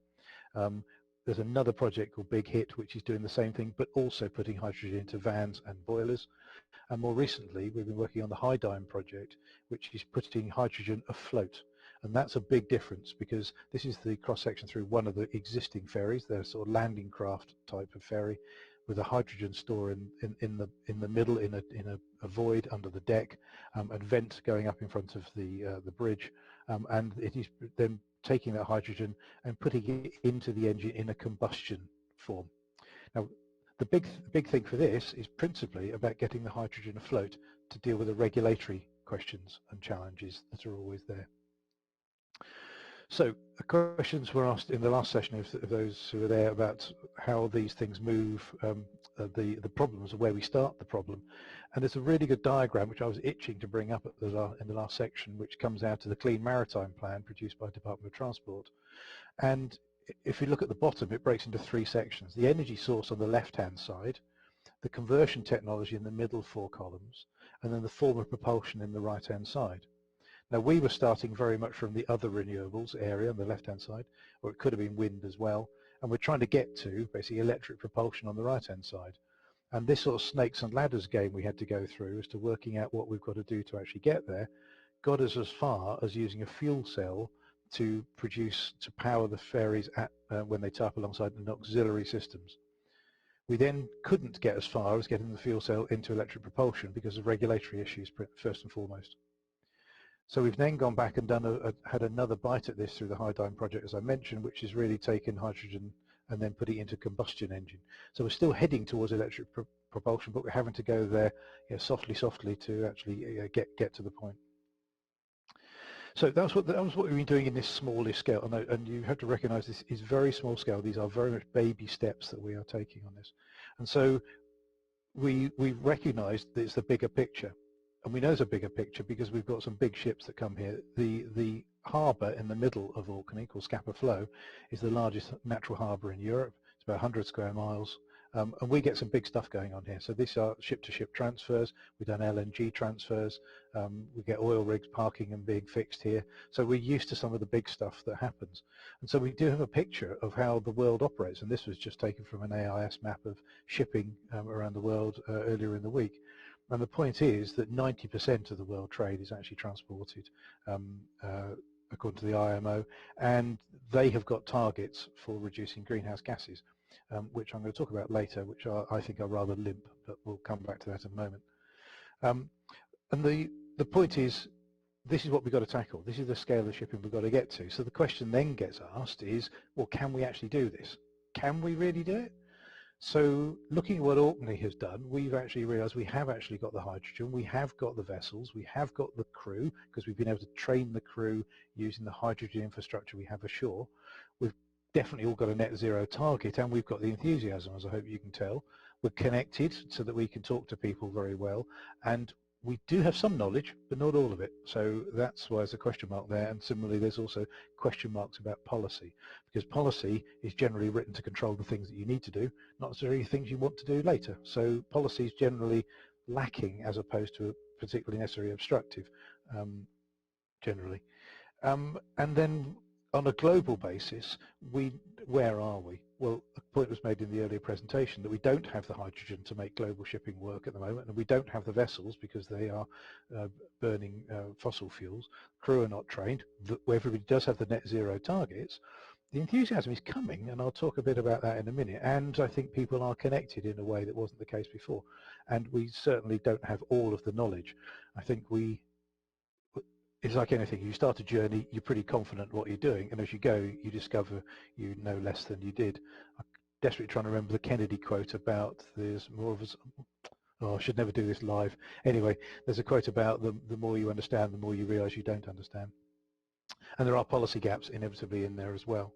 There's another project called Big Hit, which is doing the same thing, but also putting hydrogen into vans and boilers. And more recently, we've been working on the Hydime project, which is putting hydrogen afloat. And that's a big difference, because this is the cross-section through one of the existing ferries. They're sort of landing craft type of ferry with a hydrogen store in the middle, in a void under the deck, and vent going up in front of the bridge. And it is then taking that hydrogen and putting it into the engine in a combustion form. Now, the big thing for this is principally about getting the hydrogen afloat to deal with the regulatory questions and challenges that are always there. So questions were asked in the last session of those who were there about how these things move, the problems, or where we start the problem. And there's a really good diagram which I was itching to bring up in the last section, which comes out of the Clean Maritime Plan produced by Department of Transport. And if you look at the bottom, it breaks into 3 sections. The energy source on the left-hand side, the conversion technology in the middle 4 columns, and then the form of propulsion in the right-hand side. Now, we were starting very much from the other renewables area on the left-hand side, or it could have been wind as well, and we're trying to get to basically electric propulsion on the right-hand side. And this sort of snakes and ladders game we had to go through as to working out what we've got to do to actually get there got us as far as using a fuel cell to power the ferries when they tie up alongside an auxiliary systems. We then couldn't get as far as getting the fuel cell into electric propulsion because of regulatory issues first and foremost. So we've then gone back and had another bite at this through the Hydime project, as I mentioned, which is really taking hydrogen and then putting it into a combustion engine. So we're still heading towards electric propulsion, but we're having to go there softly to actually get to the point. So that was what we've been doing in this smallest scale, and you have to recognise this is very small scale. These are very much baby steps that we are taking on this, and so we recognised that it's the bigger picture, and we know it's a bigger picture because we've got some big ships that come here. The harbour in the middle of Orkney, called Scapa Flow, is the largest natural harbour in Europe. It's about 100 square miles. And we get some big stuff going on here. So these are ship-to-ship transfers. We've done LNG transfers. We get oil rigs parking and being fixed here. So we're used to some of the big stuff that happens. And so we do have a picture of how the world operates. And this was just taken from an AIS map of shipping around the world earlier in the week. And the point is that 90% of the world trade is actually transported, according to the IMO, and they have got targets for reducing greenhouse gases, which I'm going to talk about later, which I think are rather limp, but we'll come back to that in a moment. And the point is, this is what we've got to tackle. This is the scale of shipping we've got to get to. So the question then gets asked is, well, can we actually do this? Can we really do it? So looking at what Orkney has done, we've actually realised we have actually got the hydrogen, we have got the vessels, we have got the crew, because we've been able to train the crew using the hydrogen infrastructure we have ashore. We've definitely all got a net zero target, and we've got the enthusiasm, as I hope you can tell. We're connected so that we can talk to people very well, and we do have some knowledge, but not all of it. So that's why there's a question mark there. And similarly, there's also question marks about policy, because policy is generally written to control the things that you need to do, not necessarily things you want to do later. So policy is generally lacking as opposed to particularly necessarily obstructive, generally. And then on a global basis, where are we? Well, a point was made in the earlier presentation that we don't have the hydrogen to make global shipping work at the moment, and we don't have the vessels because they are burning fossil fuels. Crew are not trained. Everybody does have the net zero targets. The enthusiasm is coming, and I'll talk a bit about that in a minute, and I think people are connected in a way that wasn't the case before, and we certainly don't have all of the knowledge. I think it's like anything, you start a journey, you're pretty confident what you're doing, and as you go, you discover you know less than you did. I'm desperately trying to remember the Kennedy quote about there's more of us. Oh, I should never do this live. Anyway, there's a quote about the more you understand, the more you realise you don't understand. And there are policy gaps inevitably in there as well.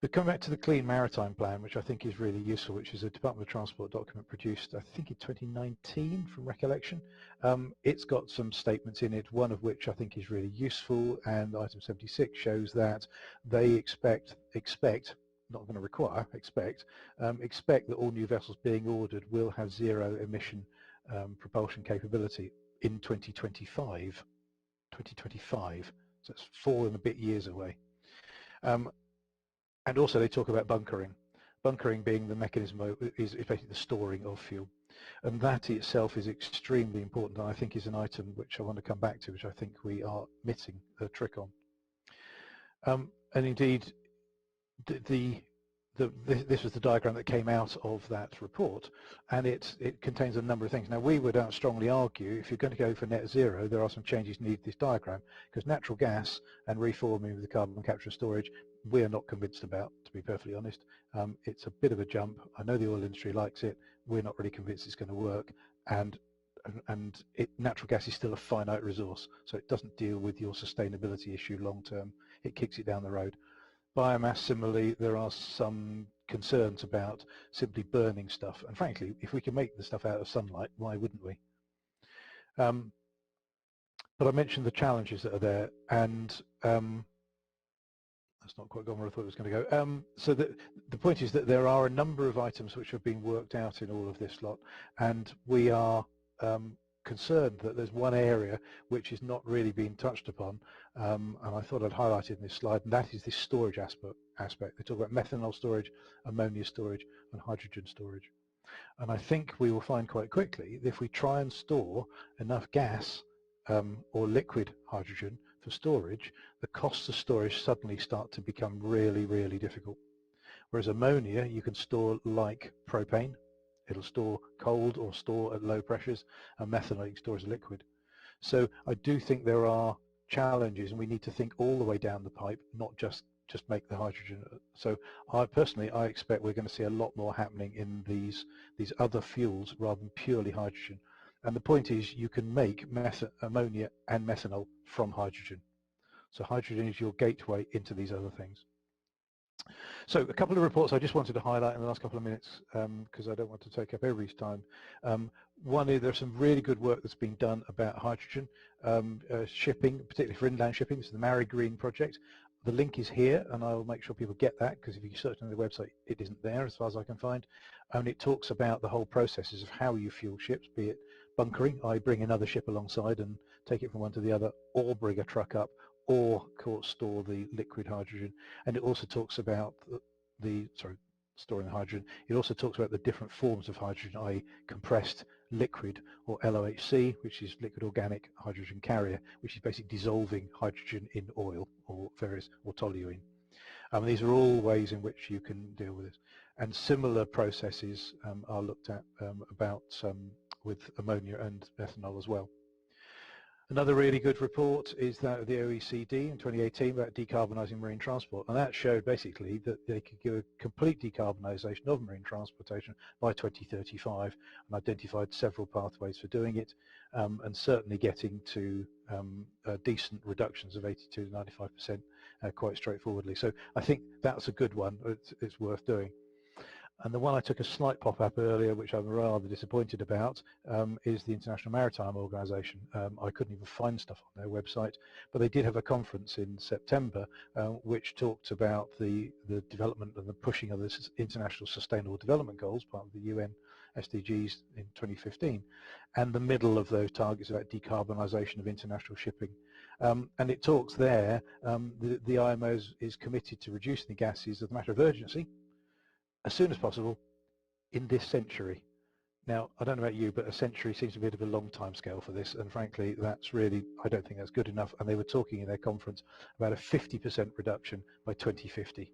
But coming back to the Clean Maritime Plan, which I think is really useful, which is a Department of Transport document produced, I think in 2019 from recollection. It's got some statements in it, one of which I think is really useful, and item 76 shows that they expect, not going to require, expect that all new vessels being ordered will have zero emission propulsion capability in 2025. 2025, so it's 4 and a bit years away. And also they talk about bunkering. Bunkering being the mechanism is basically the storing of fuel. And that itself is extremely important, and I think is an item which I want to come back to, which I think we are missing a trick on. And indeed, this was the diagram that came out of that report, and it contains a number of things. Now, we would strongly argue, if you're going to go for net zero, there are some changes needed to this diagram, because natural gas and reforming with the carbon capture and storage, we're not convinced about, to be perfectly honest. It's a bit of a jump. I know the oil industry likes it. We're not really convinced it's going to work, and natural gas is still a finite resource, so it doesn't deal with your sustainability issue long term. It kicks it down the road. Biomass, similarly, there are some concerns about simply burning stuff, and frankly, if we can make the stuff out of sunlight, why wouldn't we? But I mentioned the challenges that are there, and that's not quite gone where I thought it was going to go. So the point is that there are a number of items which have been worked out in all of this lot, and we are concerned that there's one area which is not really being touched upon, and I thought I'd highlight it in this slide, and that is this storage aspect. They talk about methanol storage, ammonia storage, and hydrogen storage. And I think we will find quite quickly that if we try and store enough gas or liquid hydrogen for storage, the costs of storage suddenly start to become really, really difficult. Whereas ammonia you can store like propane. It'll store cold or store at low pressures, and methanol you can store as a liquid. So I do think there are challenges, and we need to think all the way down the pipe, not just make the hydrogen. So I expect we're going to see a lot more happening in these other fuels rather than purely hydrogen. And the point is, you can make ammonia and methanol from hydrogen. So hydrogen is your gateway into these other things. So a couple of reports I just wanted to highlight in the last couple of minutes, because I don't want to take up everybody's time. One is there's some really good work that's been done about hydrogen shipping, particularly for inland shipping. This is the Marry Green project. The link is here, and I will make sure people get that, because if you search on the website, it isn't there as far as I can find. And it talks about the whole processes of how you fuel ships, be it bunkering, I bring another ship alongside and take it from one to the other, or bring a truck up, or store the liquid hydrogen. And it also talks about storing the hydrogen. It also talks about the different forms of hydrogen, i.e. compressed, liquid, or LOHC, which is liquid organic hydrogen carrier, which is basically dissolving hydrogen in oil or toluene. These are all ways in which you can deal with this, and similar processes are looked at with ammonia and ethanol as well. Another really good report is that of the OECD in 2018 about decarbonising marine transport, and that showed basically that they could do a complete decarbonisation of marine transportation by 2035, and identified several pathways for doing it, and certainly getting to decent reductions of 82 to 95% quite straightforwardly. So I think that's a good one. It's worth doing. And the one I took a slight pop-up earlier, which I'm rather disappointed about, is the International Maritime Organization. I couldn't even find stuff on their website, but they did have a conference in September which talked about the development and the pushing of the International Sustainable Development Goals, part of the UN SDGs in 2015, and the middle of those targets about decarbonisation of international shipping. And it talks there, the IMO is committed to reducing the gases as a matter of urgency, as soon as possible, in this century. Now, I don't know about you, but a century seems a bit of a long time scale for this, and frankly, that's really, I don't think that's good enough. And they were talking in their conference about a 50% reduction by 2050.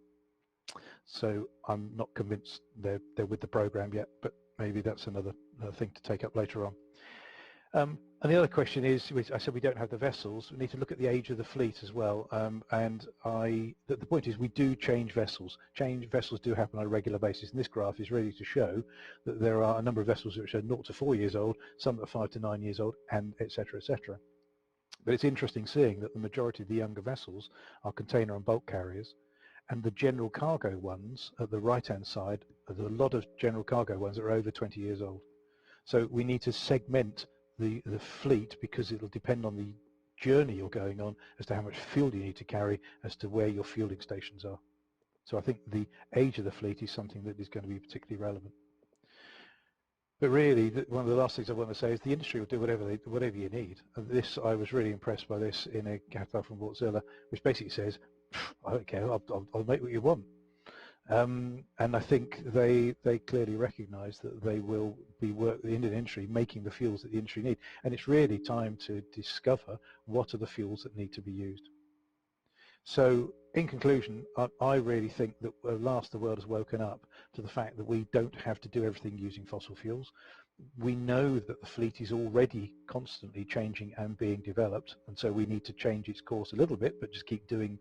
So I'm not convinced they're with the program yet, but maybe that's another thing to take up later on. And the other question is, which I said we don't have the vessels, we need to look at the age of the fleet as well. The point is we do change vessels. Vessels do happen on a regular basis, and this graph is really to show that there are a number of vessels which are 0 to 4 years old, some that are 5 to 9 years old, and etc., etc. But it's interesting seeing that the majority of the younger vessels are container and bulk carriers, and the general cargo ones at the right-hand side, there's a lot of general cargo ones that are over 20 years old. So we need to segment the fleet, because it'll depend on the journey you're going on as to how much fuel you need to carry, as to where your fueling stations are. So I think the age of the fleet is something that is going to be particularly relevant. But really, one of the last things I want to say is the industry will do whatever you need. And this, I was really impressed by this in a catalog from Wartzilla, which basically says, I don't care, I'll make what you want. And I think they clearly recognise that they will be in the industry making the fuels that the industry need, and it's really time to discover what are the fuels that need to be used. So in conclusion, I really think that at last the world has woken up to the fact that we don't have to do everything using fossil fuels. We know that the fleet is already constantly changing and being developed, and so we need to change its course a little bit, but just keep doing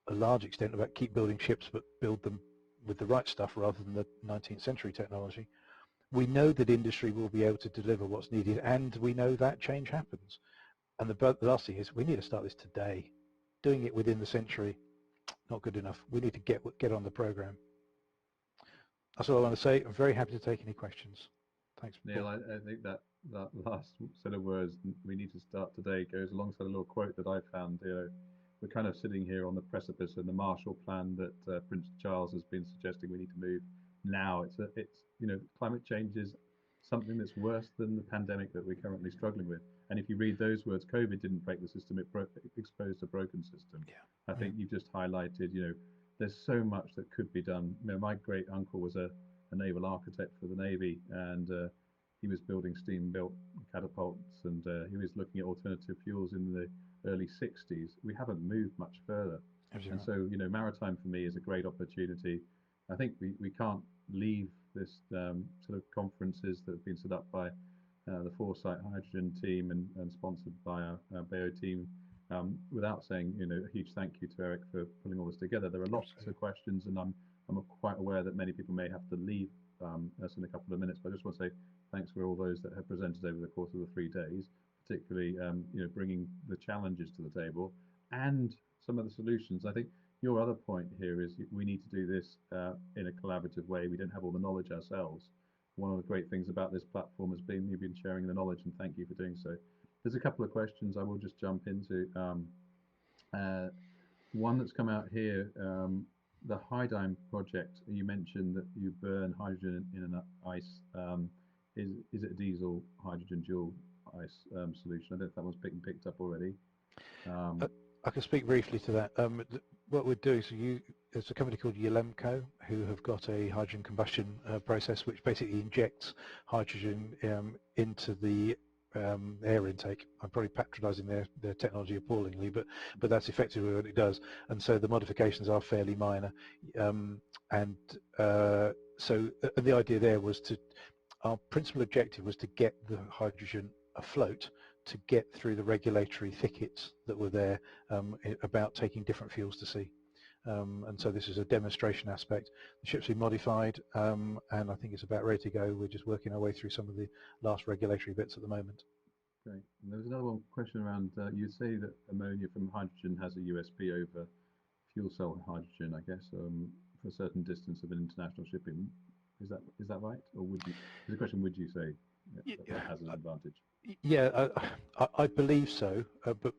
a large extent about keep building ships, but build them with the right stuff rather than the 19th century technology. We know that industry will be able to deliver what's needed, and we know that change happens. And the last thing is we need to start this today. Doing it within the century, not good enough. We need to get on the program. That's all I want to say. I'm very happy to take any questions. Thanks, Neil. I think that last set of words, we need to start today, goes alongside a little quote that I found. We're kind of sitting here on the precipice of the Marshall Plan that Prince Charles has been suggesting we need to move now. It's climate change is something that's worse than the pandemic that we're currently struggling with. And if you read those words, COVID didn't break the system; it exposed a broken system. Yeah. I think you've just highlighted. There's so much that could be done. My great uncle was a naval architect for the Navy, and he was building steam-built catapults, and he was looking at alternative fuels in the early 60s. We haven't moved much further. Absolutely. And so, maritime for me is a great opportunity. I think we can't leave this sort of conferences that have been set up by the Foresight Hydrogen team and sponsored by our Bayo team without saying, a huge thank you to Eric for pulling all this together. There are lots of questions, and I'm quite aware that many people may have to leave us in a couple of minutes, but I just want to say thanks for all those that have presented over the course of the 3 days, particularly bringing the challenges to the table and some of the solutions. I think your other point here is we need to do this in a collaborative way. We don't have all the knowledge ourselves. One of the great things about this platform has been you've been sharing the knowledge, and thank you for doing so. There's a couple of questions I will just jump into. One that's come out here, the Hydime project. You mentioned that you burn hydrogen in an ice. Is it a diesel hydrogen dual ice solution? I don't know if that one's picked up already. I can speak briefly to that. What we're doing, so there's a company called Yelemco who have got a hydrogen combustion process which basically injects hydrogen into the air intake. I'm probably patronising their technology appallingly, but that's effectively what it does. And so the modifications are fairly minor. So the idea there was our principal objective was to get the hydrogen afloat, to get through the regulatory thickets that were there about taking different fuels to sea. And so this is a demonstration aspect. The ship's been modified, and I think it's about ready to go. We're just working our way through some of the last regulatory bits at the moment. Great. And there was another one question around, you say that ammonia from hydrogen has a USP over fuel cell hydrogen, I guess, for a certain distance of an international shipping. Is that right? Or would you, there's a question, would you say that has an advantage? Yeah, I believe so, but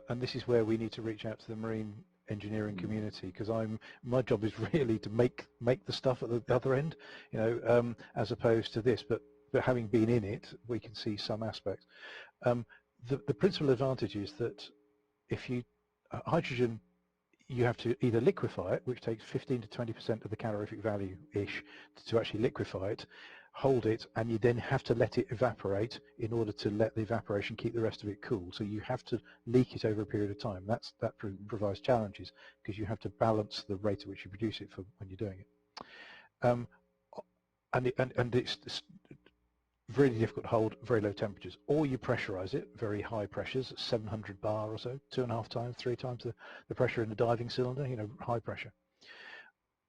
and this is where we need to reach out to the marine engineering community, because my job is really to make the stuff at the other end, as opposed to this. But having been in it, we can see some aspects. The principal advantage is that if hydrogen, you have to either liquefy it, which takes 15 to 20% of the calorific value-ish to actually liquefy it, hold it, and you then have to let it evaporate in order to let the evaporation keep the rest of it cool. So you have to leak it over a period of time. That provides challenges, because you have to balance the rate at which you produce it for when you're doing it. And it's really difficult to hold very low temperatures, or you pressurize it very high pressures, 700 bar or so, 2.5 times, 3 times the pressure in the diving cylinder, high pressure.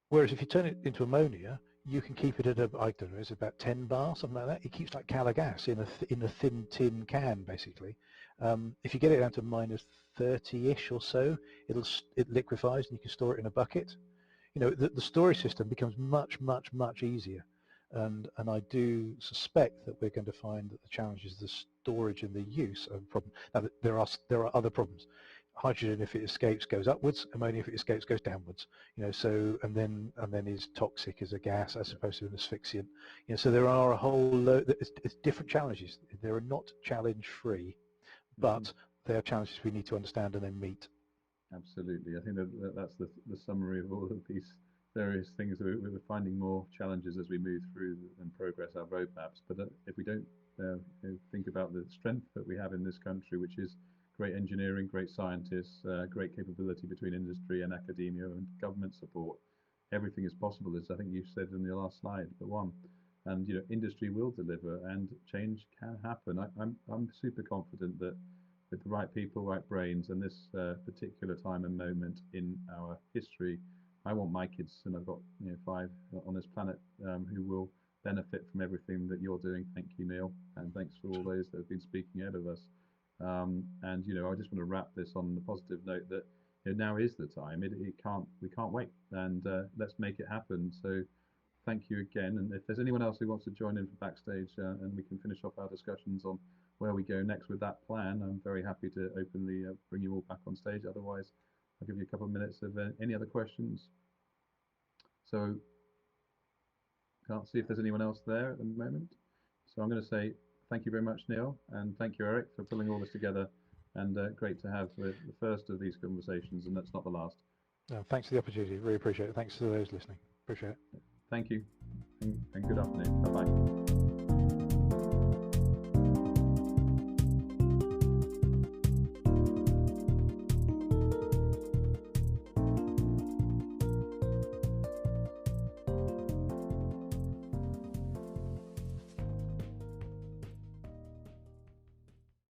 Whereas if you turn it into ammonia, you can keep it at I don't know, it's about 10 bar, something like that. It keeps like Cala gas in a thin tin can, basically. If you get it down to minus 30-ish or so, it liquefies and you can store it in a bucket. The storage system becomes much easier. And I do suspect that we're going to find that the challenges, the storage and the use are a problem. Now, there are other problems. Hydrogen, if it escapes, goes upwards. Ammonia, if it escapes, goes downwards. So and then is toxic as a gas as opposed to an asphyxiant. So there are a whole load. It's different challenges. They are not challenge-free, but they are challenges we need to understand and then meet. Absolutely. I think that's the summary of all of these various things. We're finding more challenges as we move through and progress our roadmaps. But if we don't think about the strength that we have in this country, which is great engineering, great scientists, great capability between industry and academia and government support, everything is possible, as I think you said in the last slide, but one. And industry will deliver, and change can happen. I'm super confident that with the right people, right brains, and this particular time and moment in our history, I want my kids, and I've got 5 on this planet, who will benefit from everything that you're doing. Thank you, Neil, and thanks for all those that have been speaking ahead of us. And I just want to wrap this on the positive note that now is the time. We can't wait, and let's make it happen. So thank you again. And if there's anyone else who wants to join in from backstage, and we can finish off our discussions on where we go next with that plan, I'm very happy to openly bring you all back on stage. Otherwise, I'll give you a couple of minutes of any other questions. So can't see if there's anyone else there at the moment. So I'm going to say thank you very much, Neil, and thank you, Eric, for pulling all this together. And great to have the first of these conversations, and that's not the last. Thanks for the opportunity. Really appreciate it. Thanks to those listening. Appreciate it. Thank you, and good afternoon. Bye-bye.